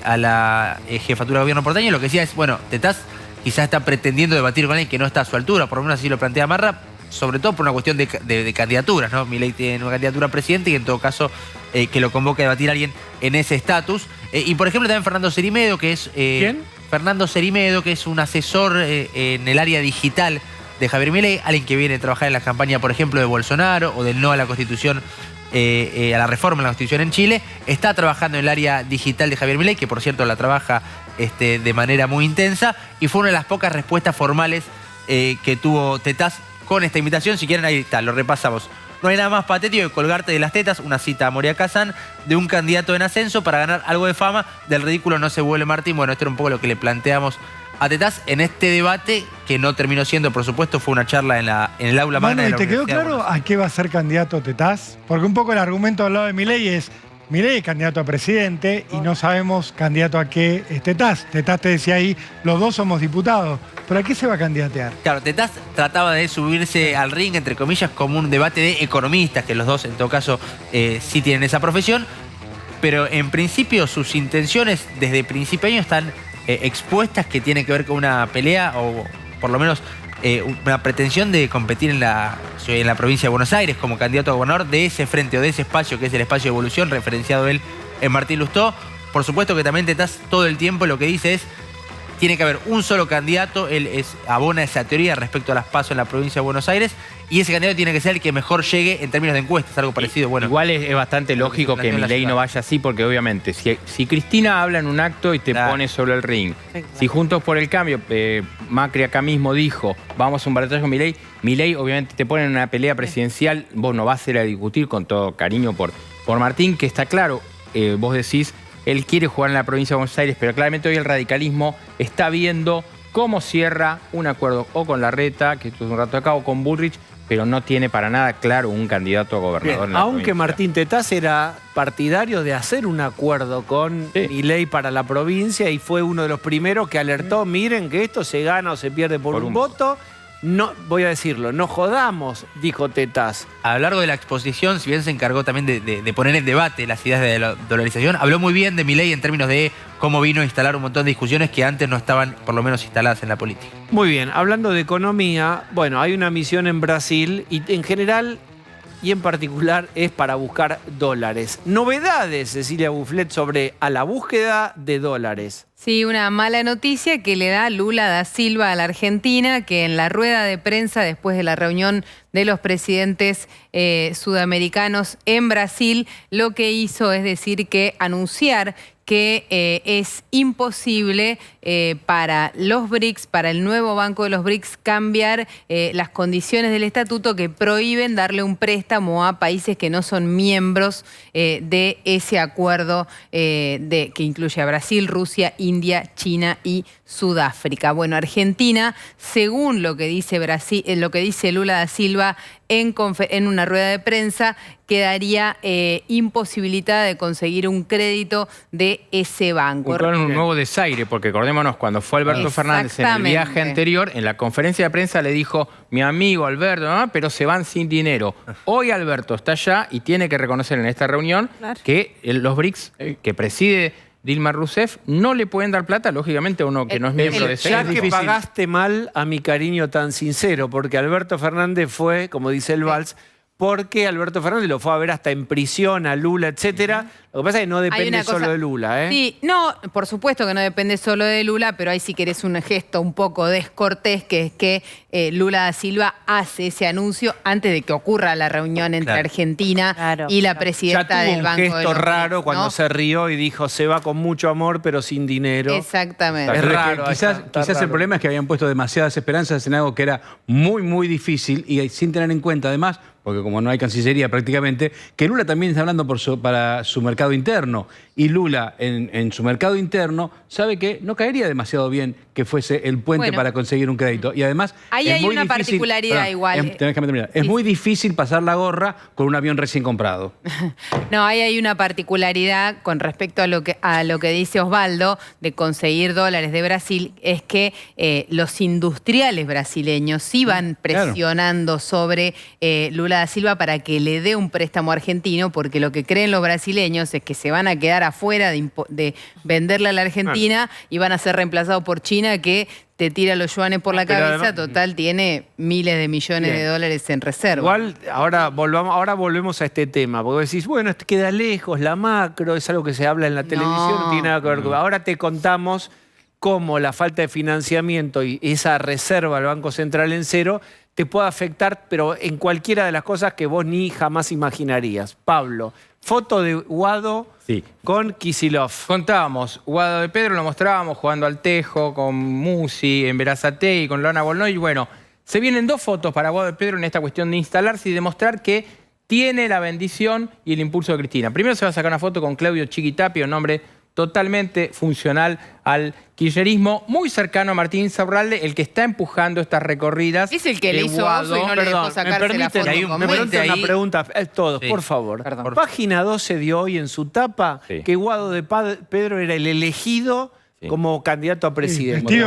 a la jefatura de gobierno porteño. Lo que decía es, bueno, Tetaz quizás está pretendiendo debatir con él que no está a su altura, por lo menos así lo plantea Marra, sobre todo por una cuestión de candidaturas, ¿no? Milei tiene una candidatura a presidente y en todo caso que lo convoque a debatir a alguien en ese estatus. Y por ejemplo también Fernando Cerimedo, que es... ¿Quién? Fernando Cerimedo, que es un asesor en el área digital de Javier Milei, alguien que viene a trabajar en la campaña, por ejemplo, de Bolsonaro o del no a la Constitución, a la reforma en la Constitución en Chile, está trabajando en el área digital de Javier Milei, que por cierto la trabaja de manera muy intensa, y fue una de las pocas respuestas formales que tuvo Tetaz con esta invitación. Si quieren, ahí está, lo repasamos. No hay nada más patético que colgarte de las tetas, una cita a Moria Kazan, de un candidato en ascenso para ganar algo de fama. Del ridículo no se vuelve Martín. Bueno, esto era un poco lo que le planteamos a Tetaz en este debate, que no terminó siendo, por supuesto, fue una charla en el aula magna de la ¿te quedó Universidad de claro Buenos Aires. a qué va a ser candidato Tetaz? Porque un poco el argumento al lado de Milei es, Milei es candidato a presidente y no sabemos candidato a qué es Tetaz. Tetaz te decía ahí, los dos somos diputados. ¿Pero a qué se va a candidatear? Claro, Tetaz trataba de subirse al ring, entre comillas, como un debate de economistas, que los dos, en todo caso, sí tienen esa profesión, pero en principio sus intenciones desde principio de año están expuestas, que tienen que ver con una pelea o por lo menos una pretensión de competir en la provincia de Buenos Aires como candidato a gobernador de ese frente o de ese espacio que es el espacio de Evolución, referenciado él en Martín Lustó. Por supuesto que también Tetaz todo el tiempo lo que dice es tiene que haber un solo candidato, él abona esa teoría respecto a las PASO en la provincia de Buenos Aires, y ese candidato tiene que ser el que mejor llegue en términos de encuestas, algo parecido. Bueno, igual es bastante lógico que Milei no vaya así, porque obviamente si Cristina habla en un acto y te pone sobre el ring, si Juntos por el Cambio, Macri acá mismo dijo, vamos a un balotaje con Milei, Milei obviamente te pone en una pelea presidencial, vos no vas a ir a discutir con todo cariño por Martín, que está claro, vos decís, él quiere jugar en la provincia de Buenos Aires, pero claramente hoy el radicalismo está viendo cómo cierra un acuerdo o con Larreta, que estuvo un rato acá, o con Bullrich, pero no tiene para nada claro un candidato a gobernador. Bien, aunque Martín Tetaz era partidario de hacer un acuerdo con Milei para la provincia y fue uno de los primeros que alertó, miren que esto se gana o se pierde por un voto. No, voy a decirlo, no jodamos, dijo Tetaz. A lo largo de la exposición, si bien se encargó también de poner en debate las ideas de la dolarización, habló muy bien de Milei en términos de cómo vino a instalar un montón de discusiones que antes no estaban, por lo menos, instaladas en la política. Muy bien, hablando de economía, bueno, hay una misión en Brasil y en general y en particular es para buscar dólares. Novedades, Cecilia Bufflet, sobre a la búsqueda de dólares. Sí, una mala noticia que le da Lula da Silva a la Argentina, que en la rueda de prensa después de la reunión de los presidentes sudamericanos en Brasil, lo que hizo es decir que anunciar que es imposible para los BRICS, para el nuevo Banco de los BRICS, cambiar las condiciones del estatuto que prohíben darle un préstamo a países que no son miembros de ese acuerdo que incluye a Brasil, Rusia, India, China y Sudáfrica. Bueno, Argentina, según lo que dice Lula da Silva en una rueda de prensa, quedaría imposibilitada de conseguir un crédito de ese banco. Un nuevo desaire, porque acordémonos, cuando fue Alberto Fernández en el viaje anterior, en la conferencia de prensa le dijo, mi amigo Alberto, ¿no? Pero se van sin dinero. Hoy Alberto está allá y tiene que reconocer en esta reunión que los BRICS, que preside Dilma Rousseff, no le pueden dar plata, lógicamente, a uno que no es miembro de ese. Ya que pagaste mal a mi cariño tan sincero, porque Alberto Fernández fue, como dice el Vals, porque Alberto Fernández lo fue a ver hasta en prisión, a Lula, etcétera. Lo que pasa es que no depende solo de Lula, ¿eh? Sí, no, por supuesto que no depende solo de Lula, pero ahí sí querés un gesto un poco descortés, que es que Lula da Silva hace ese anuncio antes de que ocurra la reunión entre Argentina y la presidenta del Banco de los BRICS. Ya tuvo un gesto raro cuando se rió y dijo, se va con mucho amor, pero sin dinero. Exactamente. Es raro. Quizás el problema es que habían puesto demasiadas esperanzas en algo que era muy, muy difícil y sin tener en cuenta, además, porque como no hay Cancillería prácticamente, que Lula también está hablando para su mercado interno. Y Lula, en su mercado interno, sabe que no caería demasiado bien que fuese el puente para conseguir un crédito. Y además, ahí hay una particularidad igual. Déjame terminar. Es muy difícil pasar la gorra con un avión recién comprado. No, ahí hay una particularidad con respecto a lo que dice Osvaldo de conseguir dólares de Brasil, es que los industriales brasileños iban presionando sobre Lula da Silva para que le dé un préstamo argentino, porque lo que creen los brasileños países que se van a quedar afuera de venderle a la Argentina y van a ser reemplazados por China, que te tira los yuanes por la cabeza, total, tiene miles de millones de dólares en reserva. Igual, ahora volvemos a este tema, porque decís, bueno, esto queda lejos, la macro, es algo que se habla en la televisión, no tiene nada que ver con... Ahora te contamos cómo la falta de financiamiento y esa reserva del Banco Central en cero te puede afectar, pero en cualquiera de las cosas que vos ni jamás imaginarías. Pablo, foto de Guado con Kicillof. Contábamos, Guado de Pedro lo mostrábamos jugando al tejo, con Musi, en Berazategui, con Loana Bolnoy. Y bueno, se vienen 2 fotos para Guado de Pedro en esta cuestión de instalarse y demostrar que tiene la bendición y el impulso de Cristina. Primero se va a sacar una foto con Claudio Chiquitapia, un hombre totalmente funcional al kirchnerismo, muy cercano a Martín Insaurralde, el que está empujando estas recorridas. Es el que le hizo oso y no le dejó sacarse la foto. Me permite una pregunta, todos, por favor. Página 12 dio hoy en su tapa que Guado de Pedro era el elegido como candidato a presidente.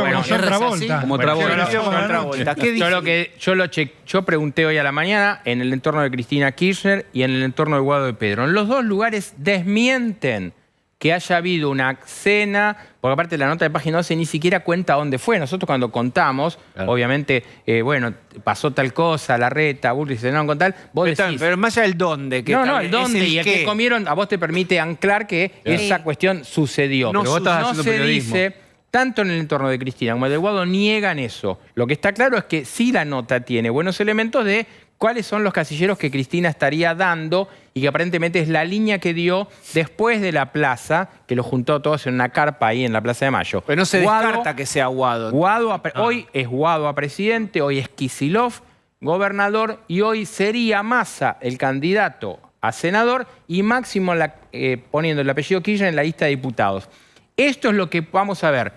Como Travolta. ¿Qué dice? Yo pregunté hoy a la mañana en el entorno de Cristina Kirchner y en el entorno de Guado de Pedro. En los 2 lugares desmienten que haya habido una cena, porque aparte la nota de página 12 ni siquiera cuenta dónde fue. Nosotros cuando contamos, obviamente, bueno, pasó tal cosa, Larreta, Bullrich cenaron con tal, vos decís... Pero más allá del dónde. Que no, el dónde y el que comieron, a vos te permite anclar que esa cuestión sucedió. No, pero vos estás no se dice, tanto en el entorno de Cristina como de Guado, niegan eso. Lo que está claro es que sí la nota tiene buenos elementos de cuáles son los casilleros que Cristina estaría dando y que aparentemente es la línea que dio después de la plaza, que lo juntó todos en una carpa ahí en la Plaza de Mayo. Pero no se descarta que sea Guado. Hoy es Guado a presidente, hoy es Kicillof gobernador y hoy sería Massa el candidato a senador y Máximo poniendo el apellido Kirchner en la lista de diputados. Esto es lo que vamos a ver.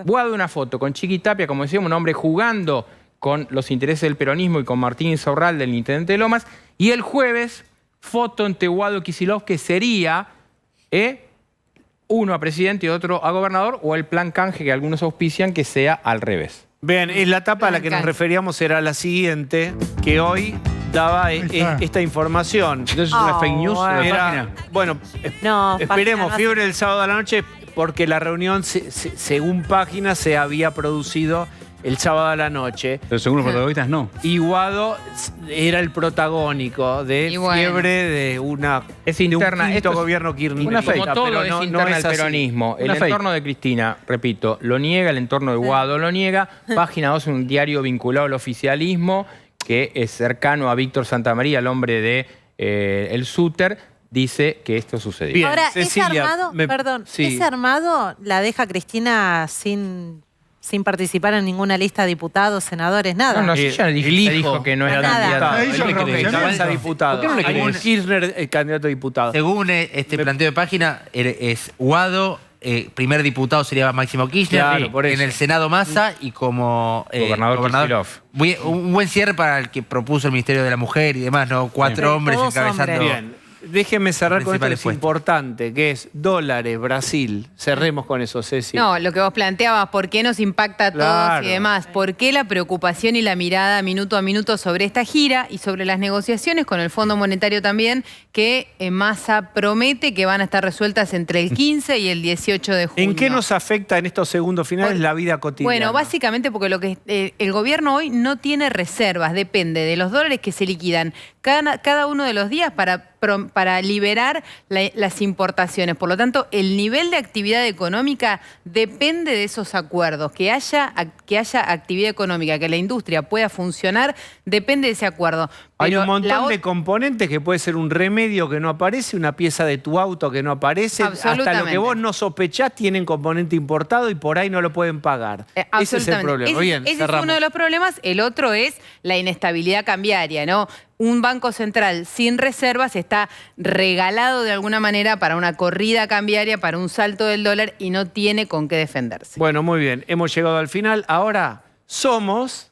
Guado una foto con Chiquitapia, como decíamos, un hombre jugando con los intereses del peronismo y con Martín Insaurralde, el intendente de Lomas. Y el jueves, foto entre Guado y Kicillof, que sería uno a presidente y otro a gobernador, o el plan canje que algunos auspician que sea al revés. Bien, en la tapa a la que nos referíamos era la siguiente, que hoy daba esta información. Entonces es una fake news de la página. Bueno, esperemos, fiebre el sábado a la noche, porque la reunión, según página, se había producido el sábado a la noche. Pero según los protagonistas, no. Y Guado era el protagónico de fiebre de un quinto gobierno kirchnerista. Como todo es interna al peronismo. El entorno de Cristina, repito, lo niega, el entorno de Guado lo niega. Página 2, un diario vinculado al oficialismo, que es cercano a Víctor Santamaría, el hombre de El Súter, dice que esto sucedió. Bien, ahora, Cecilia, ¿ese armado la deja Cristina sin participar en ninguna lista de diputados, senadores, nada? No, ella dijo que no era candidato a diputado. ¿Por qué no le crees? Kirchner, el candidato a diputado. Según este planteo de página, es Guado, primer diputado sería Máximo Kirchner, en el Senado Massa y como gobernador un buen cierre para el que propuso el Ministerio de la Mujer y demás, ¿no? 4 hombres encabezando. Bien. Déjenme cerrar con esto que es importante, que es dólares, Brasil. Cerremos con eso, Ceci. No, lo que vos planteabas, ¿por qué nos impacta a todos y demás? ¿Por qué la preocupación y la mirada minuto a minuto sobre esta gira y sobre las negociaciones con el Fondo Monetario también, que Massa promete que van a estar resueltas entre el 15 y el 18 de junio? ¿En qué nos afecta en estos segundos finales la vida cotidiana? Bueno, básicamente porque el gobierno hoy no tiene reservas, depende de los dólares que se liquidan cada uno de los días para liberar las importaciones. Por lo tanto, el nivel de actividad económica depende de esos acuerdos. Que haya actividad económica, que la industria pueda funcionar, depende de ese acuerdo. Hay un montón de componentes que puede ser un remedio que no aparece, una pieza de tu auto que no aparece. Hasta lo que vos no sospechás tienen componente importado y por ahí no lo pueden pagar. Ese es el problema. Ese es uno de los problemas. El otro es la inestabilidad cambiaria, ¿no? Un banco central sin reservas está regalado de alguna manera para una corrida cambiaria, para un salto del dólar y no tiene con qué defenderse. Bueno, muy bien. Hemos llegado al final. Ahora somos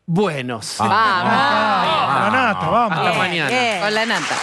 buenos. ¡Vamos! La nata, vamos. Hasta mañana. Con la nata.